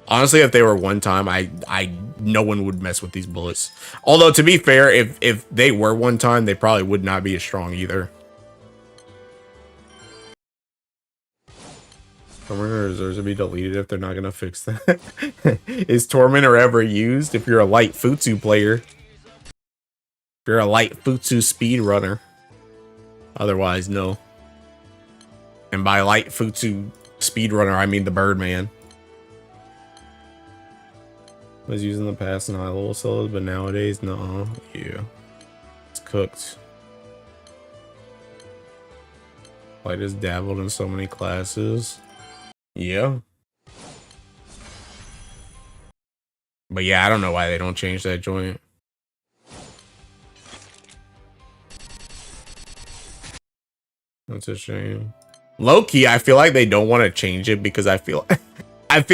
Honestly, if they were one time, no one would mess with these bullets. Although, to be fair, if they were one time, they probably would not be as strong either. Tormentor deserves to be deleted if they're not gonna fix that. Is Tormentor ever used? If you're a light Futsu player. If you're a light Futsu speedrunner. Otherwise, no. And by light Futsu speedrunner, I mean the Birdman. Was used in the past in high level solos, but nowadays, no. Yeah. It's cooked. Light has dabbled in so many classes. Yeah. But yeah, I don't know why they don't change that joint. That's a shame. Low-key, I feel like they don't want to change it because I feel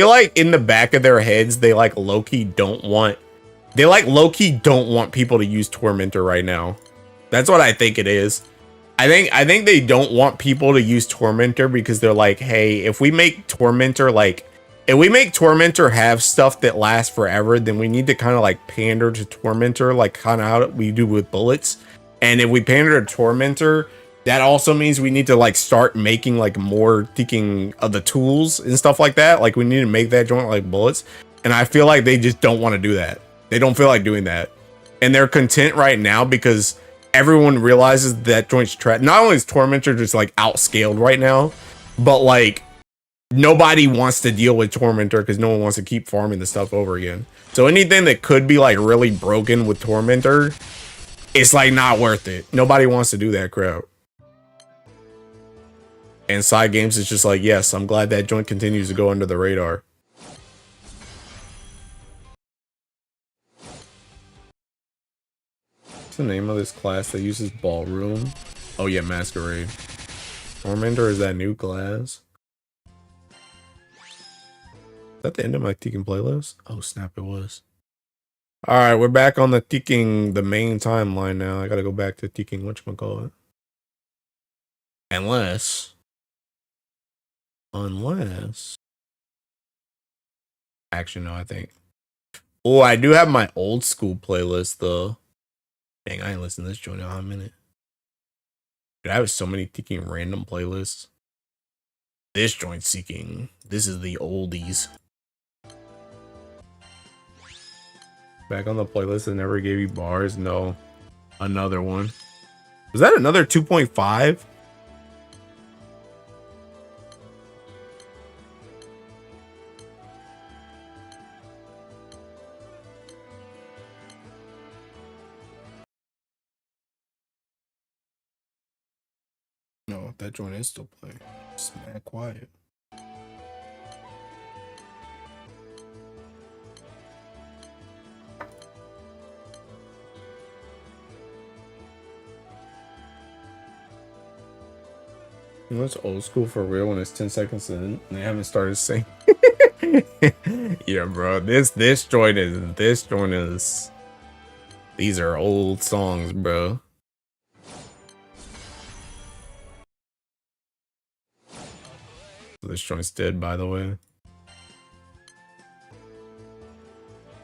like in the back of their heads, they like low-key don't want people to use Tormentor right now. That's what I think it is. I think they don't want people to use Tormentor because they're like, hey, if we make Tormentor have stuff that lasts forever, then we need to kind of like pander to Tormentor, like kind of how we do with bullets. And if we pander to Tormentor, that also means we need to like start making like more thinking of the tools and stuff like that. Like we need to make that joint like bullets. And I feel like they just don't want to do that. They don't feel like doing that. And they're content right now because everyone realizes that joint's trash. Not only is Tormentor just like outscaled right now, but like nobody wants to deal with Tormentor because no one wants to keep farming the stuff over again. So anything that could be like really broken with Tormentor, it's like not worth it. Nobody wants to do that crap. And Side Games is just like, yes, I'm glad that joint continues to go under the radar. What's the name of this class that uses Ballroom? Oh yeah, Masquerade. Tormentor is that new class? Is that the end of my Tekken playlist? Oh snap, it was. Alright, we're back on the Tekken, the main timeline now. I gotta go back to Tekken whatchamacallit. Unless... Actually, no, I think. Oh, I do have my old school playlist, though. Dang, I ain't listened to this joint in a minute. Dude, I have so many Tekken random playlists. This joint seeking. This is the oldies. Back on the playlist that never gave you bars? No. Another one. Was that another 2.5? No, that joint is still playing. Just mad quiet. You know, it's old school for real when it's 10 seconds in and they haven't started singing. Yeah, bro. This joint is. These are old songs, bro. This joint's dead, by the way.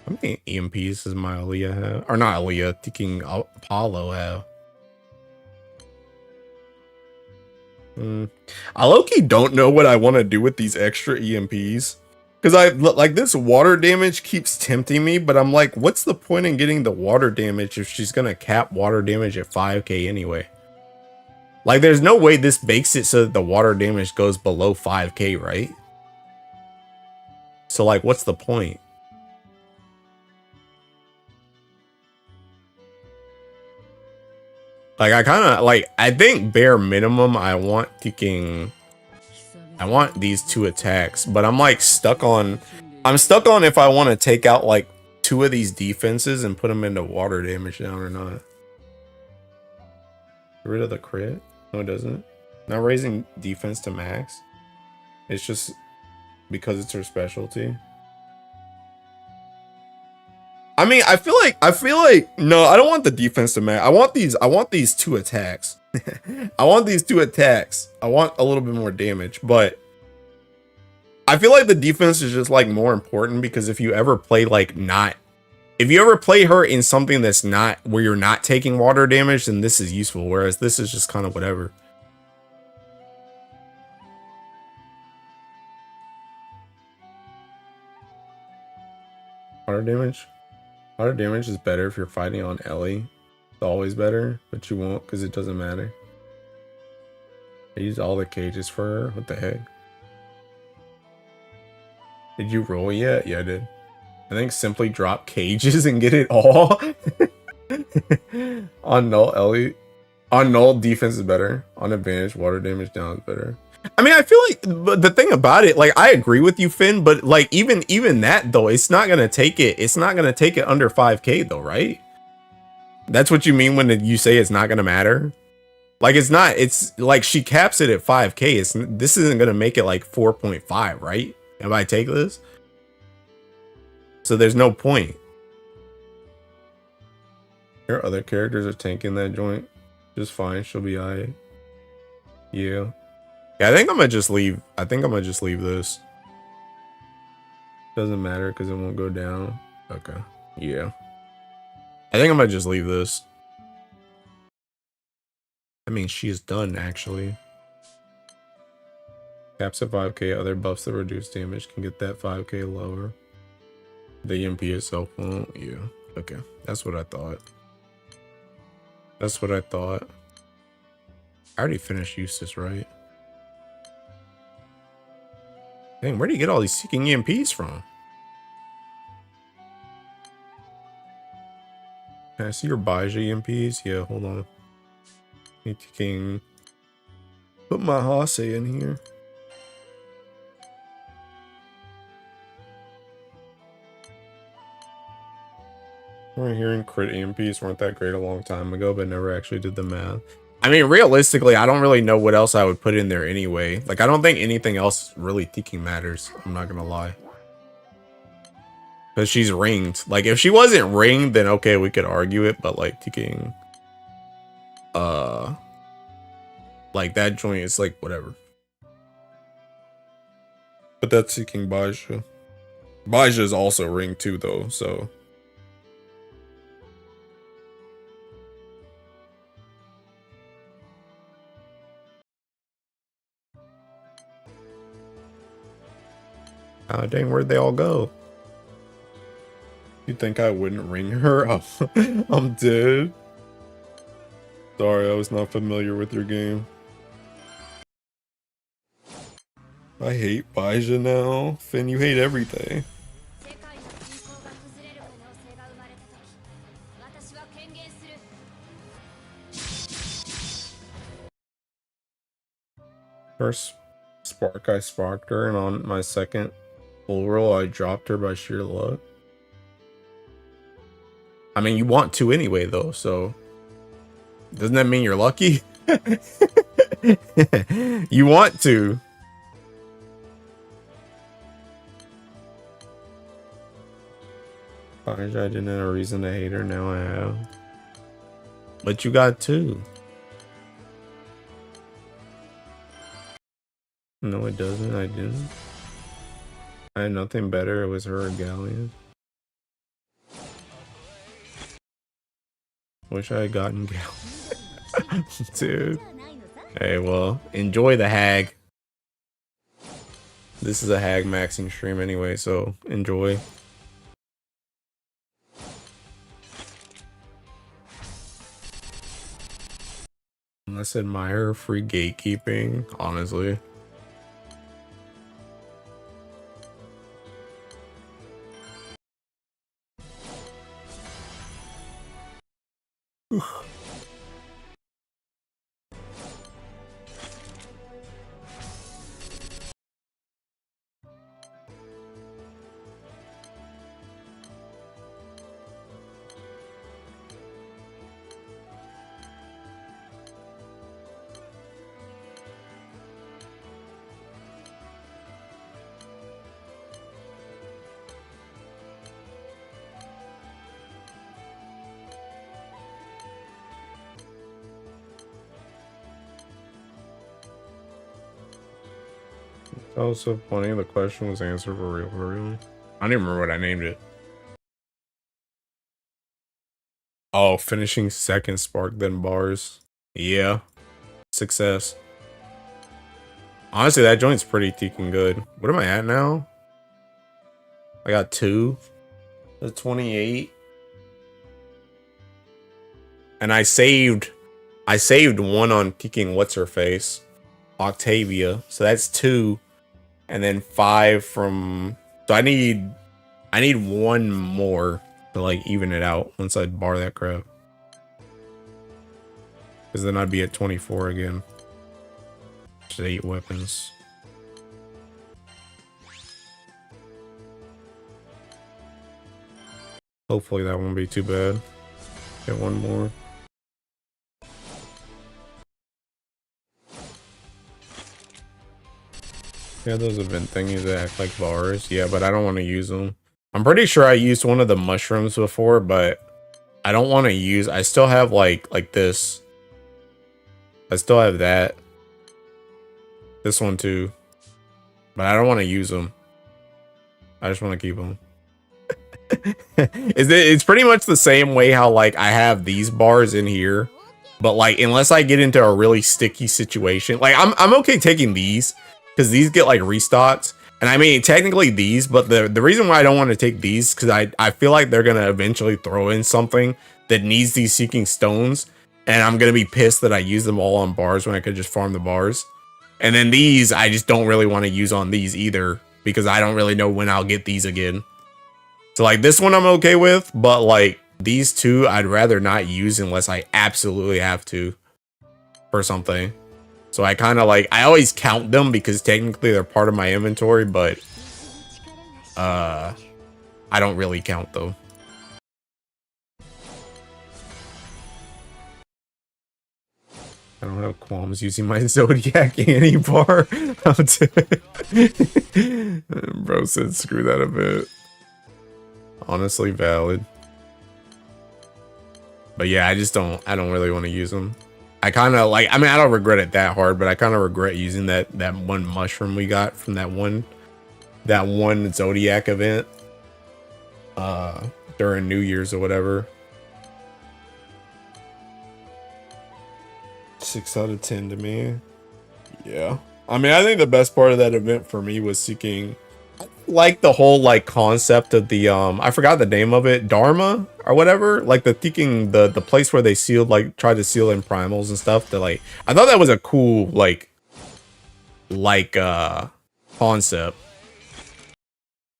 How many EMPs does my Aaliyah have? Or not Aaliyah, Tekken Apollo have? I low-key don't know what I want to do with these extra EMPs. Because I like this water damage keeps tempting me, but I'm like, what's the point in getting the water damage if she's gonna cap water damage at 5k anyway? Like, there's no way this makes it so that the water damage goes below 5k, right? So, like, what's the point? Like, I think bare minimum, I want these 2 attacks, but I'm like stuck on if I want to take out like 2 of these defenses and put them into water damage down or not. Get rid of the crit? No, it doesn't. Not raising defense to max. It's just because it's her specialty. I mean, I feel like no, I don't want the defense to matter. I want these two attacks. I want these two attacks. I want a little bit more damage, but I feel like the defense is just like more important because if you ever play like not, if you ever play her in something that's not where you're not taking water damage, then this is useful. Whereas this is just kind of whatever. Water damage. Water damage is better if you're fighting on Ellie. It's always better, but you won't because it doesn't matter. I used all the cages for her. What the heck? Did you roll yet? Yeah, I did. I think simply drop cages and get it all. On null, Ellie. On null, defense is better. On advantage, water damage down is better. I mean, I feel like but the thing about it, like I agree with you, Finn, but like even that though, it's not gonna take it. It's not gonna take it under 5K though, right? That's what you mean when you say it's not gonna matter. Like it's not. It's like she caps it at 5K. This isn't gonna make it like 4.5, right? If I take this, so there's no point. Your other characters are tanking that joint just fine. She'll be alright. Yeah. Yeah, I think I'm gonna just leave. I think I'm gonna just leave this. Doesn't matter because it won't go down. Okay. Yeah. I think I'm gonna just leave this. I mean, she is done actually. Caps at 5K. Other buffs that reduce damage can get that 5K lower. The EMP itself won't. Yeah. Okay. That's what I thought. That's what I thought. I already finished Eustace, right? Dang, where do you get all these seeking EMPs from? Can I see your Baja EMPs? Yeah, hold on. Need to put my Hase in here. We're hearing crit EMPs weren't that great a long time ago, but never actually did the math. I mean, realistically, I don't really know what else I would put in there anyway. Like, I don't think anything else really thinking matters. I'm not gonna lie. Because she's ringed. Like, if she wasn't ringed, then okay, we could argue it. But, like, thinking... like, that joint is, like, whatever. But that's seeking Baja. Baja is also ringed too, though, so... Ah, dang, where'd they all go? You think I wouldn't ring her? Oh, I'm dead. Sorry, I was not familiar with your game. I hate Baja now. Finn, you hate everything. First spark, I sparked her, and on my second full roll, I dropped her by sheer luck. I mean, you want to anyway, though, so... Doesn't that mean you're lucky? You want to. I didn't have a reason to hate her, now I have. But you got two. No, it doesn't. I didn't. I had nothing better. It was her or Galleon. Wish I had gotten Galleon. Dude. Hey, well, enjoy the hag. This is a hag maxing stream anyway, so enjoy. Let's admire free gatekeeping, honestly. That was so funny. The question was answered for real, for real. I don't even remember what I named it. Oh, finishing second spark then bars. Yeah. Success. Honestly, that joint's pretty freaking good. What am I at now? I got 2. The 28. And I saved 1 on kicking what's her face? Octavia. So that's 2. And then 5 from, so I need 1 more to like even it out once I bar that crap. Because then I'd be at 24 again. Just 8 weapons. Hopefully that won't be too bad. Get 1 more. Yeah, those event thingies that act like bars. Yeah, but I don't want to use them. I'm pretty sure I used one of the mushrooms before, but I don't want to use. I still have like this. I still have that. This one too. But I don't want to use them. I just want to keep them. It's pretty much the same way how like I have these bars in here, but like unless I get into a really sticky situation, like I'm okay taking these because these get like restocks. And I mean technically these, but the reason why I don't want to take these because I feel like they're gonna eventually throw in something that needs these seeking stones, and I'm gonna be pissed that I use them all on bars when I could just farm the bars. And then these I just don't really want to use on these either because I don't really know when I'll get these again. So like this one I'm okay with, but like these two I'd rather not use unless I absolutely have to for something. So I kind of like, I always count them because technically they're part of my inventory, but I don't really count them. I don't have qualms using my Zodiac anti-bar. Bro said screw that a bit. Honestly valid. But yeah, I don't really want to use them. I kind of like, I mean, I don't regret it that hard, but I kind of regret using that one mushroom we got from that one Zodiac event during New Year's or whatever. 6 out of 10 to me. Yeah. I mean, I think the best part of that event for me was seeking like the whole like concept of the I forgot the name of it, Dharma or whatever, like the thinking the place where they sealed, like tried to seal in primals and stuff. That like, I thought that was a cool like concept,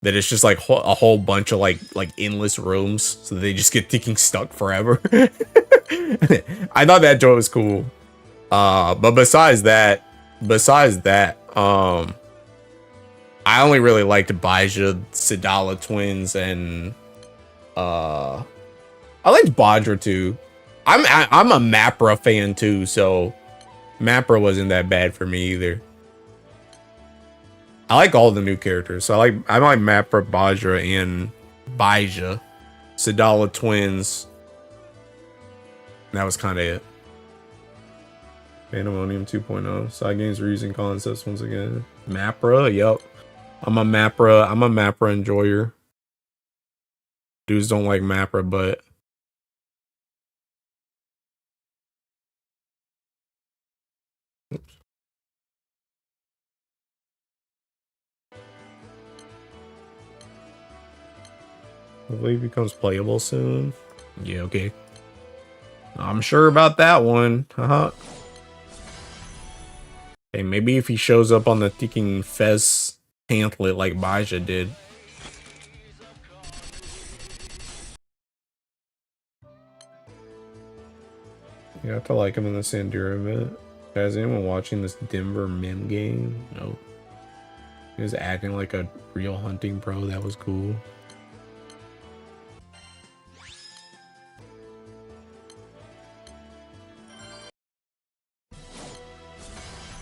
that it's just like a whole bunch of like endless rooms, so they just get thinking stuck forever. I thought that joke was cool. But besides that, I only really liked Baija, Sidala twins, and I liked Badra too. I'm a Mapra fan too, so Mapra wasn't that bad for me either. I like all the new characters, so I like Mapra, Badra, and Baija, Sidala twins. And that was kind of it. Pandemonium 2.0. Side games reusing concepts once again. Mapra, yep. I'm a Mapra enjoyer. Dudes don't like Mapra, but oops. Hopefully it becomes playable soon. Yeah, okay. I'm sure about that one. Haha. Hey, maybe if he shows up on the ticking Fez pamphlet like Baija did. You have to like him in the Sandura event. Is anyone watching this Denver meme game? No. He was acting like a real hunting pro. That was cool.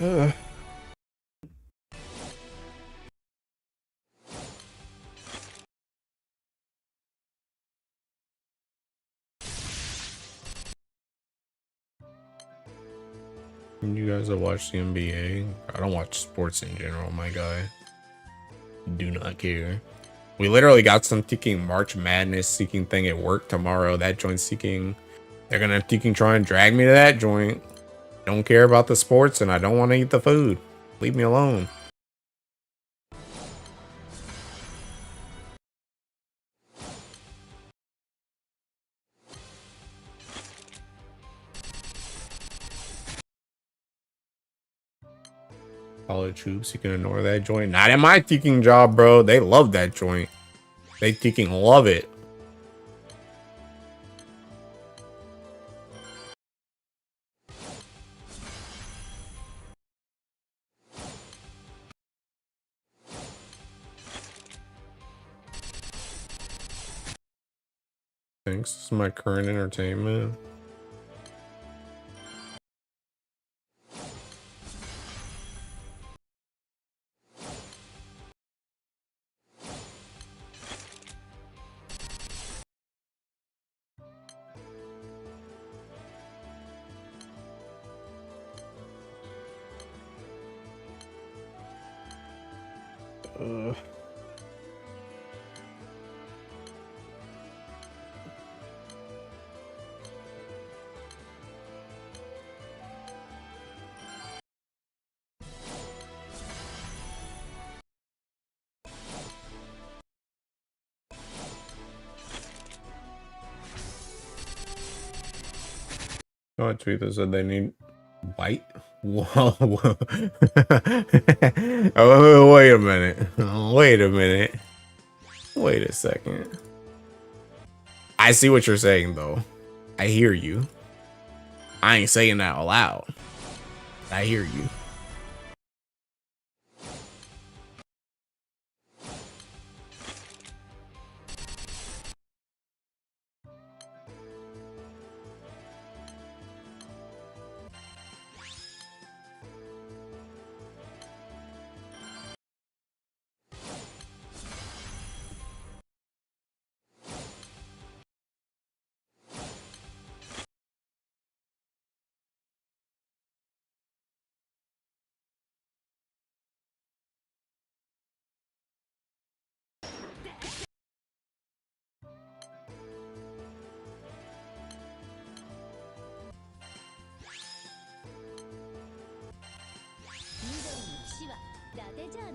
Ugh. You guys that watch the NBA? I don't watch sports in general, my guy. Do not care. We literally got some freaking March Madness seeking thing at work tomorrow. That joint seeking. They're gonna freaking try and drag me to that joint. Don't care about the sports and I don't want to eat the food. Leave me alone. College hoops, you can ignore that joint. Not at my teaking job, bro. They love that joint. They teaking love it. Thanks. This is my current entertainment. Oh, Twitter said they need white. Whoa. Oh, wait a minute. Wait a minute. Wait a second. I see what you're saying, though. I hear you. I ain't saying that aloud. I hear you.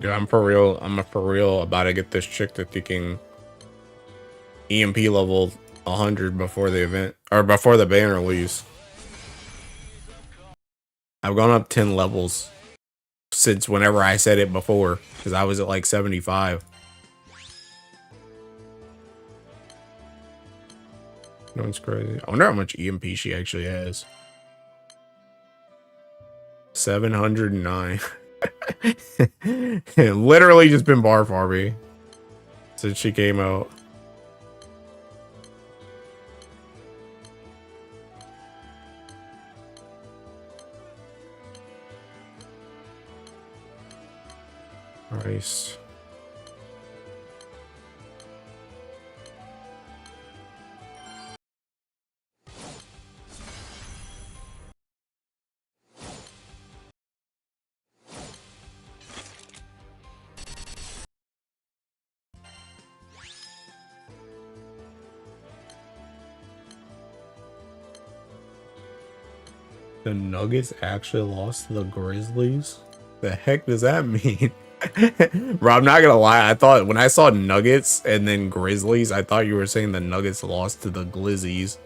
Dude, I'm for real. I'm for real about to get this chick to thinking EMP level 100 before the event or before the ban release. I've gone up 10 levels since whenever I said it before because I was at like 75. No one's crazy. I wonder how much EMP she actually has. 709. Literally just been bar farming since she came out. Nice. The Nuggets actually lost to the Grizzlies? The heck does that mean? Bro, I'm not gonna lie. I thought when I saw Nuggets and then Grizzlies, I thought you were saying the Nuggets lost to the Glizzies.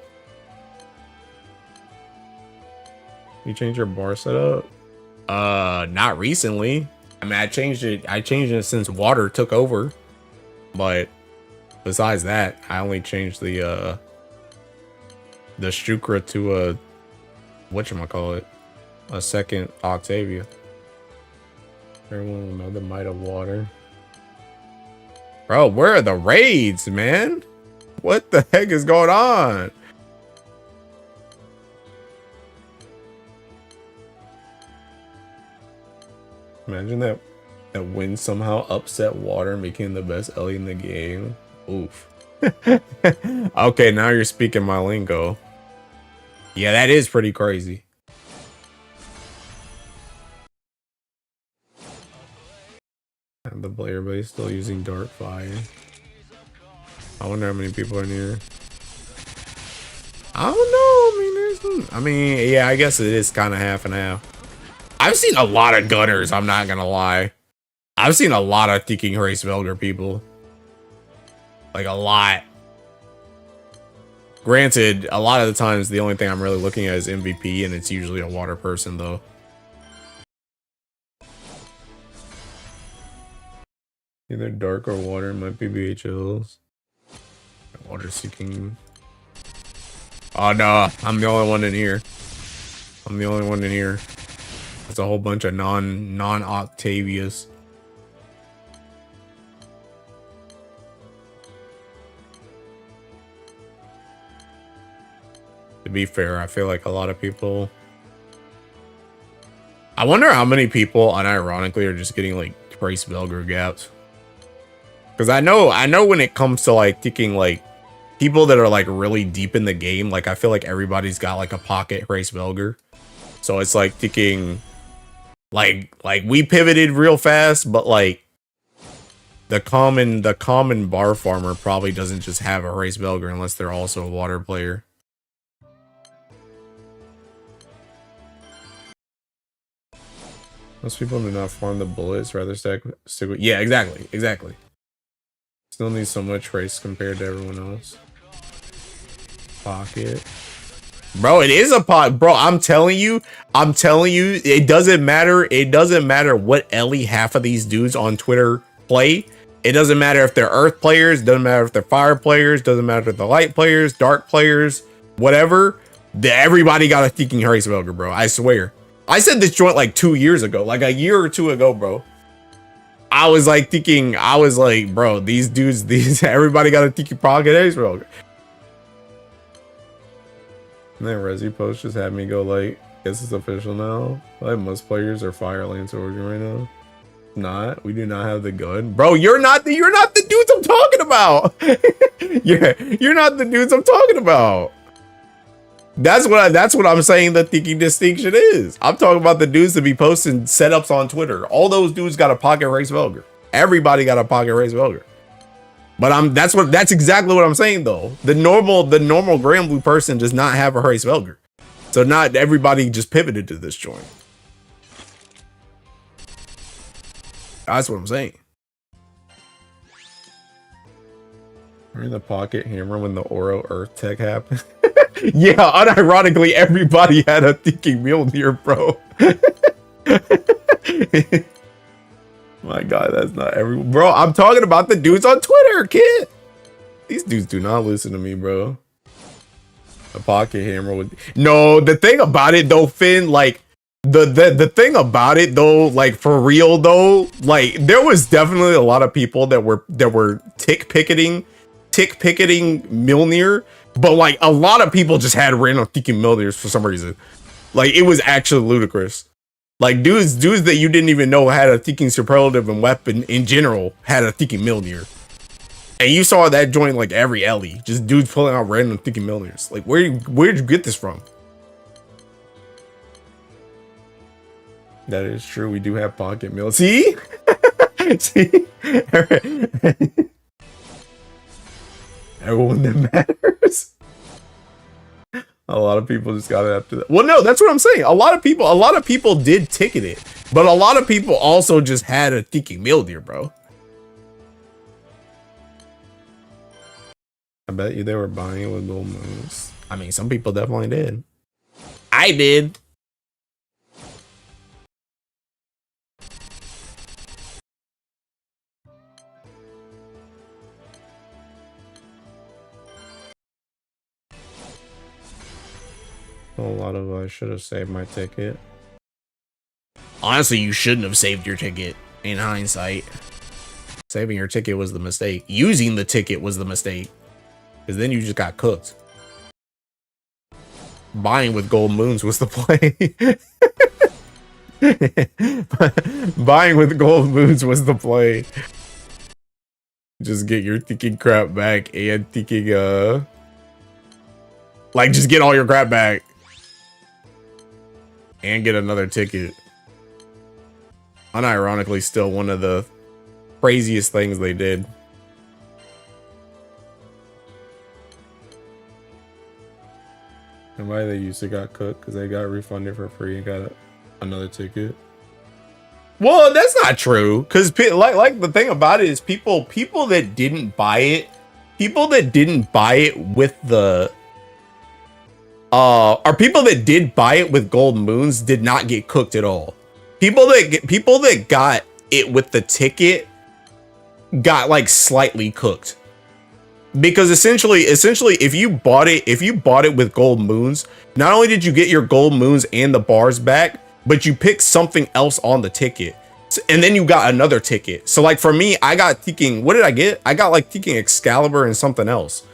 You changed your bar setup? Not recently. I mean, I changed it since water took over. But besides that, I only changed the Shukra to a whatchamacallit, a second Octavia. Everyone will know the might of water. Bro, where are the raids, man? What the heck is going on? Imagine that wind somehow upset water and became the best Ellie in the game. Oof. Okay, now you're speaking my lingo. Yeah, that is pretty crazy. And the player base still using dark fire. I wonder how many people are near. I don't know. I mean, yeah, I guess it is kind of half and half. I've seen a lot of gunners. I'm not gonna lie. I've seen a lot of thinking Race Velger people. Like a lot. Granted, a lot of the times the only thing I'm really looking at is MVP, and it's usually a water person though. Either dark or water might be BHLs. Water seeking. Oh no, I'm the only one in here. I'm the only one in here. There's a whole bunch of non-Octavius. To be fair, I feel like a lot of people. I wonder how many people, unironically, are just getting like Trace Velger gaps. Because I know when it comes to like taking like people that are like really deep in the game, like I feel like everybody's got like a pocket Race Velger. So it's like taking like we pivoted real fast, but like the common bar farmer probably doesn't just have a Race Velger unless they're also a water player. Most people do not farm the bullets, rather stick with. Yeah, exactly. Still need so much race compared to everyone else. Pocket. Bro, it is a pot. Bro, I'm telling you, it doesn't matter what Ellie half of these dudes on Twitter play. It doesn't matter if they're earth players, doesn't matter if they're fire players, doesn't matter if they're light players, dark players, whatever. Everybody got a thinking Race Velger, bro. I swear. I said this joint like 2 years ago, like a year or two ago, bro. I was like, bro, these dudes, everybody got a tiki pocket Race Velger. And then Resi post just had me go like, guess it's official now. Like most players are Fire Lance Origin right now. Not, we do not have the gun, bro. You're not the dudes I'm talking about. You're not the dudes I'm talking about. That's what I'm saying the thinking distinction is. I'm talking about the dudes that be posting setups on Twitter. All those dudes got a pocket Race Velger. Everybody got a pocket Race Velger. But that's exactly what I'm saying though. The normal Granblue person does not have a Race Velger. So not everybody just pivoted to this joint. That's what I'm saying. We're in the pocket hammer when the Oro Earth tech happened. Yeah, unironically, everybody had a thinking Mjolnir, bro. My God, that's not everyone. Bro, I'm talking about the dudes on Twitter, kid. These dudes do not listen to me, bro. A pocket hammer with no. The thing about it though, Finn, like the thing about it though, like for real though, like there was definitely a lot of people that were tick picketing Mjolnir. But like a lot of people just had random thinking Mjolnirs for some reason. Like it was actually ludicrous. Like dudes that you didn't even know had a thinking superlative and weapon in general had a thinking Mjolnir. And you saw that joint like every Ellie. Just dudes pulling out random thinking Mjolnirs. Like where'd you get this from? That is true. We do have pocket mill. See? See? Everyone that matters. A lot of people just got it after that. Well, no, that's what I'm saying. A lot of people did ticket it, but a lot of people also just had a thinking Mjolnir, bro. I bet you they were buying it with gold moons. I mean, some people definitely did. I did. A lot of I should have saved my ticket. Honestly, you shouldn't have saved your ticket in hindsight. Saving your ticket was the mistake. Using the ticket was the mistake. Because then you just got cooked. Buying with gold moons was the play. Buying with gold moons was the play. Just get your thinking crap back and thinking like just get all your crap back. And get another ticket. Unironically, still one of the craziest things they did. And why they used to got cooked? Because they got refunded for free and got another ticket. Well, that's not true. Because like the thing about it is people that didn't buy it, with the or people that did buy it with gold moons did not get cooked at all. People that got it with the ticket got like slightly cooked. Because essentially if you bought it with gold moons, not only did you get your gold moons and the bars back, but you picked something else on the ticket. And then you got another ticket. So like for me, I got Teaking, what did I get? I got like Teaking Excalibur and something else.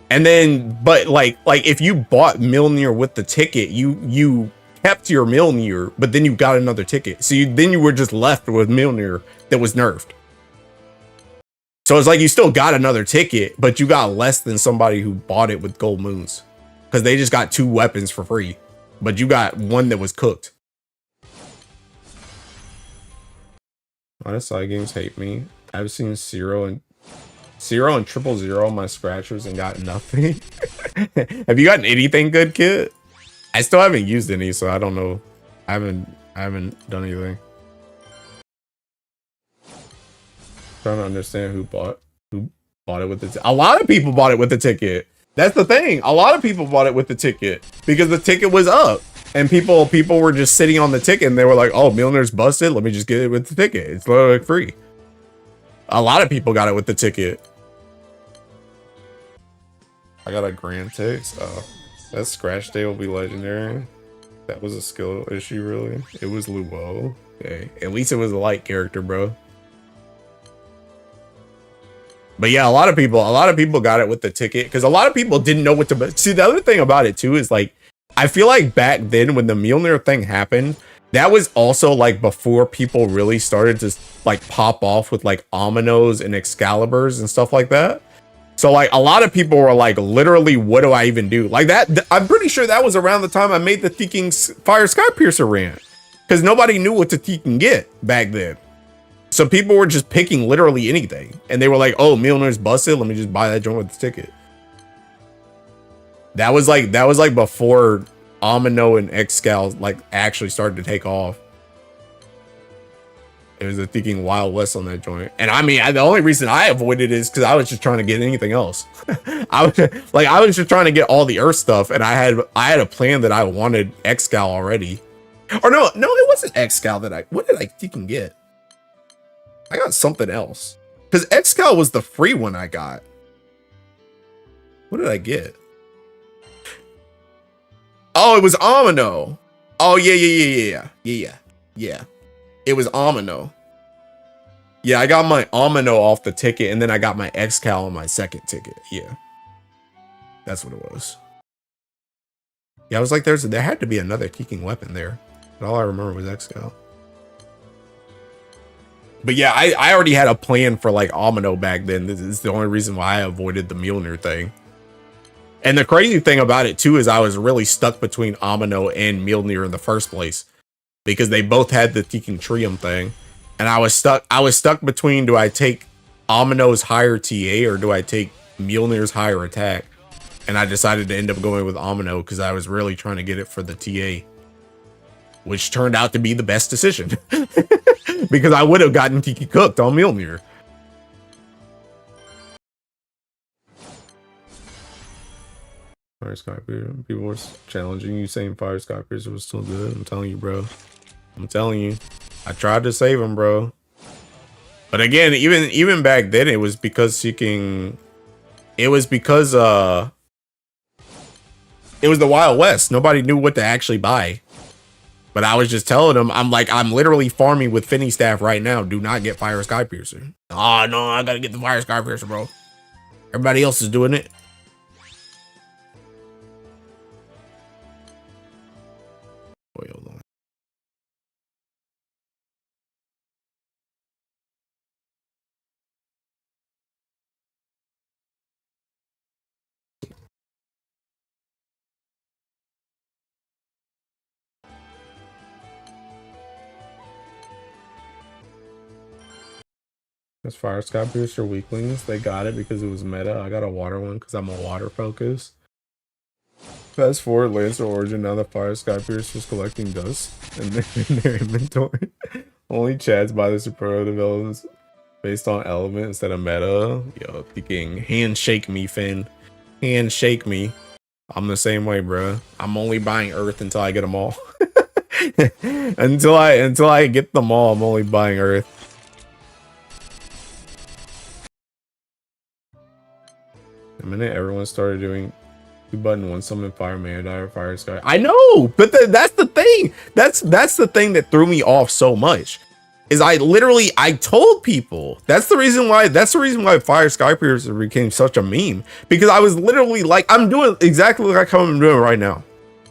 And then, but like if you bought Mjolnir with the ticket, you kept your Mjolnir, but then you got another ticket. So then you were just left with Mjolnir that was nerfed. So it's like you still got another ticket, but you got less than somebody who bought it with gold moons. Because they just got 2 weapons for free. But you got one that was cooked. Why do side games hate me? I've seen Zero and 000 on my scratchers and got nothing. Have you gotten anything good, kid? I still haven't used any, so I don't know. I haven't done anything. Trying to understand who bought it with the a lot of people bought it with the ticket. That's the thing. A lot of people bought it with the ticket because the ticket was up and people were just sitting on the ticket and they were like, oh, Mjolnir's busted, let me just get it with the ticket, it's literally free. A lot of people got it with the ticket. I got a grand text. Oh, that scratch day will be legendary. That was a skill issue, really. It was Luo. Okay, at least it was a light character, bro. But yeah, a lot of people got it with the ticket because a lot of people didn't know what to see. The other thing about it too is like, I feel like back then when the Mjolnir thing happened, that was also like before people really started to like pop off with like Aminos and Excaliburs and stuff like that. So like a lot of people were like, literally, what do I even do? Like that, I'm pretty sure that was around the time I made the Teaking Fire Skypiercer rant because nobody knew what to Teaking get back then. So people were just picking literally anything. And they were like, oh, Mjolnir's busted, let me just buy that joint with the ticket. That was like before Amino and Excal like actually started to take off. It was a Thinking Wild West on that joint. And I mean, the only reason I avoided it is because I was just trying to get anything else. I was just trying to get all the Earth stuff, and I had a plan that I wanted Excal already. Or no, it wasn't Excal that what did I Teaking get? I got something else. Because Excal was the free one I got. What did I get? Oh, it was Amino. Oh, yeah. It was Amino. Yeah, I got my Amino off the ticket, and then I got my Excal on my second ticket. Yeah. That's what it was. Yeah, I was like, there had to be another Teaking weapon there. But all I remember was Excal. But yeah, I already had a plan for like Amino back then. This is the only reason why I avoided the Mjolnir thing. And the crazy thing about it too is I was really stuck between Amino and Mjolnir in the first place because they both had the Teaking Trium thing. And I was stuck between, do I take Amino's higher TA or do I take Mjolnir's higher attack? And I decided to end up going with Amino because I was really trying to get it for the TA, which turned out to be the best decision because I would have gotten Tiki cooked on Mjolnir. Fire Skypiercer. People were challenging you saying Fire Skypiercer was still good. I'm telling you, bro. I'm telling you. I tried to save him, bro. But again, even back then, it was because Teaking. It was because it was the Wild West. Nobody knew what to actually buy. But I was just telling them, I'm literally farming with Finny Staff right now. Do not get Fire Skypiercer. Oh no, I gotta get the Fire Skypiercer, bro. Everybody else is doing it. Wait, hold on. That's Fire Sky Piercer weaklings. They got it because it was meta. I got a water one because I'm a water focus. Fast forward, Lancer Origin. Now the Fire Sky Piercer's collecting dust in their inventory. Only chads buy the super developments based on element instead of meta. Yo, thinking handshake me, Finn. Handshake me. I'm the same way, bro. I'm only buying Earth until I get them all. until I get them all, I'm only buying Earth. The minute everyone started doing 2-button 1-summon Fire Mana Fire Sky, I know, but that's the thing. That's the thing that threw me off so much. Is I told people that's the reason why Fire Sky Piercer became such a meme, because I was literally like, I'm doing exactly like how I'm doing right now.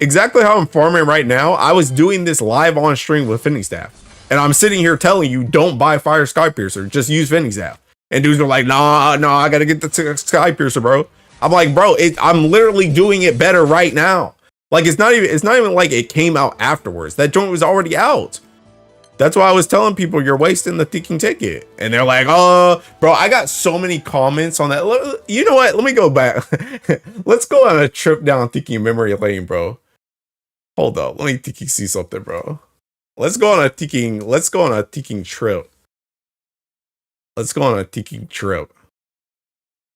Exactly how I'm farming right now. I was doing this live on stream with Finny Staff, and I'm sitting here telling you, don't buy Fire Sky Piercer, just use Finny Staff. And dudes are like, nah, I gotta get the Sky Piercer, bro. I'm like, bro, I'm literally doing it better right now. Like, it's not even like it came out afterwards. That joint was already out. That's why I was telling people you're wasting the thinking ticket. And they're like, oh, bro, I got so many comments on that. You know what? Let me go back. Let's go on a trip down thinking memory lane, bro. Hold up. Let me thinking see something, bro. Let's go on a thinking trip. Let's go on a thinking trip.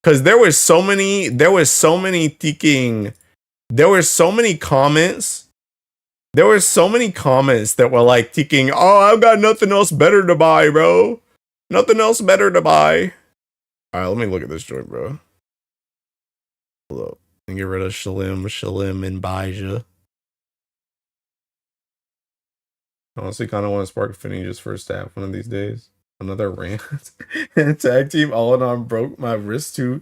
Cause there were so many comments. There were so many comments that were like thinking, oh, I've got nothing else better to buy, bro. Nothing else better to buy. All right, let me look at this joint, bro. Hold up. And get rid of Shalim, and Baija. I honestly kind of want to spark Finny just for a staff one of these days. Another rant. And tag team all in on broke my wrist to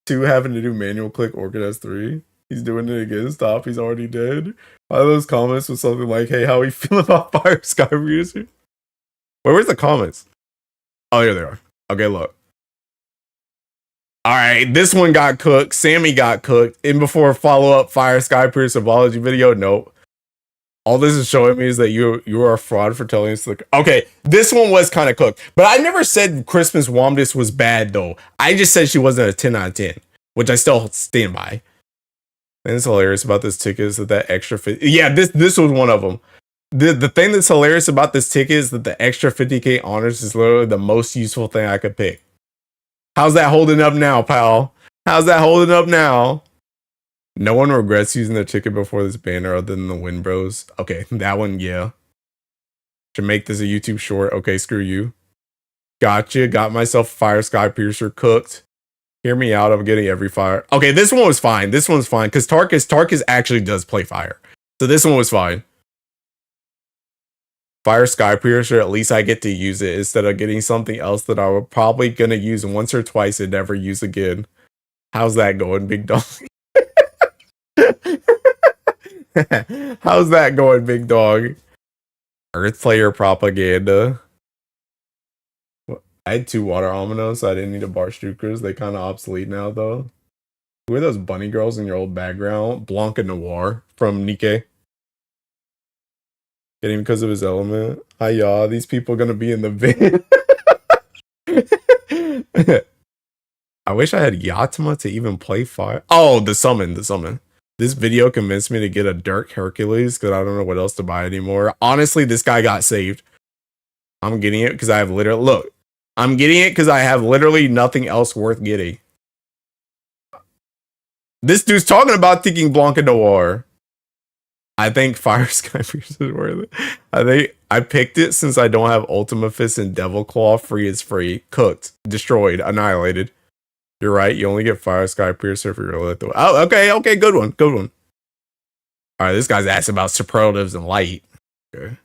having to do manual click Orchid S3. He's doing it again. Stop. He's already dead. One of those comments was something like, hey, how we feel about Fire Sky Piercer? Where's the comments? Oh, here they are. Okay, look. All right, this one got cooked. Sammy got cooked. In before follow-up Fire Sky Piercer apology video. Nope. All this is showing me is that you are a fraud for telling us. Okay, this one was kind of cooked. But I never said Christmas Womdis was bad, though. I just said she wasn't a 10 out of 10, which I still stand by. And it's hilarious about this ticket is that extra 50. Yeah, this was one of them. The thing that's hilarious about this ticket is that the extra 50k honors is literally the most useful thing I could pick. How's that holding up now, pal? How's that holding up now? No one regrets using their ticket before this banner other than the Win Bros. Okay, that one, yeah. Should make this a YouTube short. Okay, screw you. Gotcha. Got myself Fire Sky Piercer cooked. Hear me out. I'm getting every fire. Okay, this one was fine. This one's fine because Tarkus actually does play fire. So this one was fine. Fire Sky Piercer, at least I get to use it instead of getting something else that I were probably going to use once or twice and never use again. How's that going, big dog? How's that going, big dog? Earth player propaganda. I had 2 water ominoes, so I didn't need a bar strukers. They kind of obsolete now, though. Who are those bunny girls in your old background? Blanca Noir from Nikkei. Getting because of his element. Hi, y'all. These people gonna be in the vid. I wish I had Yatma to even play fire. Oh, the summon. This video convinced me to get a Dirk Hercules because I don't know what else to buy anymore. Honestly, this guy got saved. I'm getting it because I have literally... Look. I'm getting it because I have literally nothing else worth getting. This dude's talking about thinking Blanca Noir. I think Fire Sky Piercer is worth it. I picked it since I don't have Ultima Fist and Devil Claw. Free is free. Cooked. Destroyed. Annihilated. You're right. You only get Fire Sky Piercer for your lethal. Oh, okay. Good one. Alright, this guy's asking about superlatives and light. Okay.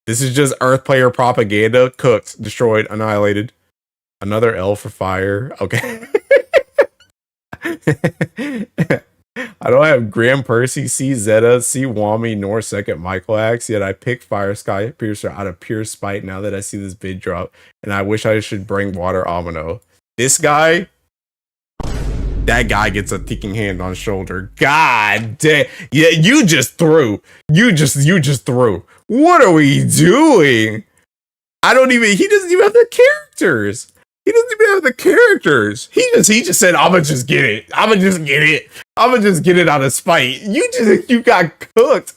This is just Earth player propaganda. Cooked. Destroyed. Annihilated. Another L for fire. Okay. I don't have Graham Percy, C Zeta, C Wami, nor second Michael Axe, yet I picked Fire Sky Piercer out of pure spite now that I see this vid drop, and I wish I should bring Water Amino. This guy, that guy gets a ticking hand on shoulder. God damn. Yeah, you just threw. You just threw. What are we doing? He doesn't even have the characters. He doesn't even have the characters. He just said, I'ma just get it. I'ma just get it. I'ma just get it out of spite. You got cooked.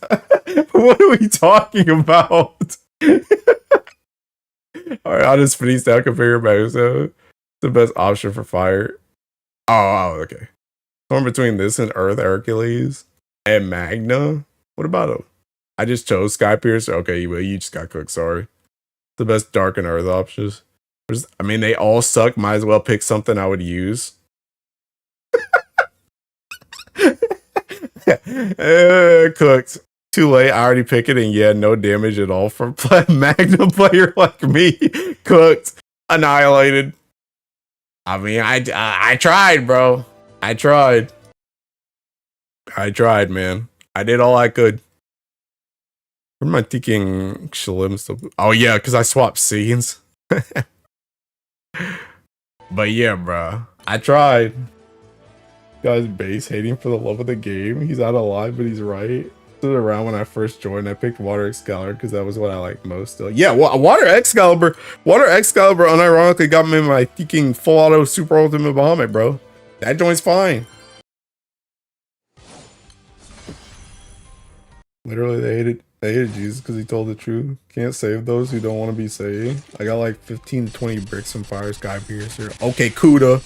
What are we talking about? Alright, I'll just finish that configure back. So the best option for fire. Oh, okay. Torn between this and Earth Hercules and Magna. What about him? I just chose Sky Piercer. Okay, you just got cooked. Sorry. The best Dark and Earth options. I mean, they all suck. Might as well pick something I would use. Cooked. Too late. I already picked it, and yeah, no damage at all from Magna player like me. Cooked. Annihilated. I mean, I tried, bro. I tried, man. I did all I could. Where am I thinking Shalim stuff? Oh, yeah, because I swapped scenes. But yeah, bro. I tried. Guy's base hating for the love of the game. He's out of line, but he's right. Stood around when I first joined. I picked Water Excalibur because that was what I liked most still. Yeah, well, Water Excalibur unironically got me my thinking full auto super ultimate Bahamut, bro. That joint's fine. Literally, they hated Jesus because he told the truth. Can't save those who don't want to be saved. I got like 15 to 20 bricks from Fire Sky Piercer. Okay, Kuda.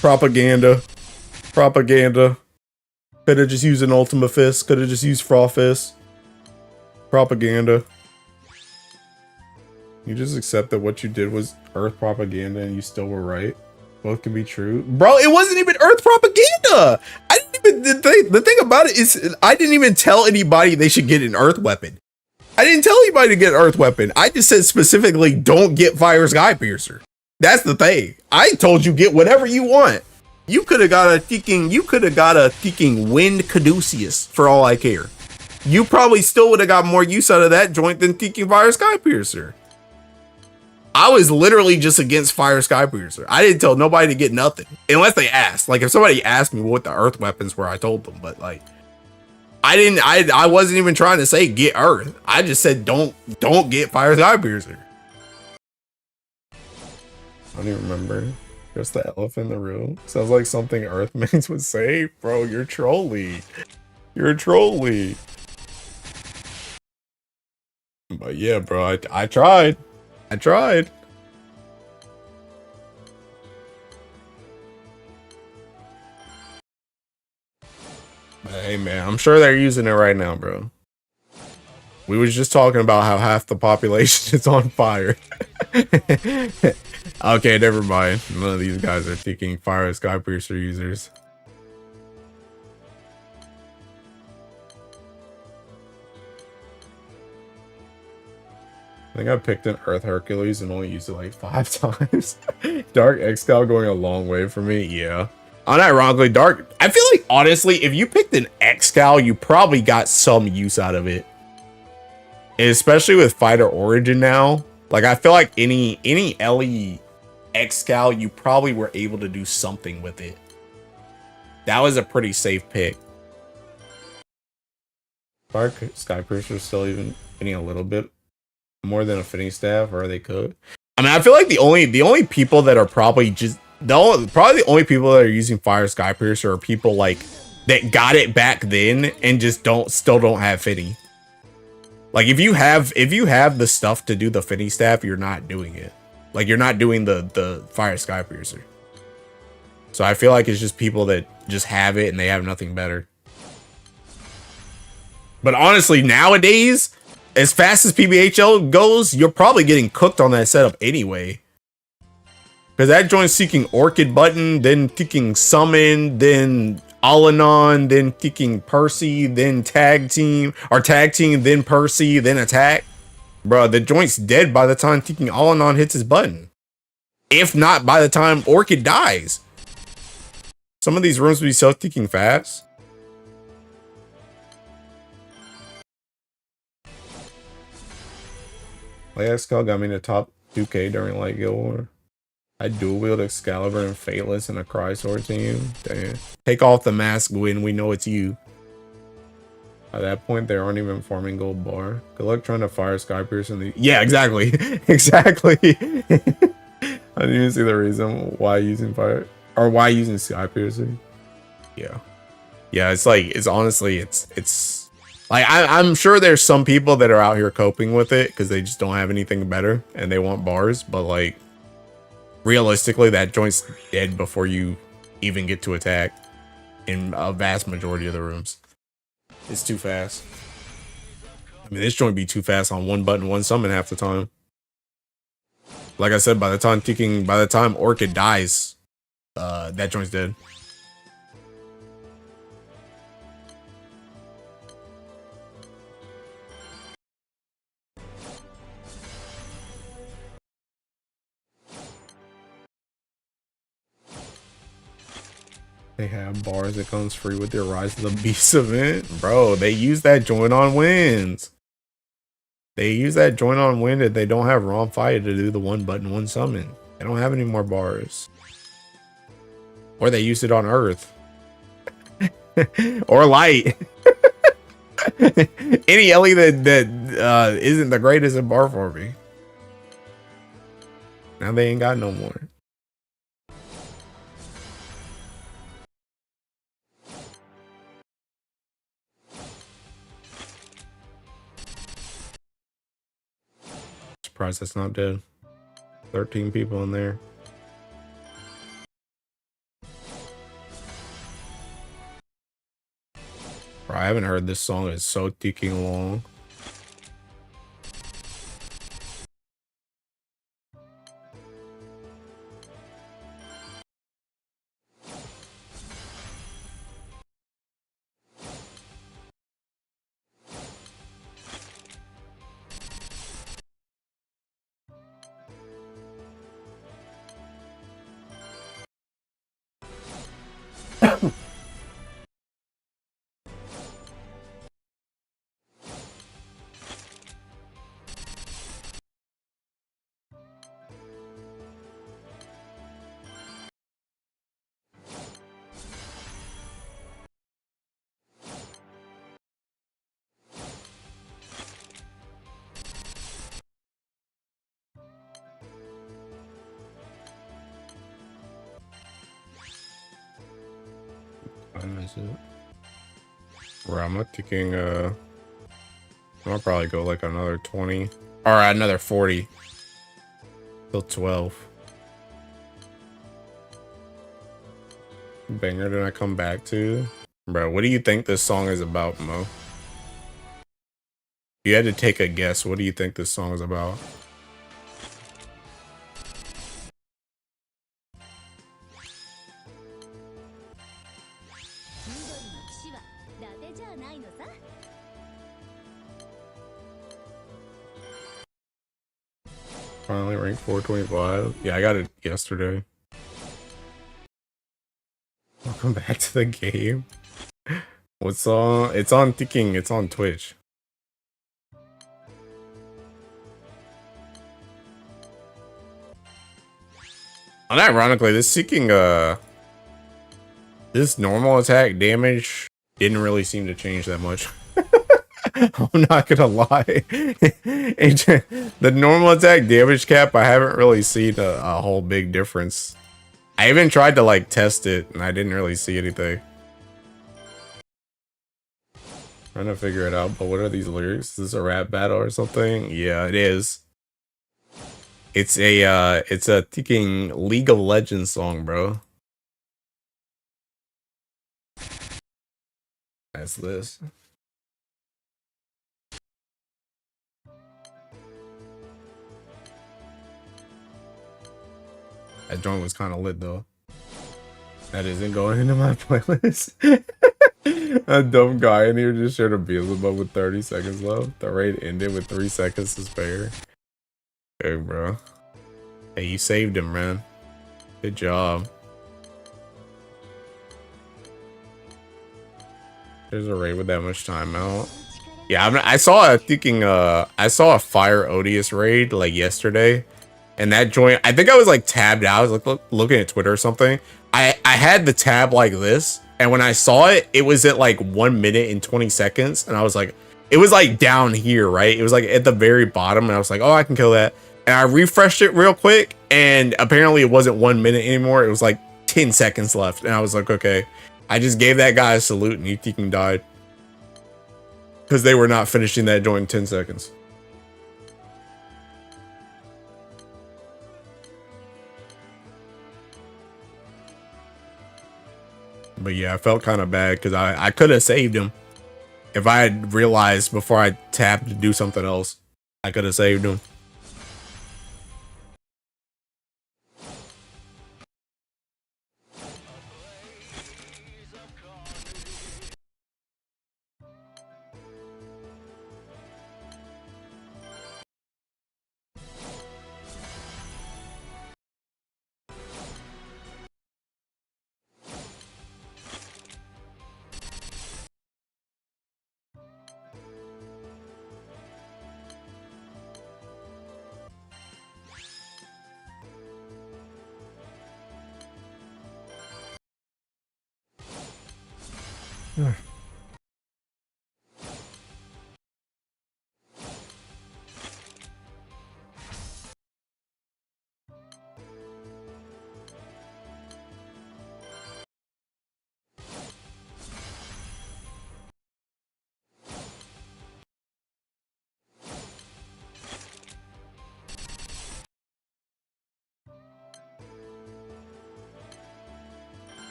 Propaganda. Could have just used an Ultima Fist. Could have just used Frost Fist. Propaganda. You just accept that what you did was Earth propaganda and you still were right. Both can be true. Bro, it wasn't even Earth propaganda! I didn't even, the thing about it is, I didn't even tell anybody they should get an Earth weapon. I didn't tell anybody to get an Earth weapon. I just said specifically, don't get Fire Sky Piercer. That's the thing. I told you get whatever you want. You could have got a thinking Wind Caduceus for all I care. You probably still would have got more use out of that joint than thinking Fire Sky Piercer. I was literally just against Fire Sky Piercer. I didn't tell nobody to get nothing unless they asked. Like if somebody asked me what the Earth weapons were, I told them. But like, I wasn't even trying to say get Earth. I just said don't get Fire Sky Piercer. I don't even remember. Just the elephant in the room. Sounds like something Earthmates would say. Bro, you're trolly. You're trolly. But yeah, bro, I tried. I tried. But hey, man, I'm sure they're using it right now, bro. We was just talking about how half the population is on fire. Okay, never mind. None of these guys are thinking Fire Sky Piercer users. I think I picked an Earth Hercules and only used it like 5 times. Dark Excal going a long way for me, yeah. Unironically, Dark, I feel like honestly, if you picked an Excal, you probably got some use out of it. And especially with Fighter Origin now. Like I feel like any LE Excal, you probably were able to do something with it. That was a pretty safe pick. Dark Sky Piercer is still even getting a little bit more than a fitting staff, or they could. I mean, I feel like the only people that are probably just probably the only people that are using Fire Sky Piercer are people like that got it back then and just still don't have fitting. Like if you have the stuff to do the fitting staff, you're not doing it. Like you're not doing the Fire Sky Piercer. So I feel like it's just people that just have it and they have nothing better. But honestly, nowadays, as fast as PBHL goes, you're probably getting cooked on that setup anyway. Because that joint's seeking Orchid button, then ticking Summon, then Alanon, then ticking Percy, then Tag Team, then Percy, then Attack. Bro, the joint's dead by the time ticking Alanon hits his button. If not by the time Orchid dies. Some of these rooms will be self-ticking fast. Light Excalibur got me in the top 2K during Light Guild War. I dual wield Excalibur and Fateless and a Cry Sword team. Damn. Take off the mask, Gwyn. We know it's you. At that point, they aren't even farming gold bar. Good luck trying to fire Sky Piercer in the... Yeah, exactly. Exactly. I didn't even see the reason why using fire or why using sky piercing. Yeah. Yeah, it's like it's honestly it's like I'm sure there's some people that are out here coping with it because they just don't have anything better and they want bars, but like realistically that joint's dead before you even get to attack in a vast majority of the rooms. It's too fast. I mean, this joint be too fast on one button, one summon half the time. Like I said, by the time Orchid dies, that joint's dead. They have bars that comes free with their Rise of the Beast event. Bro, they use that joint on wins. They use that joint on win that they don't have Ron Fire to do the one button, one summon. They don't have any more bars. Or they use it on Earth. Or Light. Any Ellie that isn't the greatest in bar for me. Now they ain't got no more. Surprised that's not dead. 13 people in there. Bro, I haven't heard this song in so ticking long. Bro, I'm not thinking I'll probably go like another 20 or another 40 till 12. Banger did I come back to? Bro, what do you think this song is about, Mo? If you had to take a guess, what do you think this song is about? Finally ranked 425. Yeah, I got it yesterday. Welcome back to the game. What song? It's on Ticking. It's on Twitch. Unironically, this Seeking, this normal attack damage didn't really seem to change that much. I'm not gonna lie. The normal attack damage cap, I haven't really seen a whole big difference. I even tried to like test it and I didn't really see anything. Trying to figure it out, but what are these lyrics? Is this a rap battle or something? Yeah, it is. It's a ticking League of Legends song, bro. That's this. That joint was kind of lit though. That isn't going into my playlist. A dumb guy in here just shared a Beelzebub with 30 seconds left. The raid ended with 3 seconds to spare. Hey, bro. Hey, you saved him, man. Good job. There's a raid with that much time out. Yeah, I saw a Fire Odious raid like yesterday. And that joint, I think I was like tabbed out. I was like looking at Twitter or something. I had the tab like this. And when I saw it, it was at like 1 minute and 20 seconds. And I was like, it was like down here, right? It was like at the very bottom. And I was like, oh, I can kill that. And I refreshed it real quick, and apparently it wasn't 1 minute anymore. It was like 10 seconds left. And I was like, okay. I just gave that guy a salute, and he fucking died. Because they were not finishing that joint in 10 seconds. But yeah, I felt kind of bad because I could have saved him. If I had realized before I tapped to do something else, I could have saved him.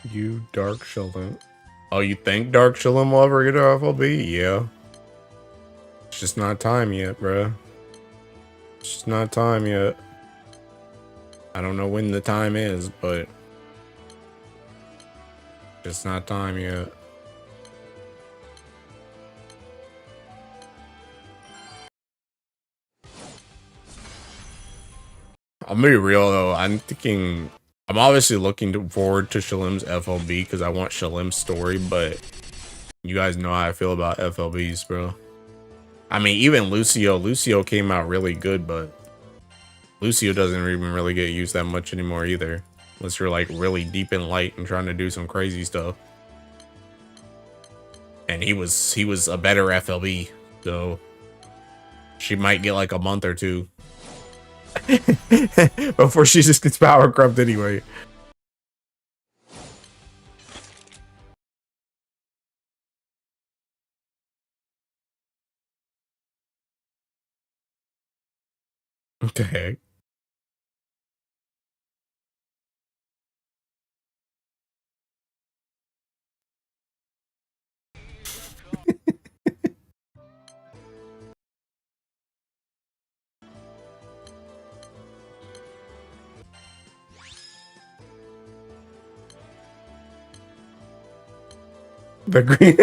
You Dark Shalom. Oh, you think Dark Shalom will ever get an FLB? Yeah. It's just not time yet, bro. It's just not time yet. I don't know when the time is, but it's not time yet. I'm gonna be real though. I'm obviously looking forward to Shalim's FLB because I want Shalim's story, but you guys know how I feel about FLBs, bro. I mean, even Lucio came out really good, but Lucio doesn't even really get used that much anymore either. Unless you're like really deep in light and trying to do some crazy stuff. And he was a better FLB, so she might get like a month or two before she just gets power corrupt anyway. What the heck? The green.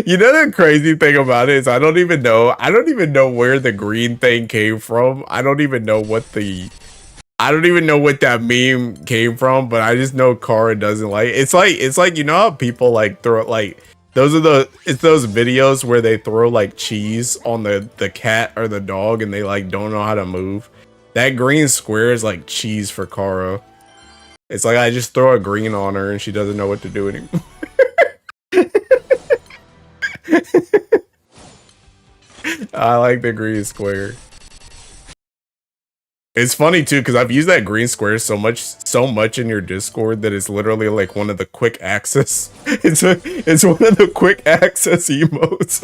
You know the crazy thing about it is I don't even know where the green thing came from. I don't even know what that meme came from, but I just know Kara doesn't like it's like you know how people like throw like those videos where they throw like cheese on the cat or the dog and they like don't know how to move. That green square is like cheese for Kara. It's like I just throw a green on her and she doesn't know what to do anymore. I like the green square. It's funny too because I've used that green square so much in your Discord that it's literally like one of the quick access. It's one of the quick access emotes.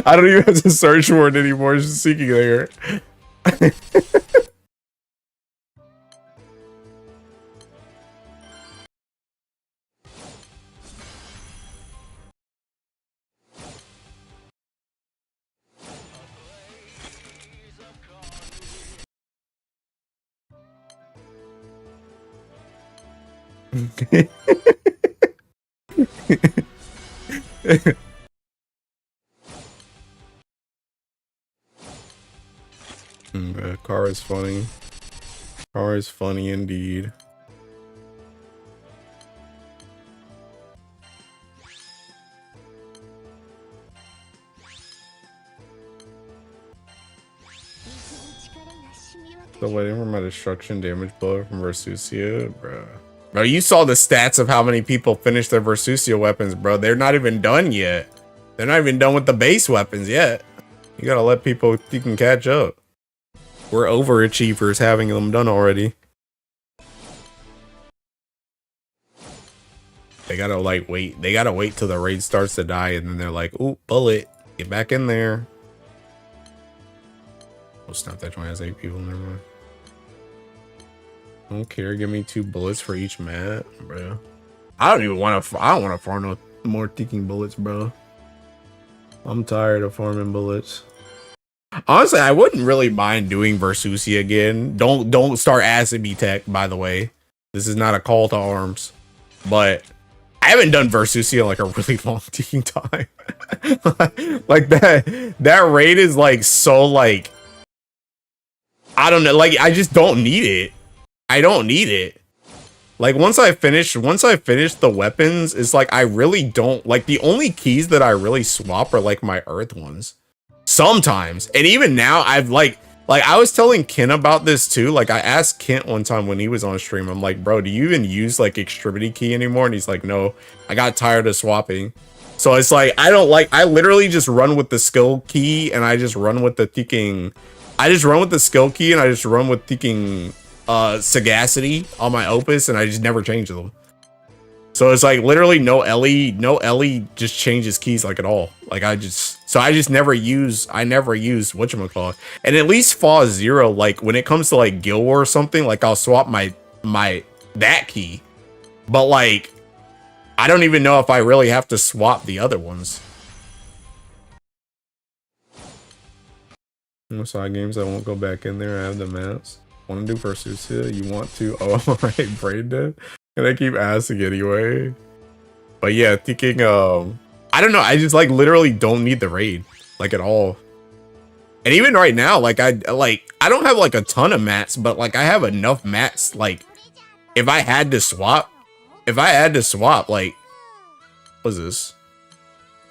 I don't even have to search for it anymore. It's just seeking there. Car is funny. Car is funny indeed. Still waiting for my destruction damage blow from Versusia, bro. Bro, you saw the stats of how many people finished their Versusia weapons, bro. They're not even done yet. They're not even done with the base weapons yet. You gotta let people, you can catch up. We're overachievers having them done already. They gotta like wait. They gotta wait till the raid starts to die, and then they're like, "Ooh, bullet, get back in there." Oh snap! That joint has 8 people. Never mind. I don't care. Give me 2 bullets for each mat, bro. I don't even want to. I don't want to farm no more ticking bullets, bro. I'm tired of farming bullets. Honestly, I wouldn't really mind doing Versusia again. Don't start asking me, tech. By the way, this is not a call to arms, but I haven't done Versusia in like a really long time. Like that raid is like so like, I don't know, like I just don't need it. I don't need it. Like once I finish the weapons, it's like I really don't like, the only keys that I really swap are like my earth ones. Sometimes. And even now I've like I was telling Ken about this too. Like I asked Kent one time when he was on stream, I'm like, bro, do you even use like extremity key anymore? And he's like, no, I got tired of swapping. So it's like, I literally just run with the skill key, and I just run with the thinking. I just run with the skill key, and I just run with thinking sagacity on my opus, and I just never change them. So it's like literally no Ellie just changes keys like at all. Like I never use whatchamacallit. And at least Fall 0, like when it comes to like Guild War or something, like I'll swap my that key. But like I don't even know if I really have to swap the other ones. No side games, I won't go back in there. I have the maps. Want to do Versusia? You want to? Oh, right, brain dead. And I keep asking anyway. But yeah, thinking, I don't know. I just like literally don't need the raid like at all. And even right now, like I don't have like a ton of mats, but like I have enough mats. Like if I had to swap, like, what's this?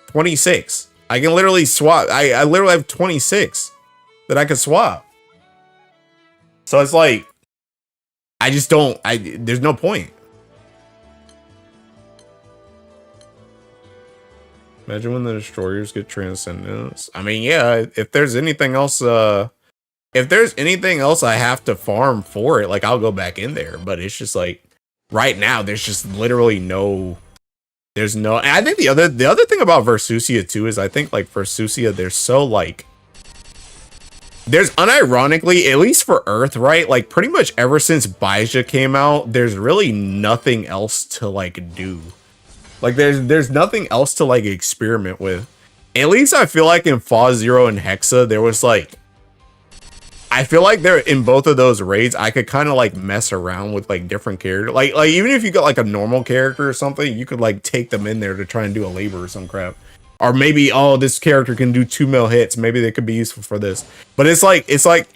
26. I can literally swap. I literally have 26 that I could swap. So it's like, I just don't, there's no point. Imagine when the destroyers get transcendence. I mean, yeah, if there's anything else I have to farm for it, like I'll go back in there. But it's just like right now, there's just literally no. And I think the other thing about Versusia too is I think like Versusia, there's so like, there's unironically, at least for Earth, right? Like pretty much ever since Baija came out, there's really nothing else to like do. Like there's nothing else to like experiment with. At least I feel like in Fall 0 and Hexa, there was like, I feel like there in both of those raids, I could kind of like mess around with like different characters. Like even if you got like a normal character or something, you could like take them in there to try and do a labor or some crap. Or maybe, oh, this character can do 2 mil hits. Maybe they could be useful for this. But it's like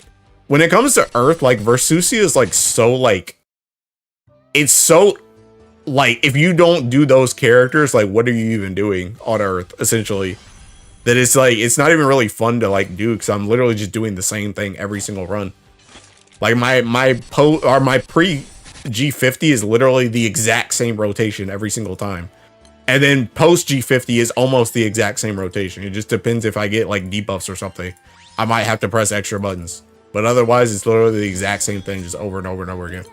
when it comes to Earth, like Versusia is like so like, it's so like, if you don't do those characters, like what are you even doing on Earth, essentially? That it's like, it's not even really fun to like do, because I'm literally just doing the same thing every single run. Like my pre G50 is literally the exact same rotation every single time. And then post G50 is almost the exact same rotation. It just depends if I get like debuffs or something. I might have to press extra buttons. But otherwise, it's literally the exact same thing, just over and over and over again.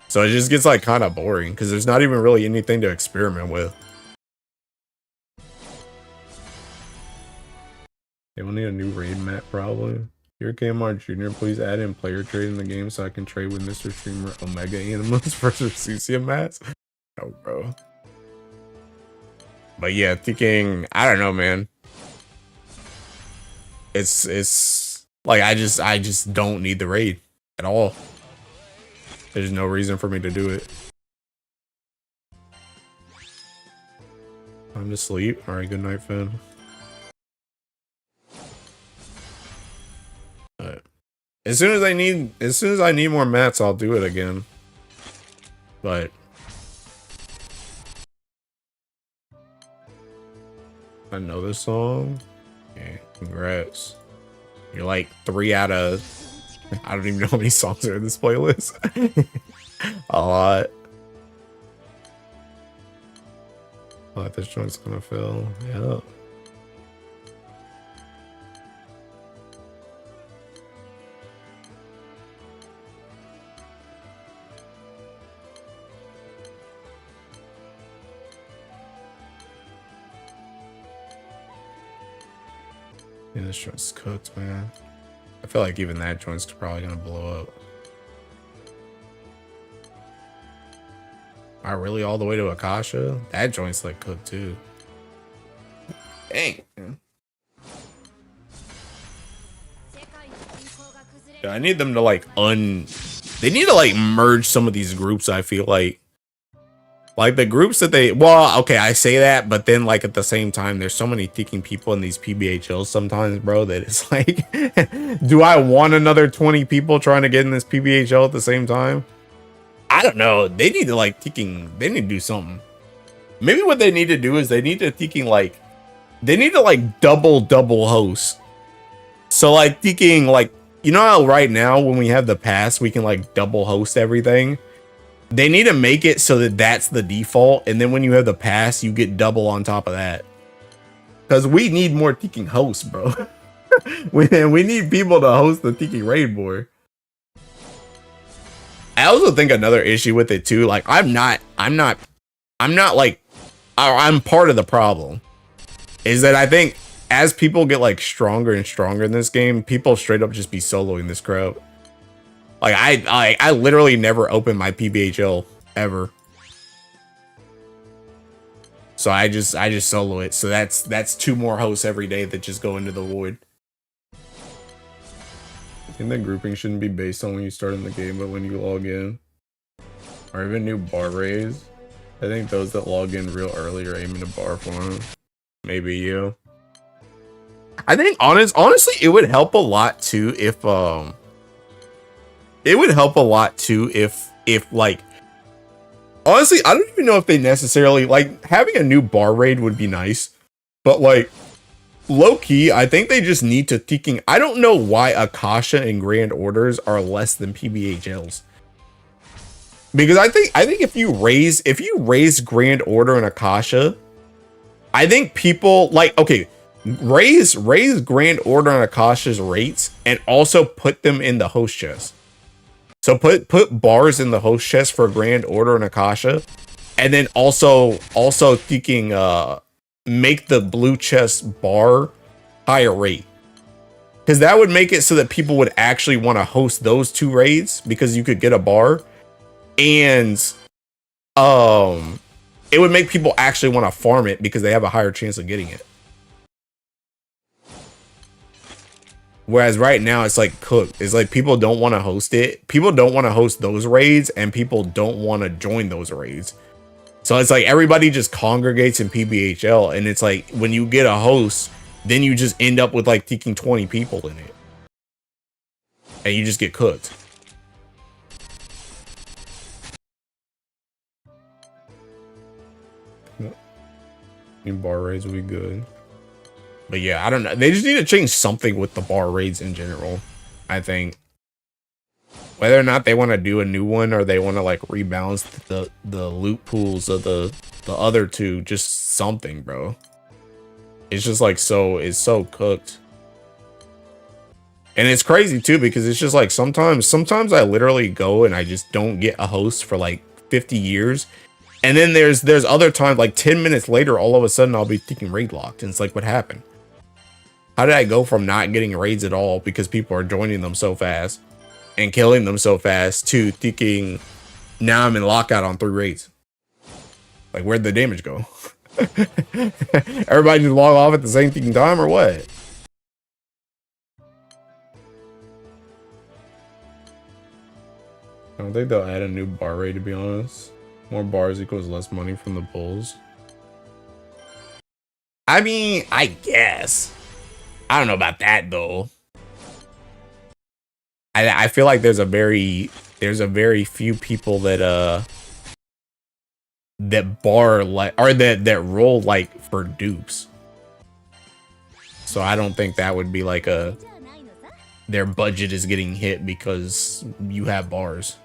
So it just gets like kind of boring, because there's not even really anything to experiment with. They will need a new raid map probably. Here KMR Jr., please add in player trade in the game so I can trade with Mr. Streamer Omega Animals for Versusia mats. Oh, bro. But yeah, thinking, I don't know, man. It's like I just don't need the raid at all. There's no reason for me to do it. Time to sleep. All right, good night, Finn. Right. As soon as I need more mats, I'll do it again. But I know this song. Okay, congrats. You're like 3 out of I don't even know how many songs are in this playlist. A lot. Oh, this joint's gonna fill. Yeah. Yeah, this joint's cooked, man. I feel like even that joint's probably gonna blow up. Am I really all the way to Akasha? That joint's like cooked too. Dang. Yeah, I need them to like they need to like merge some of these groups, I feel like. Like the groups that well, okay, I say that, but then like at the same time, there's so many thinking people in these PBHLs sometimes, bro, that it's like, do I want another 20 people trying to get in this PBHL at the same time? I don't know. They need to like they need to do something. Maybe what they need to do is they need to double host. So like thinking like, you know how right now when we have the pass, we can like double host everything. They need to make it so that that's the default, and then when you have the pass, you get double on top of that. Because we need more Tiki hosts, bro. we need people to host the Tiki raid more. I also think another issue with it too, like I'm part of the problem, is that I think as people get like stronger and stronger in this game, people straight up just be soloing this crowd. Like I literally never open my PBHL ever. So I just solo it. So that's 2 more hosts every day that just go into the void. I think that grouping shouldn't be based on when you start in the game, but when you log in. Or even new bar raids. I think those that log in real early are aiming to bar for them. Maybe you. I think honestly it would help a lot too if like, honestly, I don't even know if they necessarily like having a new bar raid would be nice, but like low key, I think they just need to thinking. I don't know why Akasha and Grand Orders are less than PBHLs, because I think if you raise Grand Order and Akasha, I think people like, okay, raise Grand Order and Akasha's rates and also put them in the host chest. So put bars in the host chest for Grand Order and Akasha, and then also thinking make the blue chest bar higher rate, because that would make it so that people would actually want to host those 2 raids because you could get a bar, and it would make people actually want to farm it because they have a higher chance of getting it. Whereas right now it's like cooked. It's like people don't want to host it. People don't want to host those raids, and people don't want to join those raids. So it's like everybody just congregates in PBHL, and it's like when you get a host, then you just end up with like taking 20 people in it. And you just get cooked. New bar raids will be good. But yeah, I don't know. They just need to change something with the bar raids in general, I think. Whether or not they want to do a new one or they want to like rebalance the loot pools of the other 2, just something, bro. It's just like it's so cooked. And it's crazy too, because it's just like sometimes I literally go and I just don't get a host for like 50 years. And then there's other times, like 10 minutes later, all of a sudden I'll be thinking raid locked. And it's like, what happened? How did I go from not getting raids at all because people are joining them so fast and killing them so fast to thinking now I'm in lockout on 3 raids? Like, where'd the damage go? Everybody just log off at the same thinking time or what? I don't think they'll add a new bar raid, to be honest. More bars equals less money from the bulls. I mean, I guess. I don't know about that though. I feel like there's a very few people that bar like, or that roll like for dupes. So I don't think that would be like a their budget is getting hit because you have bars.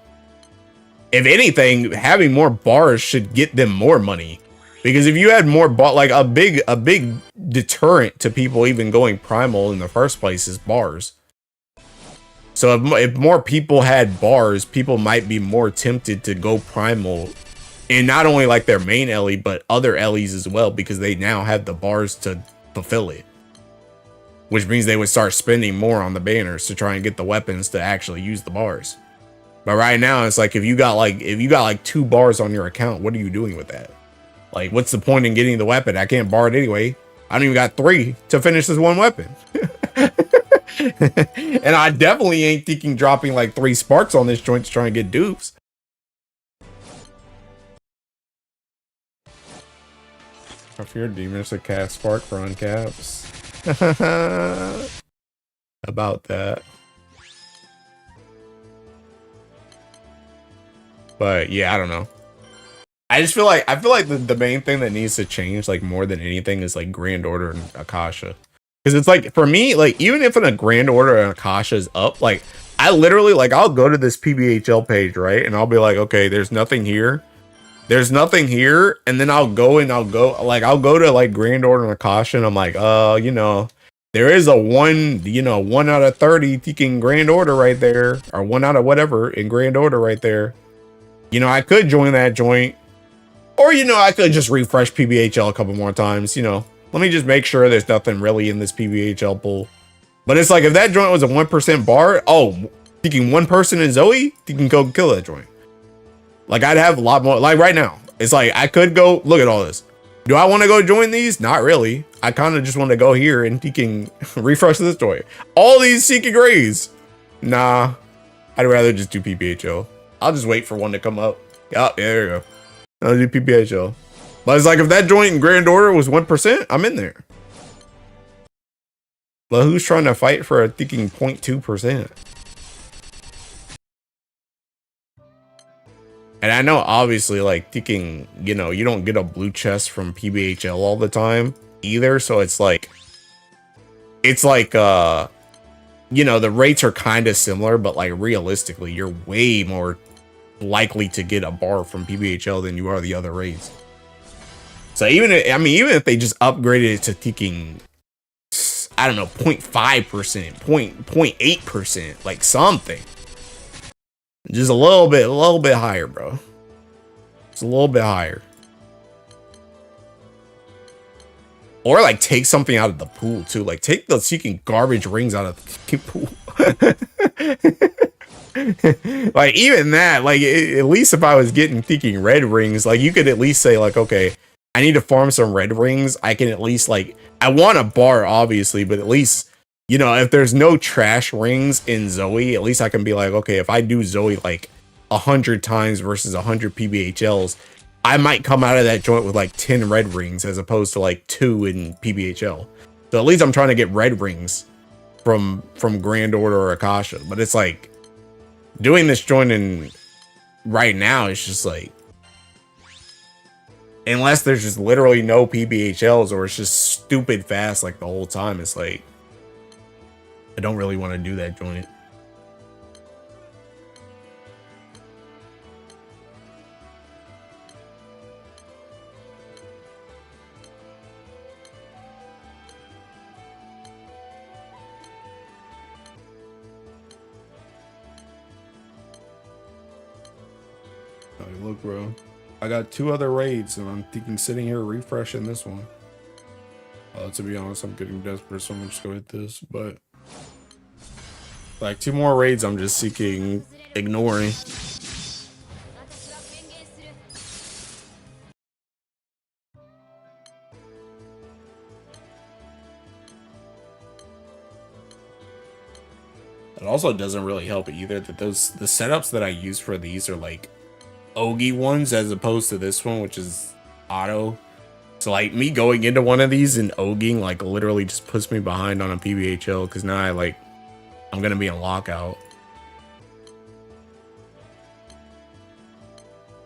If anything, having more bars should get them more money. Because if you had more like a big deterrent to people even going primal in the first place is bars. So if more people had bars, people might be more tempted to go primal, and not only like their main Ellie, but other Ellies as well, because they now have the bars to fulfill it. Which means they would start spending more on the banners to try and get the weapons to actually use the bars. But right now, it's like if you got like 2 bars on your account, what are you doing with that? Like, what's the point in getting the weapon? I can't bar it anyway. I don't even got 3 to finish this one weapon. And I definitely ain't thinking dropping like 3 sparks on this joint to try and get dupes. I fear demons to cast spark for uncaps. About that. But yeah, I don't know. I feel like the main thing that needs to change, like more than anything, is like Grand Order and Akasha. Because it's like, for me, like even if a Grand Order and Akasha is up, like I literally, like, I'll go to this PBHL page, right? And I'll be like, okay, there's nothing here. There's nothing here. And then I'll go to like Grand Order and Akasha, and I'm like, you know, there is a 1 out of 30 thinking Grand Order right there, or 1 out of whatever in Grand Order right there. You know, I could join that joint. Or, you know, I could just refresh PBHL a couple more times, you know. Let me just make sure there's nothing really in this PBHL pool. But it's like, if that joint was a 1% bar, oh, thinking 1 person in Zoe, you can go kill that joint. Like, I'd have a lot more, like right now. It's like, I could go, look at all this. Do I want to go join these? Not really. I kind of just want to go here and you can refresh this joint. All these Seeking Rays. Nah, I'd rather just do PBHL. I'll just wait for one to come up. Oh, yeah, there you go. I'll do PBHL. But it's like, if that joint in Grand Order was 1%, I'm in there. But who's trying to fight for a thinking 0.2%? And I know, obviously, like, thinking, you know, you don't get a blue chest from PBHL all the time either. So it's like, you know, the rates are kind of similar, but like realistically, you're way more likely to get a bar from PBHL than you are the other rates. So even if they just upgraded it to thinking, I don't know, 0.5%, 0.8%, like something. Just a little bit higher, bro. Just a little bit higher. Or like take something out of the pool too. Like take the Seeking garbage rings out of the pool. Like even that, like at least if I was getting thinking red rings, like you could at least say like, okay, I need to farm some red rings. I can at least like, I want a bar obviously, but at least, you know, if there's no trash rings in Zoe, at least I can be like, okay, if I do Zoe like 100 times versus 100 PBHLs, I might come out of that joint with like 10 red rings as opposed to like 2 in PBHL. So at least I'm trying to get red rings from Grand Order or Akasha. But it's like, doing this joint in right now, it's just like, unless there's just literally no PBHLs or it's just stupid fast like the whole time, it's like, I don't really want to do that joint. Look, bro, I got 2 other raids and I'm thinking sitting here refreshing this one. To be honest, I'm getting desperate, so I'm just go hit this. But like 2 more raids, I'm just seeking ignoring. It also doesn't really help either that the setups that I use for these are like Ougi ones as opposed to this one, which is auto. So like me going into one of these and Ougiing like literally just puts me behind on a PBHL because now I'm gonna be in lockout.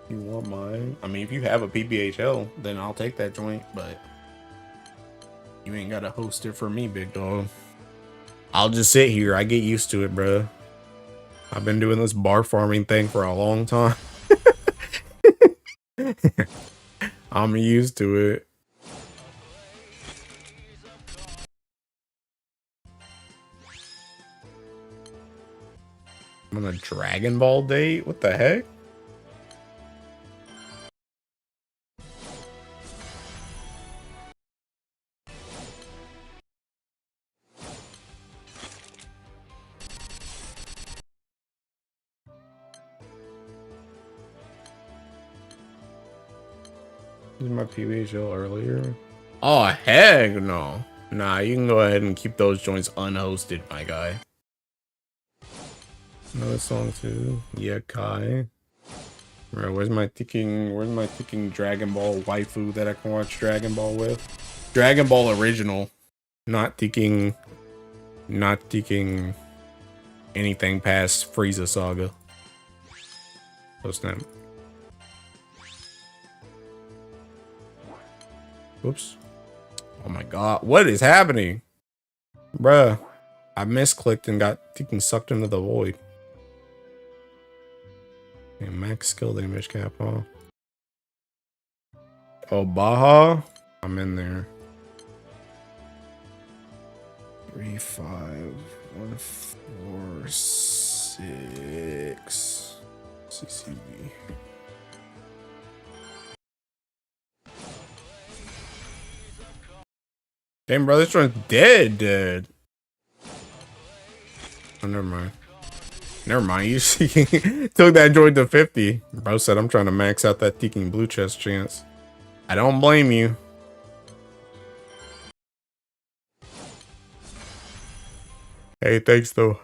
You want mine? I mean, if you have a PBHL, then I'll take that joint, but you ain't gotta host it for me, big dog. I'll just sit here. I get used to it, bro. I've been doing this bar farming thing for a long time. I'm used to it. I'm on a Dragon Ball date? What the heck? Did my PB show earlier? Oh, heck no. Nah, you can go ahead and keep those joints unhosted, my guy. Another song too. Yeah, Kai. Right, where's my ticking Dragon Ball waifu that I can watch Dragon Ball with? Dragon Ball original. Not ticking anything past Frieza Saga. Oh snap. Whoops. Oh my god, what is happening? Bruh. I misclicked and got sucked into the void. Okay, max skill damage cap off. Oh, Baja? I'm in there. 3, 5, 1, 4, 6. CCV. Damn, bro, this one's dead. Oh, never mind. Never mind, you see, took that droid to 50. Bro said I'm trying to max out that Teking blue chest chance. I don't blame you. Hey, thanks though.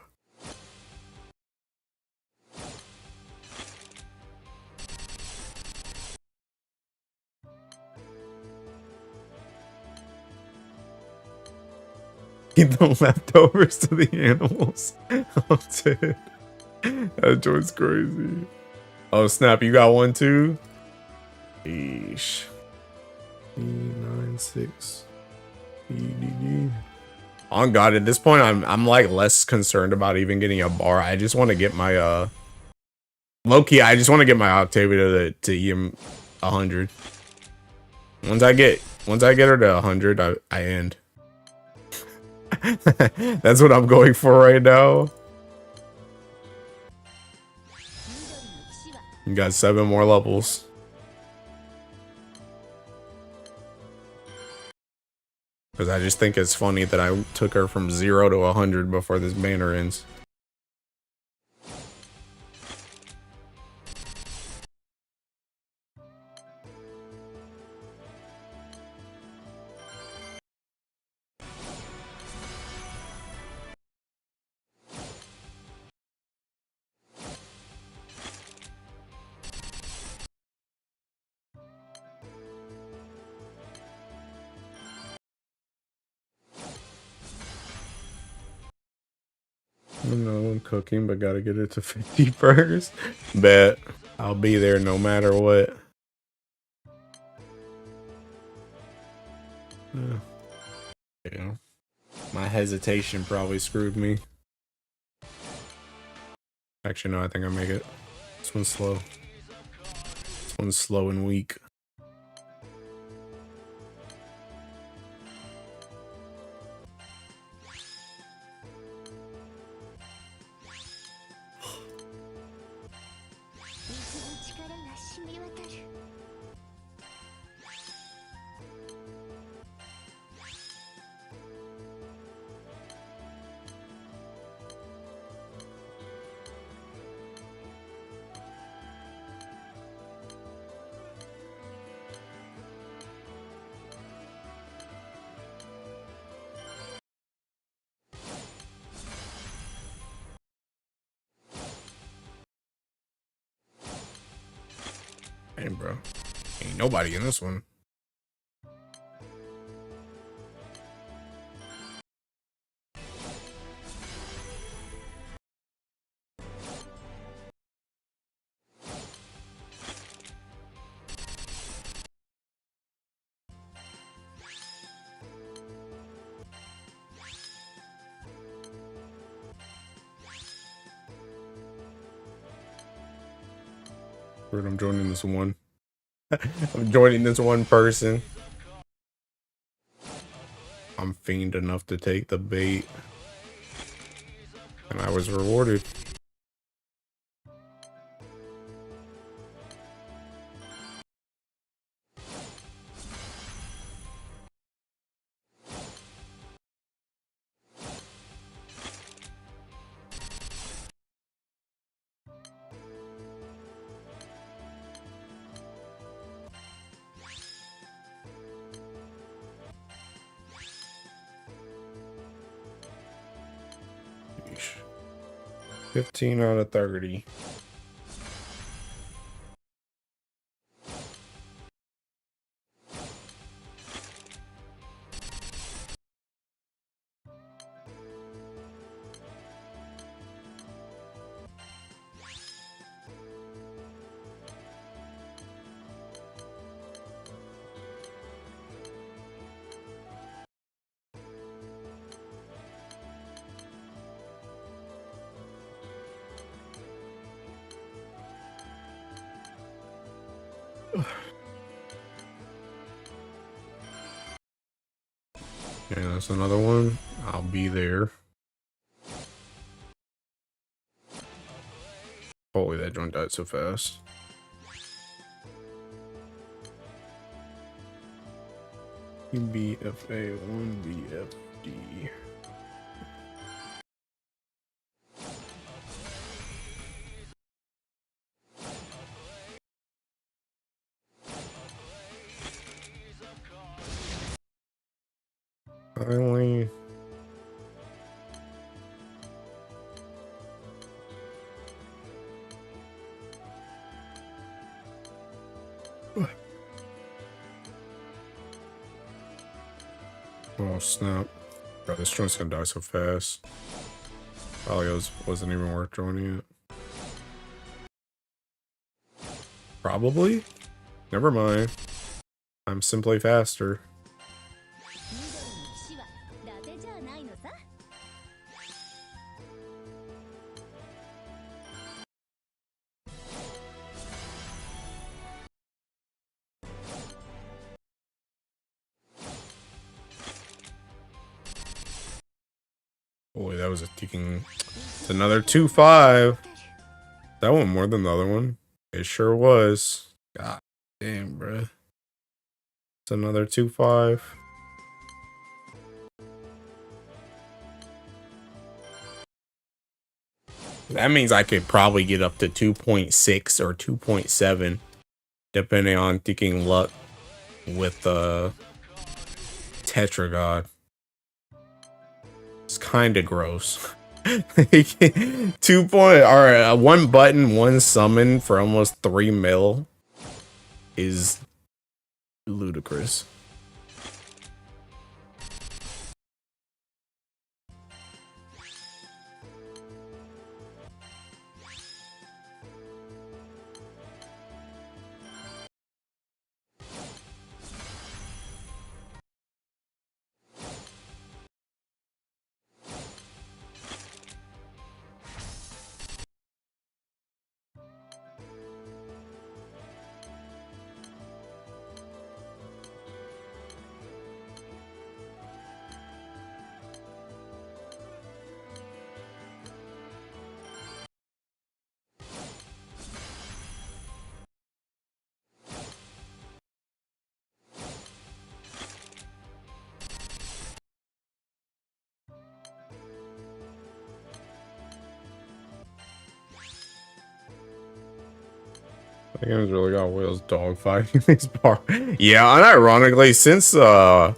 Give the leftovers to the animals. Oh, dude. That joint's crazy. Oh, snap. You got one too? Eesh. 96. On God, at this point, I'm like less concerned about even getting a bar. I just want to get my low-key, I just want to get my Octavia to EM 100. Once I get her to 100, I end. That's what I'm going for right now. You got 7 more levels. Because I just think it's funny that I took her from 0 to 100 before this banner ends. I know I'm cooking, but gotta get it to 50 first. Bet I'll be there no matter what. Yeah. My hesitation probably screwed me. Actually, no, I think I make it. This one's slow. This one's slow and weak. Hey, bro. Ain't nobody in this one. Weird, I'm joining this one. I'm joining this one person. I'm fiend enough to take the bait. And I was rewarded. Yeesh. 15 out of 30. Yeah, that's another one. I'll be there. Holy, that joint died so fast. BFA 1 BFD. Finally. Oh snap. Bro, this joint's gonna die so fast. Probably wasn't even worth joining it. Probably? Never mind. I'm simply faster. Boy, that was a ticking. It's another 2-5. That one more than the other one. It sure was. God damn, bruh. It's another 2-5. That means I could probably get up to 2.6 or 2.7, depending on ticking luck with Tetra God. It's kind of gross. 1 button, 1 summon for almost 3 mil is ludicrous. That game's really got whales dogfighting this part. Yeah, unironically, since I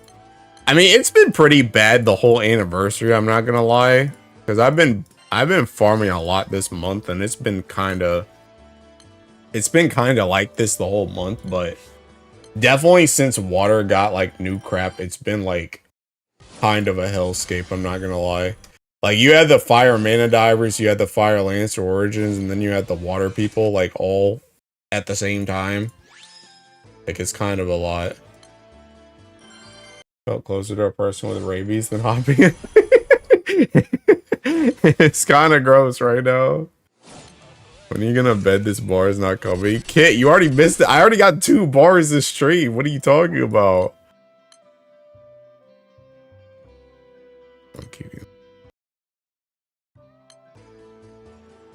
mean, it's been pretty bad the whole anniversary, I'm not gonna lie. Because I've been farming a lot this month, and it's been kinda like this the whole month, but definitely since water got like new crap, it's been like kind of a hellscape, I'm not gonna lie. Like, you had the fire mana divers, you had the fire lancer origins, and then you had the water people, like, all at the same time. Like, it's kind of a lot. Felt closer to a person with rabies than hopping. It's kind of gross right now. When are you gonna bet this bar is not coming? Kit, you already missed it. I already got 2 bars this stream. What are you talking about? I'll keep you.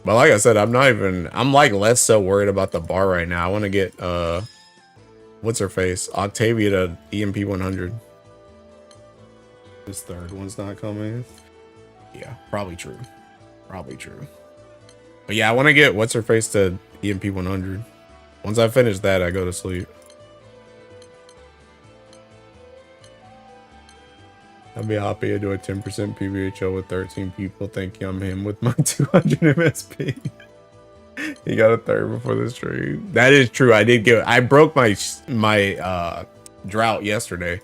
But like I said, I'm like less so worried about the bar right now. I want to get, what's her face? Octavia to EMP 100. This third one's not coming. Yeah, probably true. Probably true. But yeah, I want to get what's her face to EMP 100. Once I finish that, I go to sleep. I'd be happy to do a 10% PBHO with 13 people thinking I'm him with my 200 MSP. He got a third before the stream. That is true. I broke my drought yesterday.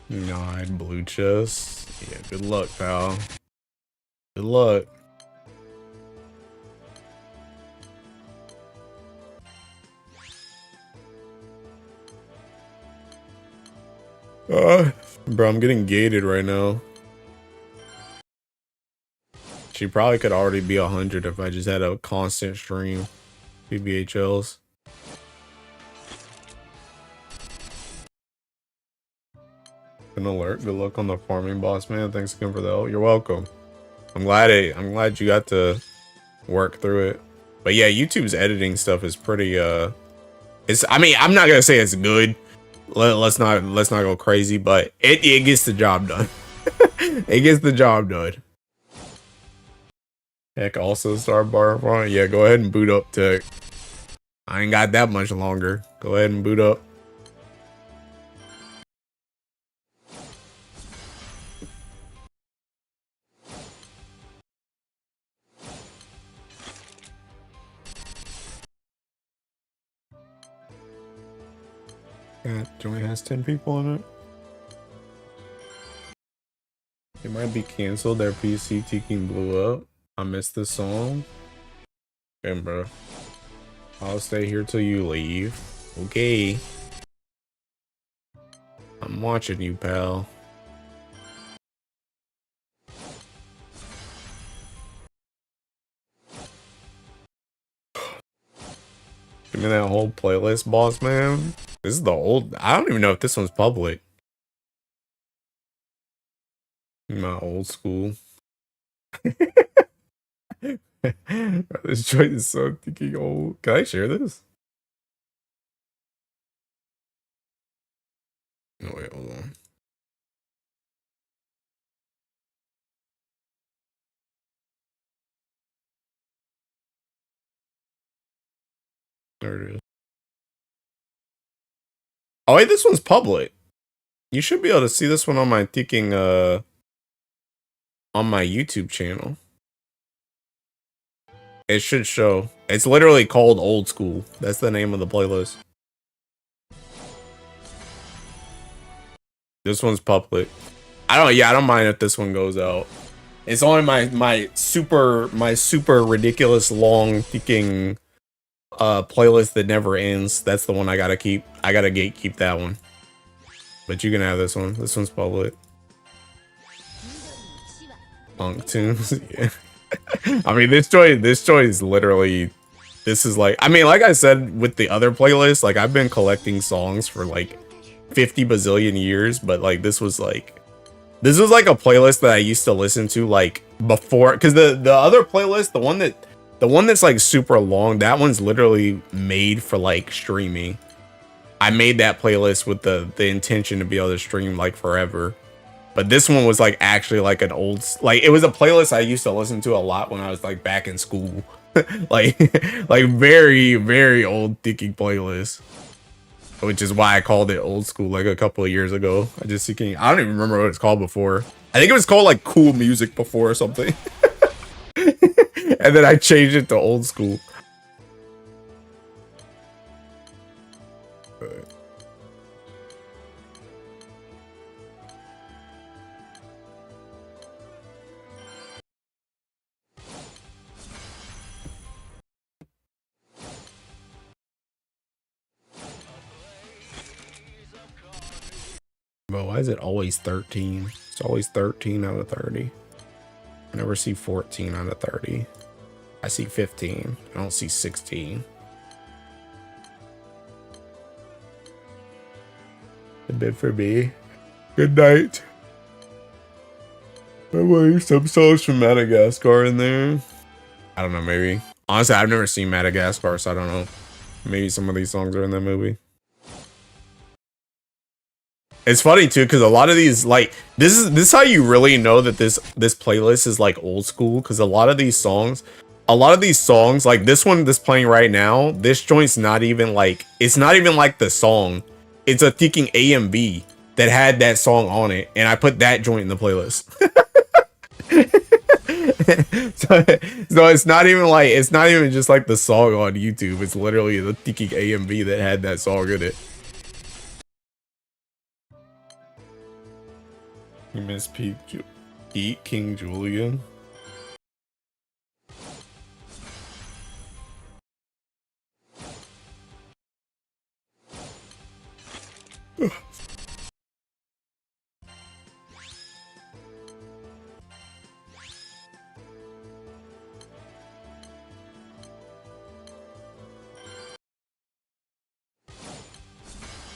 Nine blue chest. Yeah, good luck, pal. Good luck. Bro, I'm getting gated right now. She probably could already be 100 if I just had a constant stream. PBHLs. An alert. Good luck on the farming, boss man. Thanks again for the help. You're welcome. I'm glad you got to work through it. But yeah, YouTube's editing stuff is pretty I mean, I'm not gonna say it's good. Let's not go crazy, but it gets the job done. It gets the job done. Heck, also start bar front. Yeah, go ahead and boot up Tech. I ain't got that much longer. Go ahead and boot up. Yeah, joint has 10 people in it. It might be canceled. Their PC teaking blew up. I missed the song. Damn, bro. I'll stay here till you leave. Okay. I'm watching you, pal. Give me that whole playlist, boss man. This is the old. I don't even know if this one's public. My old school. This joint is so thinking old. Can I share this? No, wait, hold on. There it is. Oh wait, this one's public. You should be able to see this one on my thinking on my YouTube channel. It should show. It's literally called Old School. That's the name of the playlist. This one's public. I don't mind if this one goes out. It's only my super ridiculous long thinking playlist that never ends. That's the one I gotta keep. I gotta gatekeep that one. But you can have this one. This one's public. Punk tunes. Yeah. I mean, this joint is literally, this is like, I mean, like I said with the other playlist, like I've been collecting songs for like 50 bazillion years, but like this was like a playlist that I used to listen to like before, because the other playlist, the one that's like super long, that one's literally made for like streaming. I made that playlist with the intention to be able to stream like forever. But this one was like actually like an old, like it was a playlist I used to listen to a lot when I was like back in school. like very, very old thinking playlist. Which is why I called it Old School like a couple of years ago. I don't even remember what it's called before. I think it was called like Cool Music before or something. And then I changed it to Old School. But Why is it always 13? It's always 13 out of 30. I never see 14 out of 30. I see 15. I don't see 16. A bit for me. Good night. Some songs from Madagascar in there. I don't know, maybe. Honestly, I've never seen Madagascar, so I don't know. Maybe some of these songs are in that movie. It's funny too, because a lot of these, like, this is how you really know that this playlist is like old school, because a lot of these songs, like this one that's playing right now, this joint's not even like, it's not even like the song. It's a thinking A and B that had that song on it, and I put that joint in the playlist. so it's not even like, it's not even just like the song on YouTube. It's literally the thinking A and B that had that song in it. You miss Pete King Julian.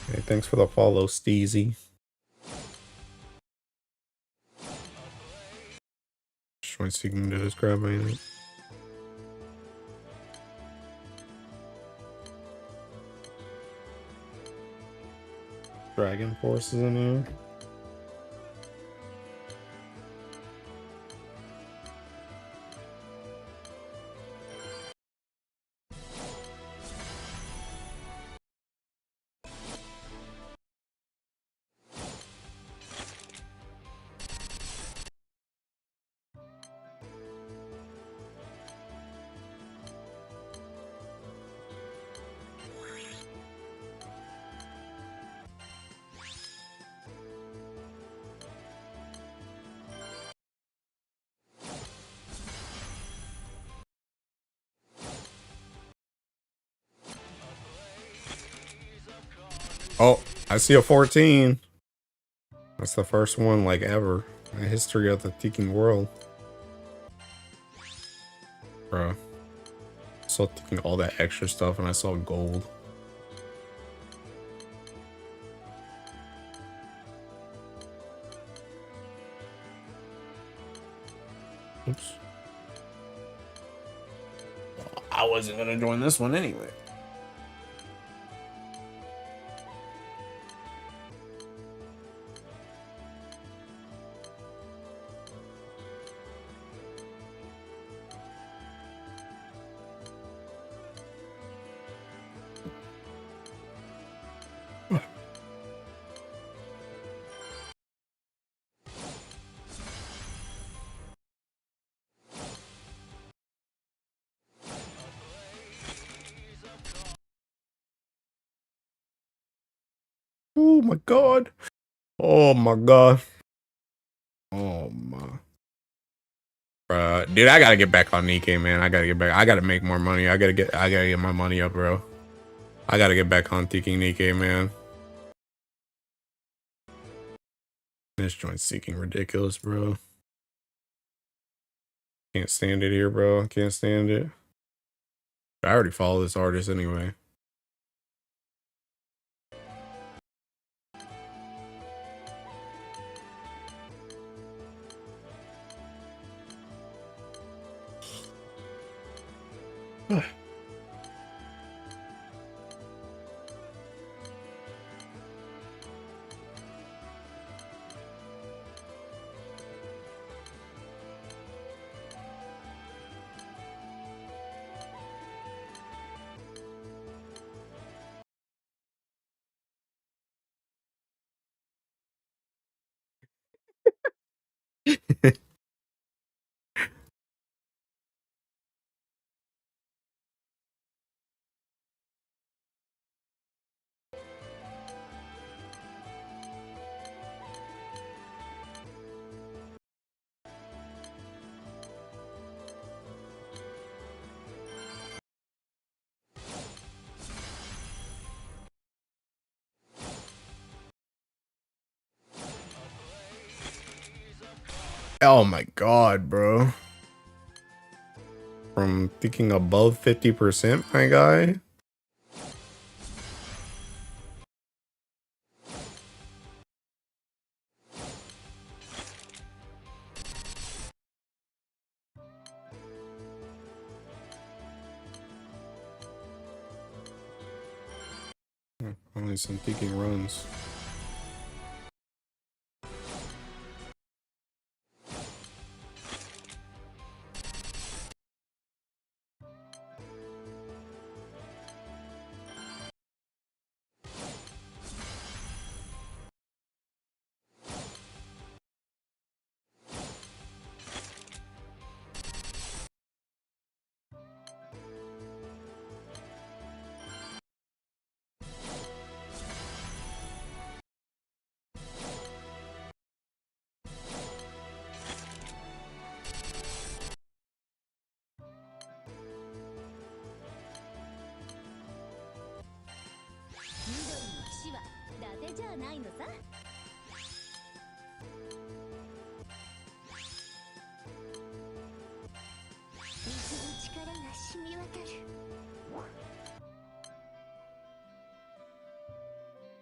Hey, thanks for the follow, Steezy. Just seeking to his grab me. Dragon Force is in here. Oh, I see a 14. That's the first one like ever in the history of the Tekken world. Bro. I saw Tekken all that extra stuff and I saw gold. Oops. I wasn't gonna join this one anyway. Oh my god. Oh my god. Oh my. Dude, I gotta get back on Nikkei, man. I gotta get back. I gotta make more money. I gotta get my money up, bro. I gotta get back on Tekken Nikkei, man. This joint's seeking ridiculous, bro. Can't stand it here, bro. Can't stand it. I already follow this artist anyway. Oh my god, bro. From thinking above 50%, my guy. Only some thinking runs.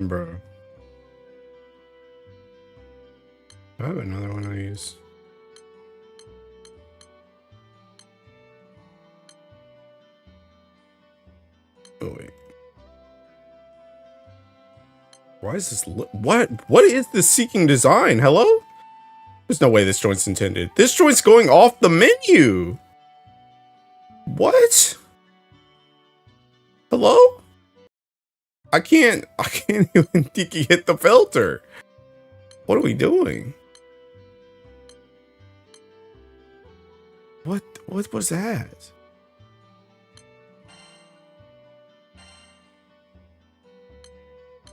Bro. I have another one of these. Oh wait. Why is this? What is this seeking design? Hello? There's no way this joint's intended. This joint's going off the menu. What? Hello? I can't even tiki hit the filter. What are we doing? What was that?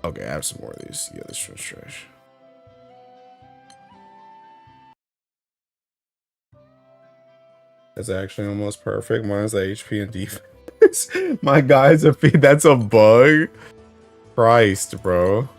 Okay, I have some more of these. Yeah, this one's trash. That's actually almost perfect. Mine's the HP and defense. My guy's a feed. That's a bug. Christ, bro.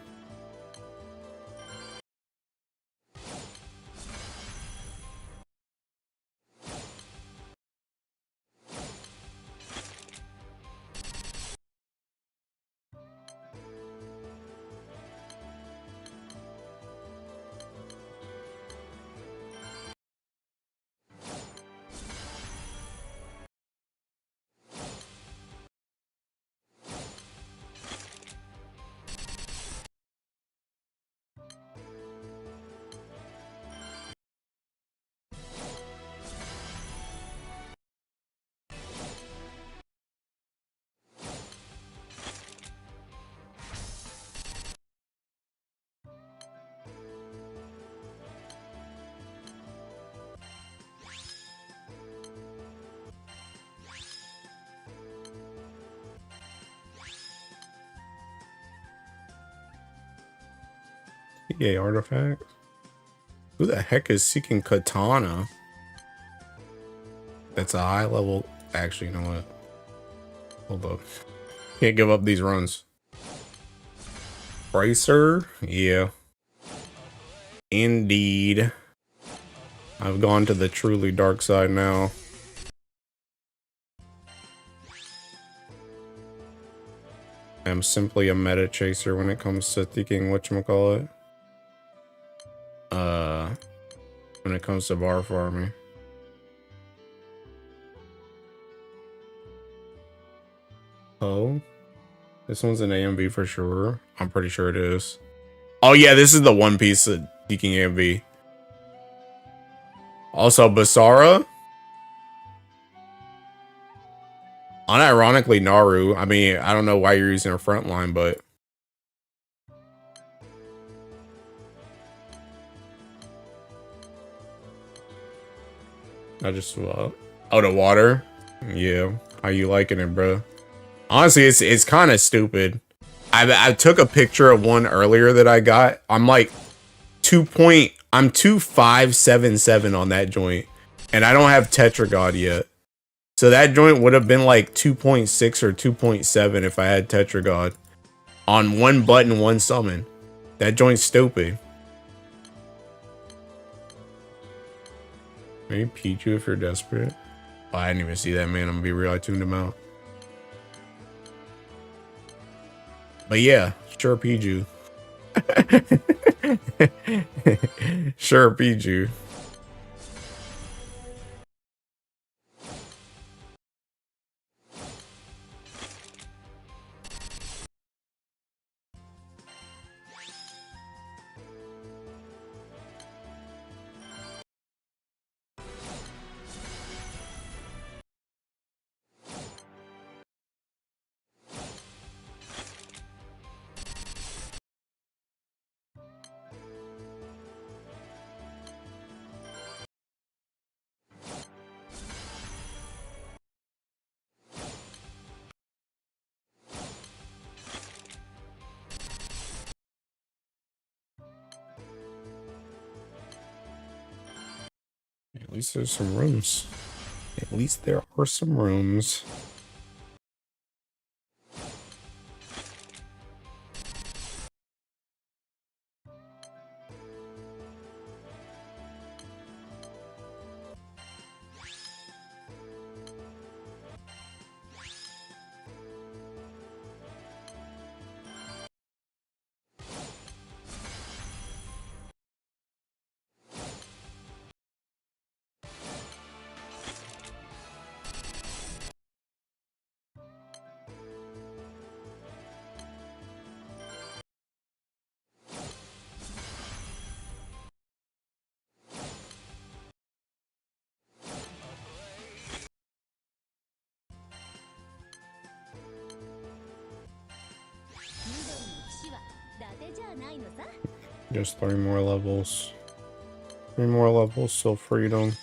EA artifact. Who the heck is seeking katana? That's a high level. Actually, you know what? Hold up. Can't give up these runs. Bracer? Yeah. Indeed. I've gone to the truly dark side now. I'm simply a meta chaser when it comes to thinking whatchamacallit. When it comes to bar farming. Oh, this one's an AMV for sure. I'm pretty sure it is. Oh yeah, this is the one piece of Deaking AMV. Also, Basara. Unironically, Naru. I mean, I don't know why you're using a front line, but I just oh, the water. Yeah, how you liking it, bro? Honestly, it's kind of stupid. I took a picture of one earlier that I got. I'm like I'm 2577 on that joint, and I don't have Tetragod yet. So that joint would have been like 2.6 or 2.7 if I had Tetragod on one button, one summon. That joint's stupid. Maybe Pichu if you're desperate. Oh, I didn't even see that, man. I'm gonna be real. I tuned him out. But yeah, sure, Pichu. Sure, Pichu. At least there's some rooms. At least there are some rooms. Just 3 more levels. 3 more levels, so freedom.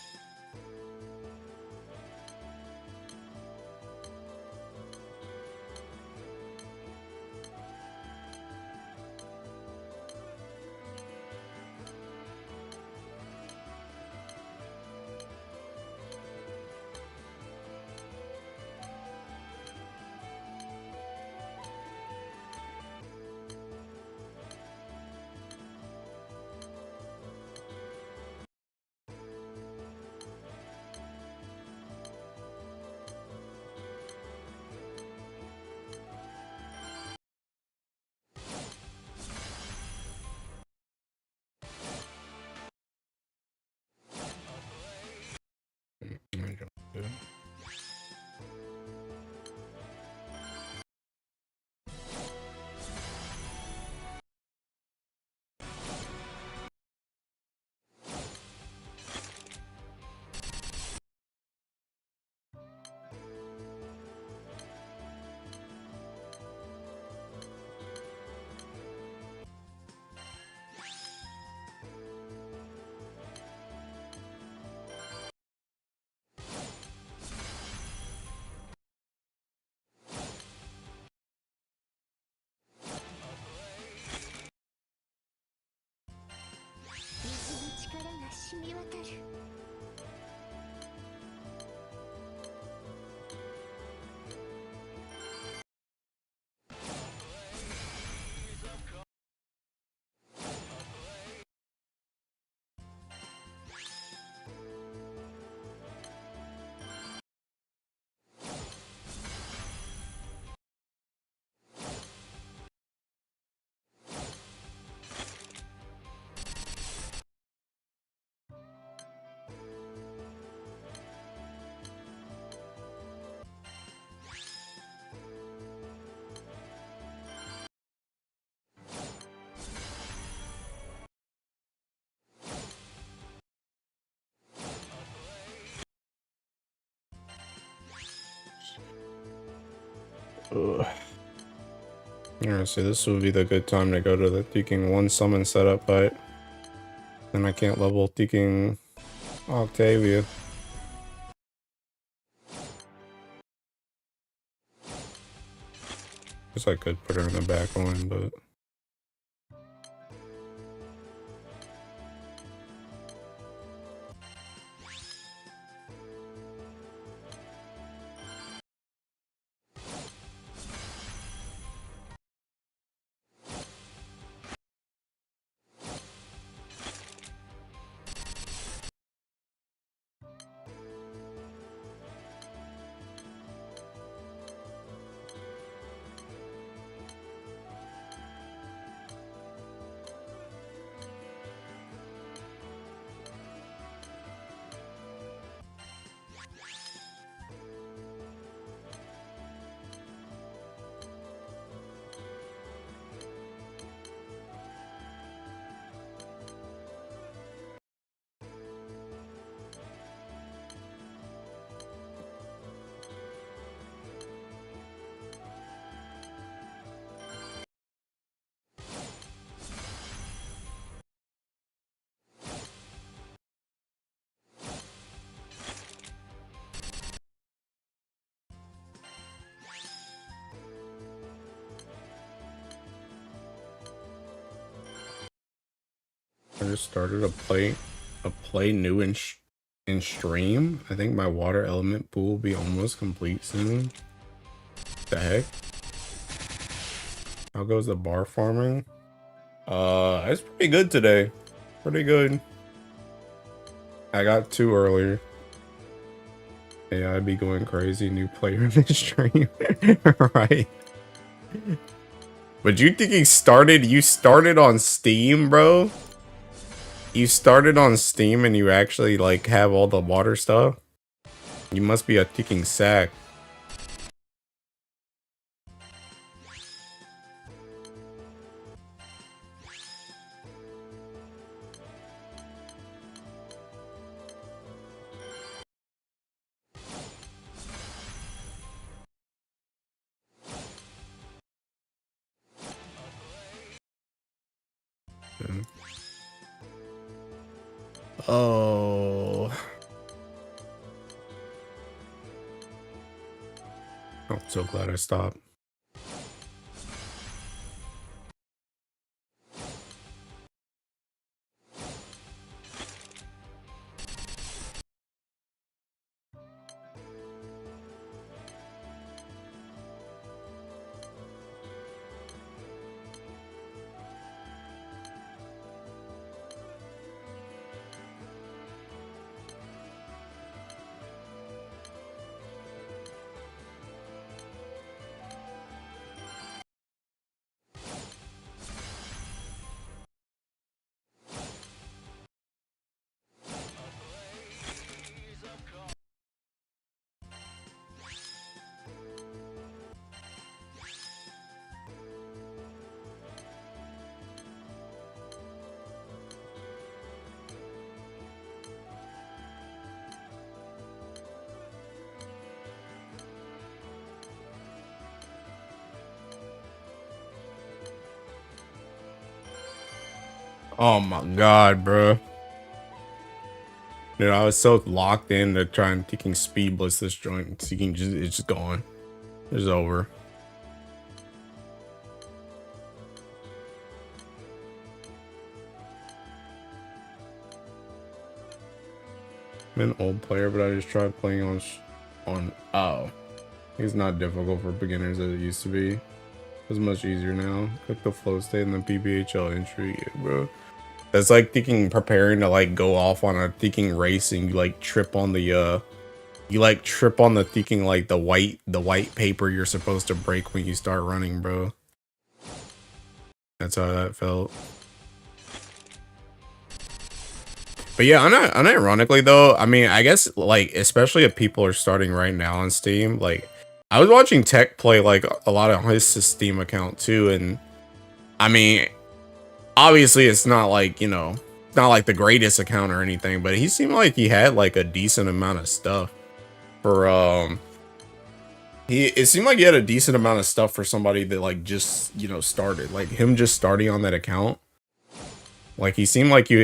Ugh. Yeah, so this would be the good time to go to the Thinking 1 summon setup, but then I can't level Thinking Octavia. Guess I could put her in the back line, but... just started a play new in stream. I think my water element pool will be almost complete soon. The heck? How goes the bar farming? It's pretty good today. Pretty good. I got 2 earlier. Yeah, I'd be going crazy. New player in the stream. Right. But you think you started on Steam, bro? You started on Steam and you actually like have all the water stuff? You must be a ticking sack. Oh. I'm so glad I stopped. Oh my god, bro. Dude, I was so locked in to trying taking speed blitz this joint. It's just gone. It's over. I'm an old player, but I just tried playing on oh. It's not difficult for beginners as it used to be. It's much easier now. Click the flow state and the PBHL entry, yeah, bro. That's like preparing to like go off on a race and you like trip on the like the white paper you're supposed to break when you start running, bro. That's how that felt. But yeah, unironically though, I mean, I guess like especially if people are starting right now on Steam, like I was watching Tech play like a lot on his Steam account too, and I mean, obviously it's not like, you know, it's not like the greatest account or anything, but he seemed like he had like a decent amount of stuff for it seemed like he had a decent amount of stuff for somebody that like just, you know, started. Like him just starting on that account. Like he seemed like he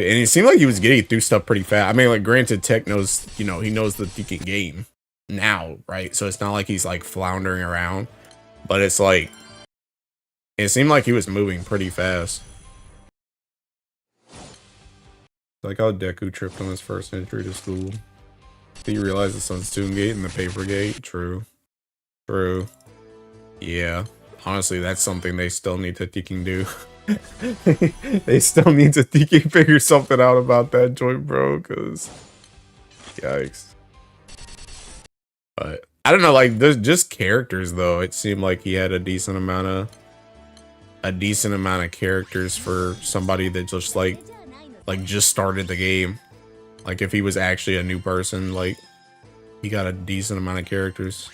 was getting through stuff pretty fast. I mean, like granted, Tech knows, you know, he knows the freaking game now, right? So it's not like he's like floundering around, but it's like it seemed like he was moving pretty fast. Like how Deku tripped on his first entry to school. Did you realize the Sunstone Gate and the Paper Gate? True. True. Yeah. Honestly, that's something they still need to freaking do. They still need to freaking figure something out about that joint, bro, because yikes. But I don't know, like there's just characters though. It seemed like he had a decent amount of characters for somebody that just like just started the game. Like if he was actually a new person, like he got a decent amount of characters.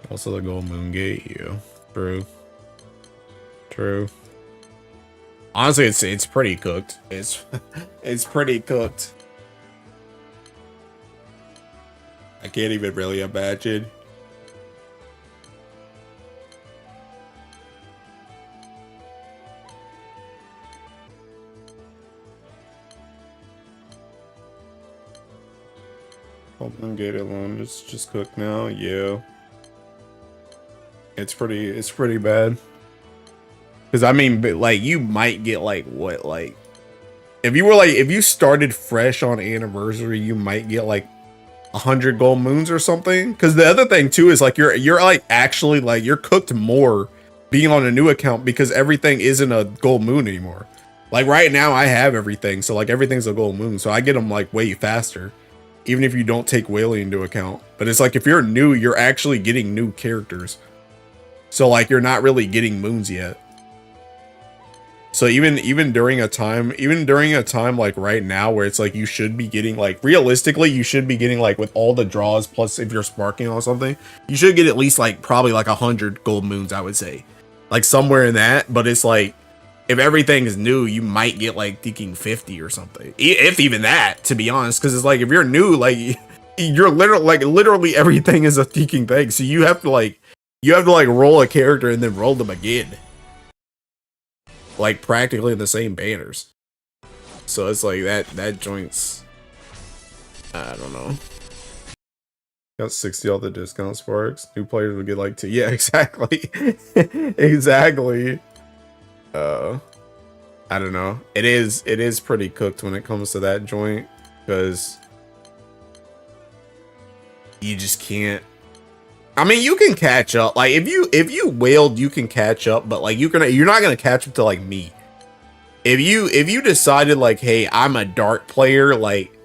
Also the Gold Moon Gate, yeah. True. True. Honestly, it's pretty cooked. It's pretty cooked. I can't even really imagine. Golden Gate alone, it's just cooked now. Yeah. It's pretty bad. Because I mean, but like you might get like what, like if you were like, if you started fresh on anniversary, you might get like 100 gold moons or something. Because the other thing too is like you're like actually like you're cooked more being on a new account because everything isn't a gold moon anymore. Like right now I have everything, so like everything's a gold moon, so I get them like way faster, even if you don't take whaling into account. But it's like if you're new, you're actually getting new characters, so like you're not really getting moons yet. So even during a time like right now where it's like you should be getting like realistically you should be getting like with all the draws plus if you're sparking on something, you should get at least like probably like 100 gold moons, I would say, like somewhere in that. But it's like if everything is new, you might get like thinking 50 or something, if even that, to be honest. Because it's like if you're new, like you're literally everything is a thinking thing, so you have to like roll a character and then roll them again, like practically the same banners. So it's like that joint's, I don't know. Got 60 all the discount sparks. New players would get like 2. Yeah, exactly. Exactly. I don't know. It is pretty cooked when it comes to that joint, because you just can't. I mean, you can catch up. Like if you wailed, you can catch up, but like you're not gonna catch up to like me. If you decided like, hey, I'm a dark player, like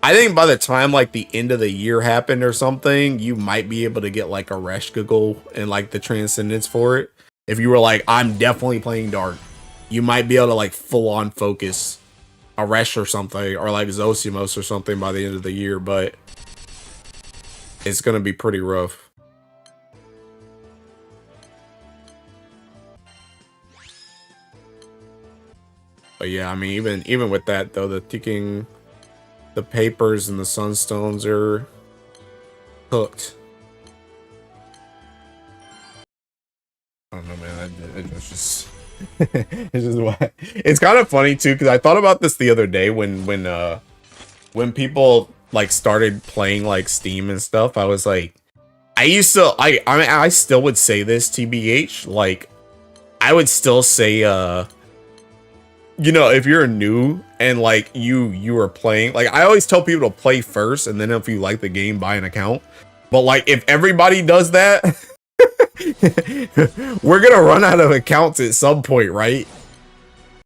I think by the time like the end of the year happened or something, you might be able to get like a Reshka goal and like the transcendence for it. If you were like, I'm definitely playing dark, you might be able to like full on focus a Resh or something, or like Zosimos or something by the end of the year, but it's gonna be pretty rough. But yeah, I mean, even with that though, the ticking, the papers and the sunstones are cooked. I don't know, man. It's just, it's just what. It's kind of funny too, because I thought about this the other day when people like started playing like Steam and stuff. I was like, I used to, I mean, I still would say this, TBH, like, I would still say, you know, if you're new and like you are playing, like I always tell people to play first, and then if you like the game, buy an account. But like if everybody does that, we're gonna run out of accounts at some point, right?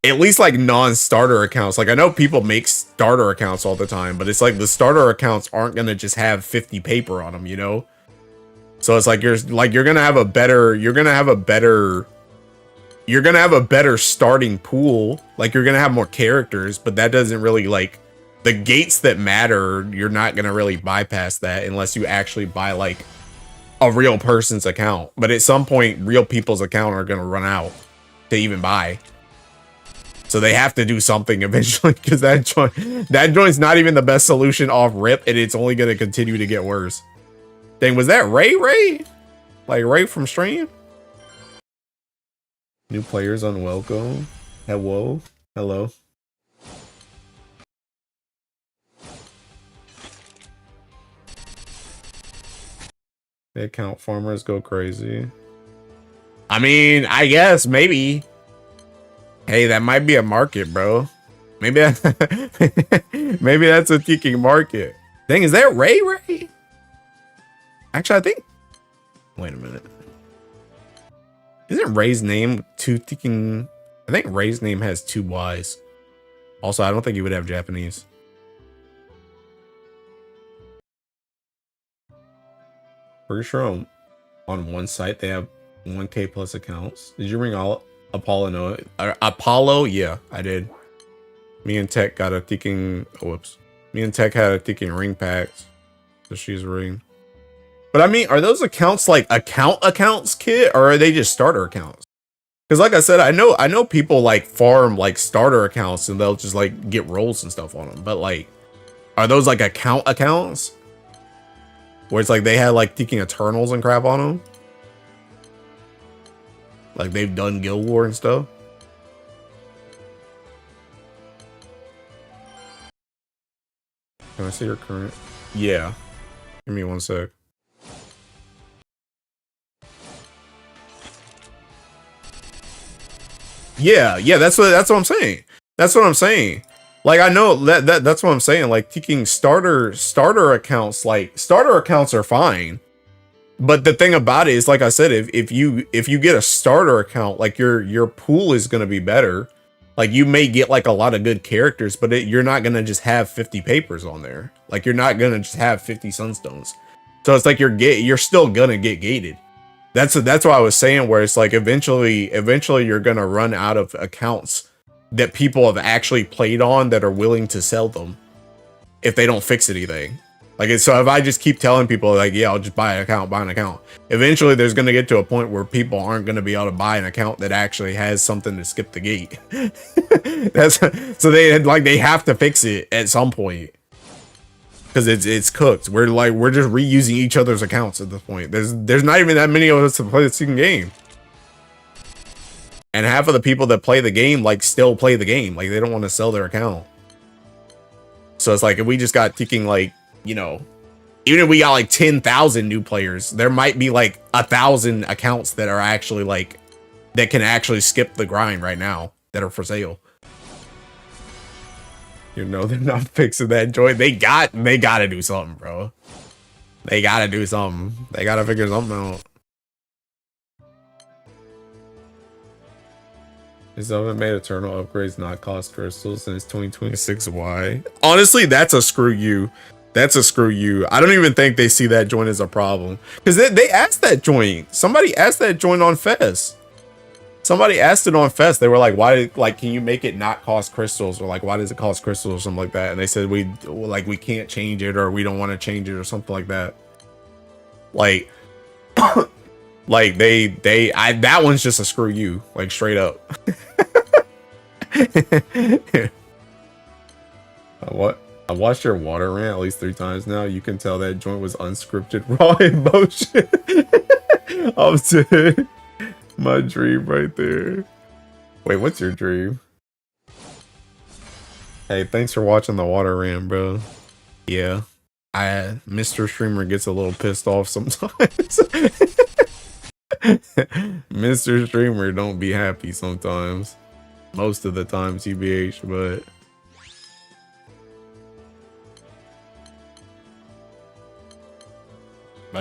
At least like non-starter accounts. Like I know people make starter accounts all the time, but it's like the starter accounts aren't gonna just have 50 paper on them, you know? So it's like you're gonna have a better starting pool. Like you're gonna have more characters, but that doesn't really, like, the gates that matter, you're not gonna really bypass that unless you actually buy like a real person's account. But at some point, real people's account are gonna run out to even buy. So they have to do something eventually, because that joint's not even the best solution off rip, and it's only gonna continue to get worse. Dang, was that Ray? Like Ray from stream? New players unwelcome. Hello. The account farmers go crazy. I mean, I guess maybe. Hey, that might be a market, bro. Maybe that's maybe that's a kicking market. Dang, is that Ray? Actually, I think. Wait a minute. Isn't Ray's name two thinking? I think Ray's name has 2 Y's. Also, I don't think he would have Japanese. Pretty sure on one site they have 1K plus accounts. Did you ring all Apollo? No, Apollo? Yeah, I did. Me and Tech got a thinking. Oh, whoops. Me and Tech had a thinking ring packs. So she's ring. But I mean, are those accounts like accounts, kid, or are they just starter accounts? Because like I said, I know people like farm like starter accounts and they'll just like get rolls and stuff on them. But like, are those like accounts? Where it's like they had like Thinking Eternals and crap on them? Like they've done Guild War and stuff? Can I see your current? Yeah. Give me one sec. Yeah, that's what I'm saying. That's what I'm saying. Like I know that's what I'm saying. Like taking starter accounts, like starter accounts are fine. But the thing about it is, like I said, if you get a starter account, like your pool is gonna be better. Like you may get like a lot of good characters, but you're not gonna just have 50 papers on there. Like you're not gonna just have 50 sunstones. So it's like you're still gonna get gated. That's what I was saying, where it's like eventually you're gonna run out of accounts that people have actually played on that are willing to sell them if they don't fix anything. Like, so if I just keep telling people like, yeah, I'll just buy an account, eventually there's gonna get to a point where people aren't gonna be able to buy an account that actually has something to skip the gate. So they have to fix it at some point. Because it's cooked. We're just reusing each other's accounts at this point. There's not even that many of us to play the same game. And half of the people that play the game like still play the game. Like they don't want to sell their account. So it's like if we just got ticking, like, you know, even if we got like 10,000 new players, there might be like 1,000 accounts that are actually like that can actually skip the grind right now that are for sale. You know, they're not fixing that joint. They gotta do something, bro. They gotta do something. They gotta figure something out. Is haven't made eternal upgrades not cost crystals since 2026. Why? Honestly, that's a screw you. That's a screw you. I don't even think they see that joint as a problem. Because they asked that joint. Somebody asked that joint on Fest. Somebody asked it on Fest. They were like, why, like, can you make it not cost crystals? Or like, why does it cost crystals or something like that? And they said, we can't change it, or we don't want to change it or something like that. Like, like that one's just a screw you, like straight up. What? I watched your water rant at least 3 times now. You can tell that joint was unscripted, raw emotion. I'm dead. My dream right there. Wait, what's your dream? Hey, thanks for watching the water rant, bro. Yeah, Mr. Streamer gets a little pissed off sometimes. Mr. Streamer don't be happy sometimes. Most of the time, TBH, but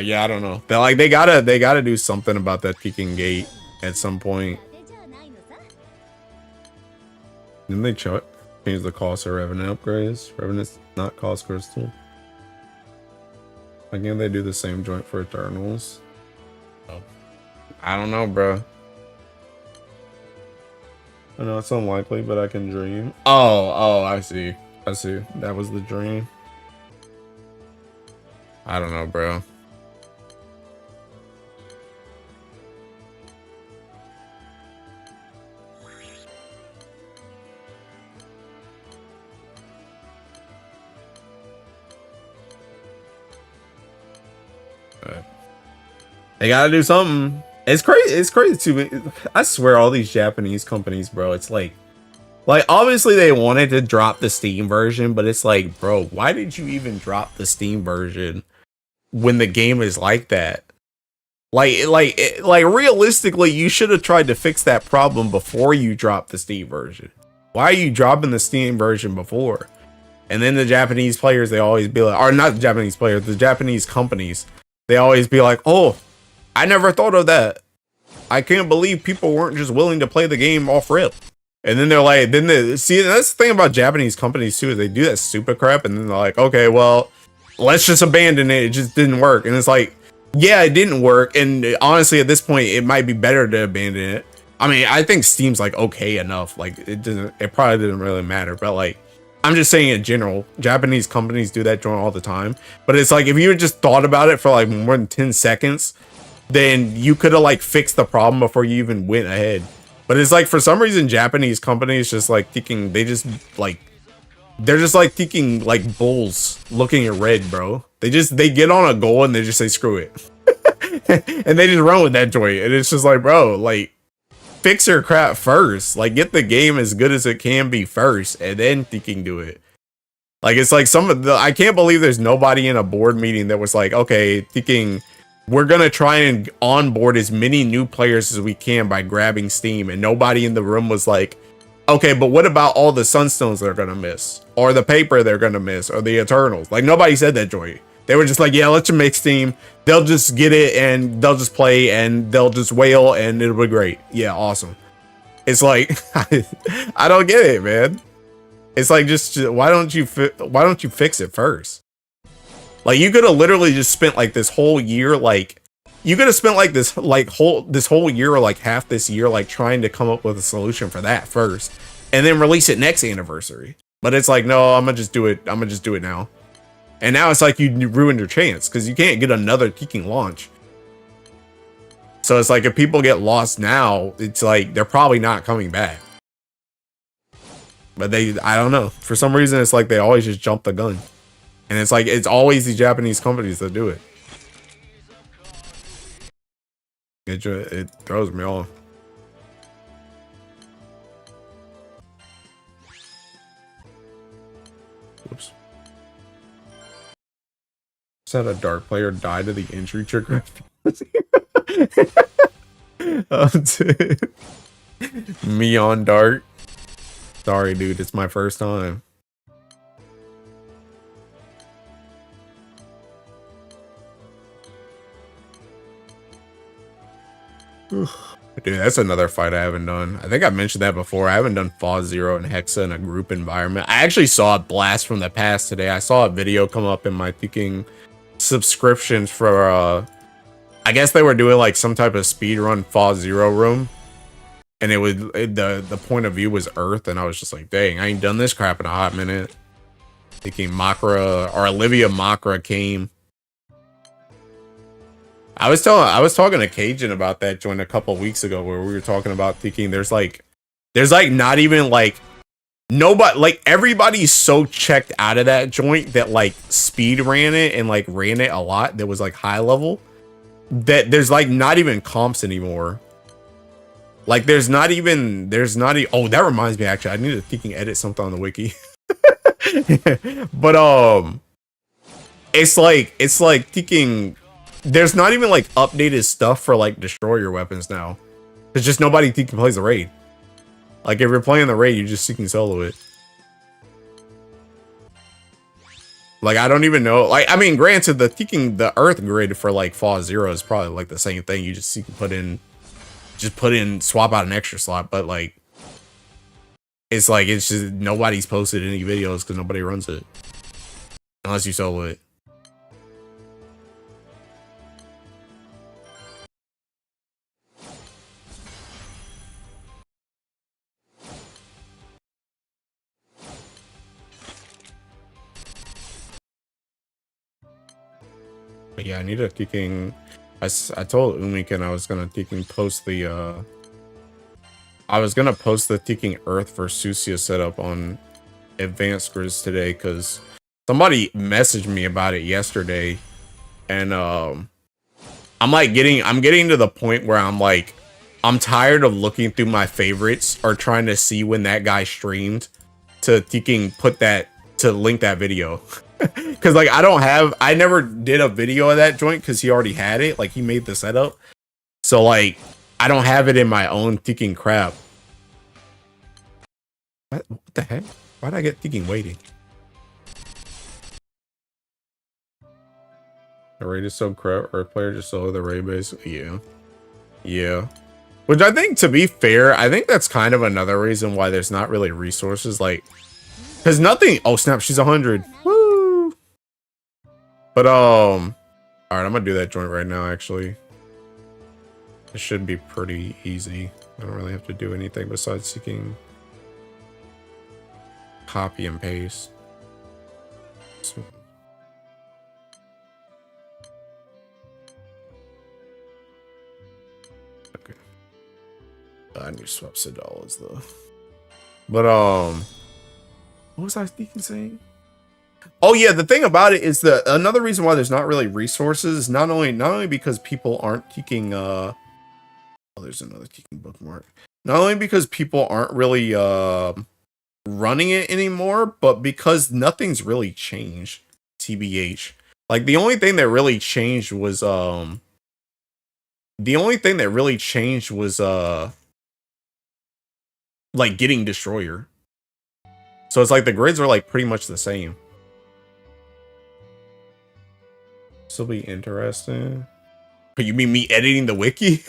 yeah, I don't know. They gotta do something about that peeking gate at some point. Didn't they change the cost of Revenant upgrades? Revenant's not cost crystal. Why can't they do the same joint for Eternals? Oh, I don't know, bro. I know it's unlikely, but I can dream. Oh, I see. That was the dream. I don't know, bro. They gotta do something. It's crazy. It's crazy too. I swear, all these Japanese companies, bro. It's like obviously they wanted to drop the Steam version, but it's like, bro, why did you even drop the Steam version when the game is like that? Like realistically, you should have tried to fix that problem before you dropped the Steam version. Why are you dropping the Steam version before? And then the Japanese players, they always be like, or not the Japanese players, the Japanese companies, they always be like, oh, I never thought of that. I can't believe people weren't just willing to play the game off rip. And then they're like, see, that's the thing about Japanese companies too, is they do that stupid crap, and then they're like, okay, well, let's just abandon it. It just didn't work. And it's like, yeah, it didn't work. And honestly, at this point, it might be better to abandon it. I mean, I think Steam's like okay enough. Like it probably didn't really matter, but like, I'm just saying in general, Japanese companies do that joint all the time. But it's like, if you just thought about it for like more than 10 seconds, then you could have like fixed the problem before you even went ahead. But it's like, for some reason, Japanese companies just like thinking, they're just like thinking like bulls looking at red, bro. They get on a goal and they just say, screw it. And they just run with that joint. And it's just like, bro, like, fix your crap first. Like, get the game as good as it can be first, and then thinking do it. Like, it's like I can't believe there's nobody in a board meeting that was like, okay, thinking we're gonna try and onboard as many new players as we can by grabbing Steam. And nobody in the room was like, okay, but what about all the Sunstones they're gonna miss, or the paper they're gonna miss, or the Eternals? Like, nobody said that, Joy. They were just like, yeah, let's just make Steam. They'll just get it and they'll just play and they'll just wail and it'll be great. Yeah, awesome. It's like, I don't get it, man. It's like, just why don't you fix it first? Like, you could have literally just spent like this whole year, like you could have spent like this whole year or like half this year like trying to come up with a solution for that first, and then release it next anniversary. But it's like, no, I'm gonna just do it now. And now it's like you ruined your chance because you can't get another Teking launch. So it's like, if people get lost now, it's like they're probably not coming back. But I don't know. For some reason, it's like they always just jump the gun. And it's like, it's always the Japanese companies that do it. It throws me off. Whoops. Said a dart player died to the injury trigger. Oh, dude. Me on dart. Sorry, dude. It's my first time. Dude, that's another fight I haven't done. I think I mentioned that before. I haven't done Fa Zero and Hexa in a group environment. I actually saw a blast from the past today. I saw a video come up in my Teking subscriptions for I guess they were doing like some type of speed run Fa Zero room, and the point of view was Earth, and I was just like, dang, I ain't done this crap in a hot minute. Thinking Makra or Olivia Makra came. I was talking to Cajun about that joint a couple weeks ago, where we were talking about thinking there's like not even like nobody, like everybody's so checked out of that joint that like speed ran it and like ran it a lot that was like high level, that there's like not even comps anymore. Like there's not even oh, that reminds me, actually I need to thinking edit something on the wiki. But it's like thinking there's not even like updated stuff for like destroyer weapons now. There's just nobody thinking plays the raid. Like if you're playing the raid, you're just seeking solo it. Like I don't even know. Like I mean, granted, the Earth grid for like Fa Zero is probably like the same thing. You just put in, swap out an extra slot. But like, it's just nobody's posted any videos because nobody runs it unless you solo it. But yeah, I need a Teking. I told Umiken I was gonna Teking post the Teking Earth for Susia setup on Advanced Grizz today, because somebody messaged me about it yesterday, and I'm getting to the point where I'm tired of looking through my favorites or trying to see when that guy streamed to Teking link that video. Because like I never did a video of that joint because he already had it. Like he made the setup, so like I don't have it in my own Teking crap. What the heck? Why'd I get Teking waiting? The raid is so crap. Earth player just solo the raid base. Yeah. Which I think, to be fair, I think that's kind of another reason why there's not really resources. Like, because nothing. Oh snap! She's 100. Woo! But all right, I'm gonna do that joint right now. Actually, it should be pretty easy. I don't really have to do anything besides seeking copy and paste. So, okay, I need to swap $dollars though. But what was I saying? Oh yeah, the thing about it is that another reason why there's not really resources is not only because people aren't Teking oh, there's another Teking bookmark. Not only because people aren't really running it anymore, but because nothing's really changed. TBH. Like the only thing that really changed was The only thing that really changed was like getting Destroyer. So it's like the grids are like pretty much the same. This will be interesting. But you mean me editing the wiki?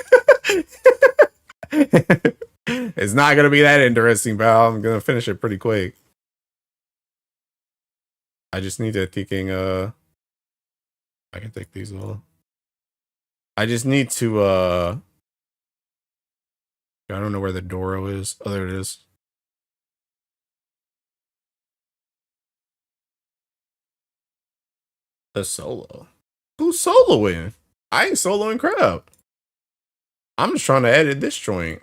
It's not gonna be that interesting, pal. I'm gonna finish it pretty quick. I just need to thinking I can take these all. I just need to I don't know where the Doro is. Oh, there it is. The solo. Who's soloing? I ain't soloing crap. I'm just trying to edit this joint.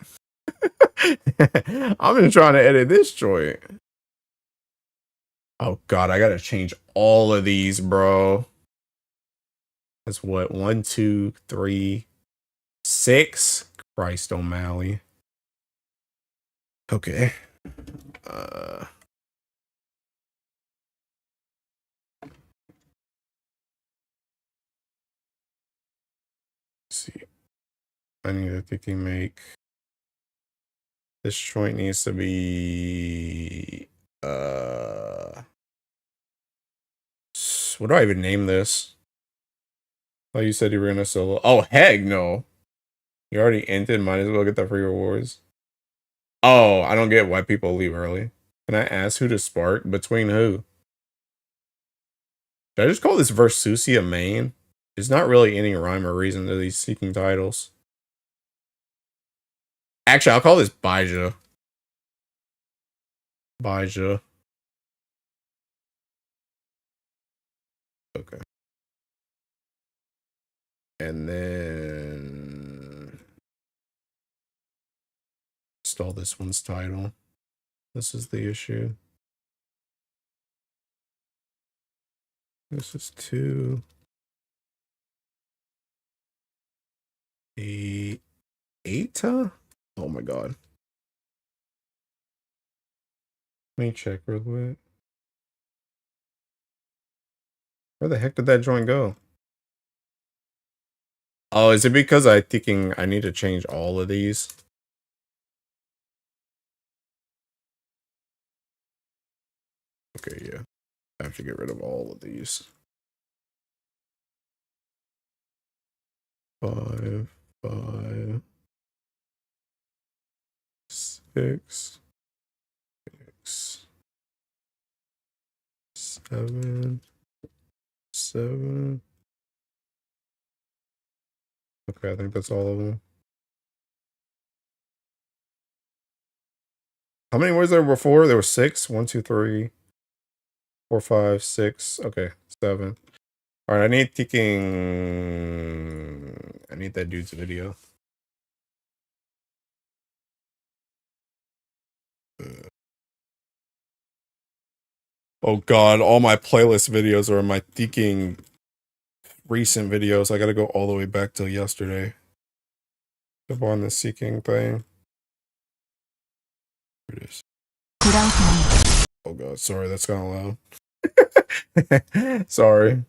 I'm just trying to edit this joint. Oh god, I gotta change all of these, bro. That's what? 1, 2, 3, 6. Christ O'Malley. Okay. See. I need to think make this joint needs to be what do I even name this? Oh, you said you were gonna solo. Oh heck no. You already ended, might as well get the free rewards. Oh, I don't get why people leave early. Can I ask who to spark? Between who? Should I just call this Versusia main? There's not really any rhyme or reason to these seeking titles. Actually, I'll call this Baija. Baija. Okay. And then install this one's title. This is the issue. This is 2. 8. Huh? Oh my god. Let me check real quick. Where the heck did that joint go? Oh, is it because I thinking I need to change all of these? Okay, yeah. I have to get rid of all of these. 5, 5, 6, 6, 7, 7. Okay, I think that's all of them. How many words there were before? There were 6. 1, 2, 3, 4, 5, 6. Okay, 7. All right, I need thinking. I need that dude's video. Oh god, all my playlist videos are in my thinking recent videos. I gotta go all the way back till yesterday. Up on the seeking thing. Here it is. Oh god, sorry, that's kind of loud. Sorry.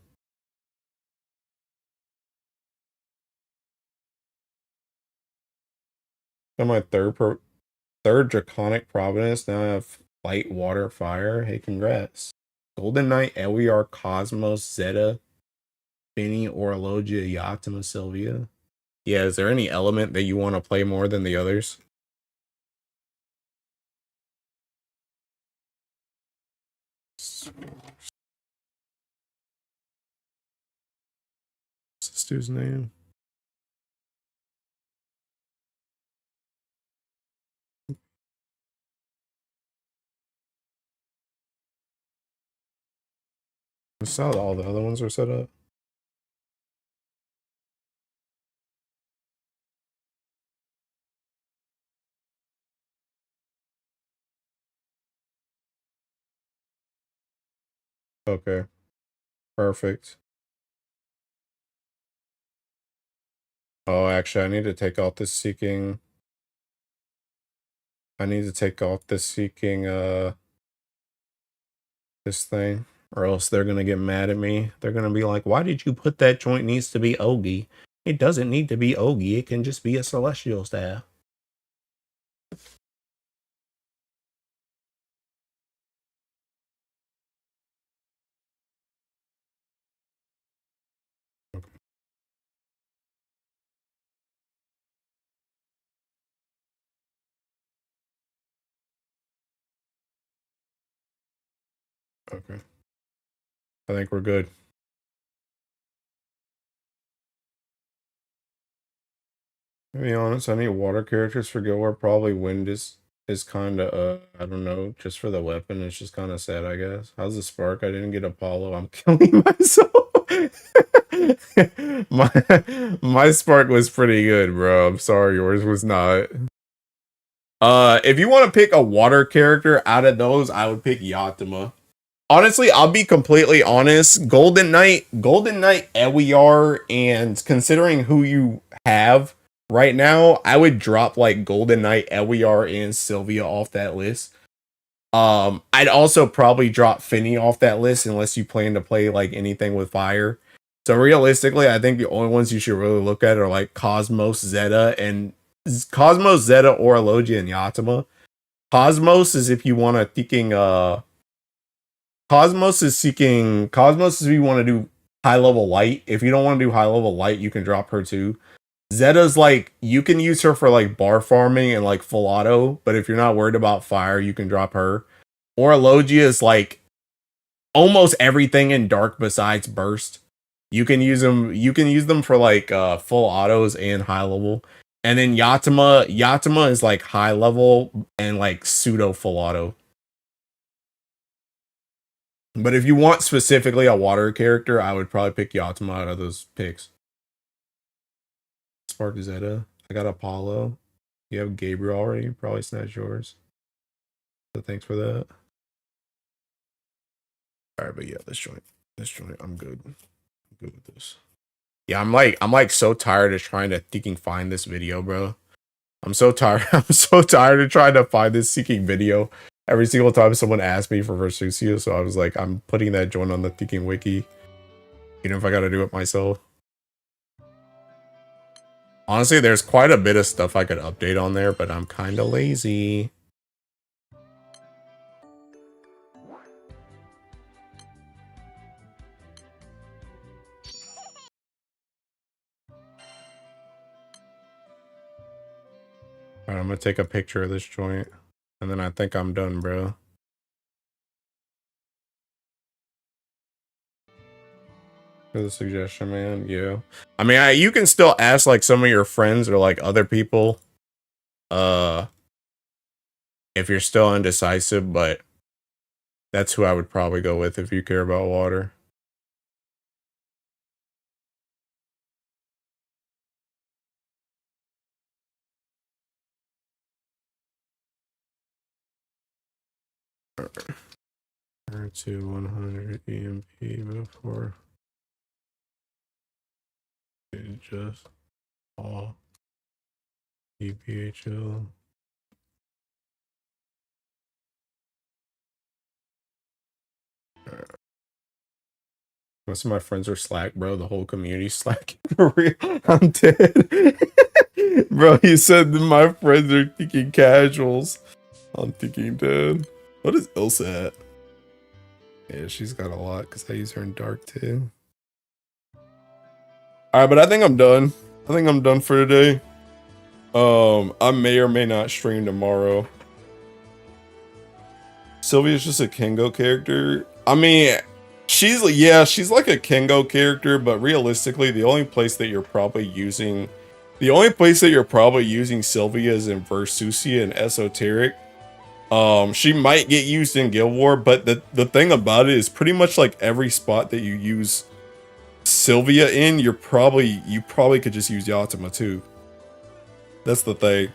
On my third Draconic Providence, now I have Light, Water, Fire. Hey, congrats. Golden Knight, LER, Cosmos, Zeta, Benny, Orologia, Yatima, Sylvia. Yeah, is there any element that you want to play more than the others? What's this dude's name? That's how all the other ones are set up. Okay. Perfect. Oh, actually, I need to take out this seeking. I need to take off this seeking, this thing, or else they're gonna get mad at me. They're gonna be like, why did you put that joint needs to be Ougi? It doesn't need to be Ougi. It can just be a celestial staff. Okay. I think we're good. To be honest, I need water characters for Guild War. Probably Wind is kind of, I don't know, just for the weapon. It's just kind of sad, I guess. How's the Spark? I didn't get Apollo. I'm killing myself. my Spark was pretty good, bro. I'm sorry, yours was not. If you want to pick a water character out of those, I would pick Yatima. Honestly, I'll be completely honest. Golden Knight, Ewiar, and considering who you have right now, I would drop like Golden Knight, Ewiar, and Sylvia off that list. I'd also probably drop Finny off that list unless you plan to play like anything with fire. So realistically, I think the only ones you should really look at are like Cosmos, Zeta, or Logia and Yatima. Cosmos is if you want to Cosmos is if you want to do high level light. If you don't want to do high level light, you can drop her too. Zeta's like, you can use her for like bar farming and like full auto, but if you're not worried about fire, you can drop her. Or Logia is like almost everything in dark besides burst. You can use them for like full autos and high level. And then Yatima is like high level and like pseudo full auto. But if you want specifically a water character, I would probably pick Yatima out of those picks. Spark Zeta. I got Apollo. You have Gabriel already. Probably snatch yours. So thanks for that. Alright, but yeah, this joint, I'm good. I'm good with this. Yeah, I'm like so tired of trying to freaking find this video, bro. I'm so tired. I'm so tired of trying to find this seeking video every single time someone asks me for Versucio. So I was like, I'm putting that joint on the freaking wiki, even if I gotta do it myself. Honestly, there's quite a bit of stuff I could update on there, but I'm kind of lazy. Alright, I'm gonna take a picture of this joint, and then I think I'm done, bro. For the suggestion, man. Yeah. I mean, you can still ask like some of your friends or like other people, if you're still indecisive, but that's who I would probably go with if you care about water. To 100 EMP before it just all EPHL. Most of my friends are Slack, bro. The whole community's Slack. For real, I'm dead. Bro, you said that my friends are thinking casuals. I'm thinking dead. What is Ilsa at? Yeah, she's got a lot because I use her in dark too. Alright, but I think I'm done. I think I'm done for today. I may or may not stream tomorrow. Sylvia's just a Kengo character. I mean, she's like a Kengo character, but realistically, the only place that you're probably using Sylvia is in Versucia and Esoteric. She might get used in Guild War, but the thing about it is pretty much like every spot that you use Sylvia in, you probably could just use Yatima too. That's the thing.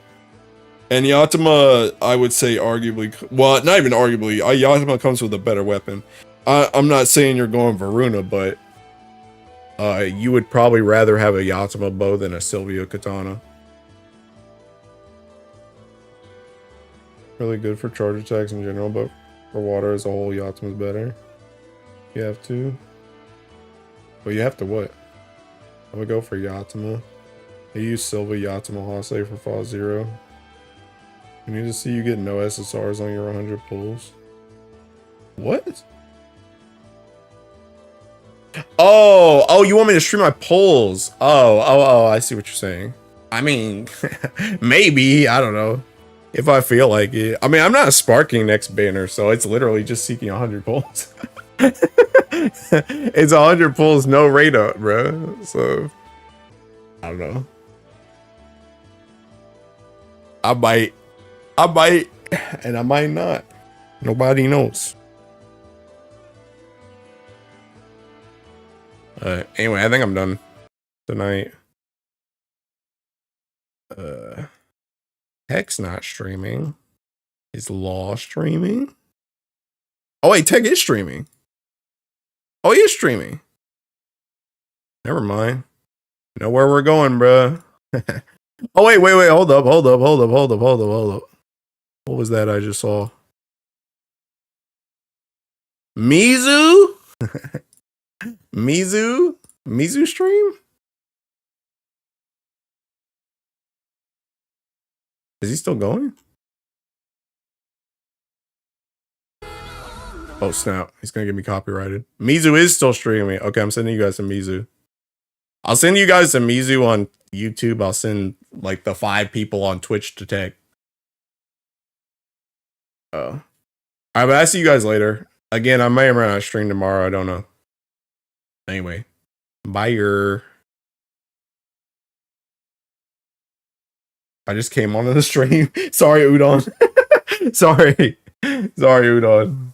And Yatima, I would say arguably, well, not even arguably, Yatima comes with a better weapon. I'm not saying you're going Varuna, but you would probably rather have a Yatima bow than a Sylvia katana. Really good for charge attacks in general, but for water as a whole, Yatima's better. You have to. But you have to what? I'm gonna go for Yatima. I use Silva Yatima Hase for fall 0. I need to see you get no SSRs on your 100 pulls. What? Oh, you want me to stream my pulls? Oh, I see what you're saying. I mean, maybe, I don't know. If I feel like it. I mean, I'm not sparking next banner, so it's literally just seeking 100 pulls. It's 100 pulls, no rate up, bro. So, I don't know. I might, and I might not. Nobody knows. Anyway, I think I'm done tonight. Tech's not streaming. Is Law streaming? Oh wait, Tech is streaming. Oh, he is streaming. Never mind. Know where we're going, bruh. Oh wait, hold up. What was that I just saw? Mizu? Mizu stream? Is he still going? Oh snap, he's gonna get me copyrighted. Mizu is still streaming. Okay, I'm sending you guys to Mizu. I'll send you guys to Mizu on YouTube. I'll send like the 5 people on Twitch to Tech. Alright, but I'll see you guys later. Again, I may or may not stream tomorrow, I don't know. Anyway, bye. I just came onto the stream. Sorry, Udon. Sorry, Udon.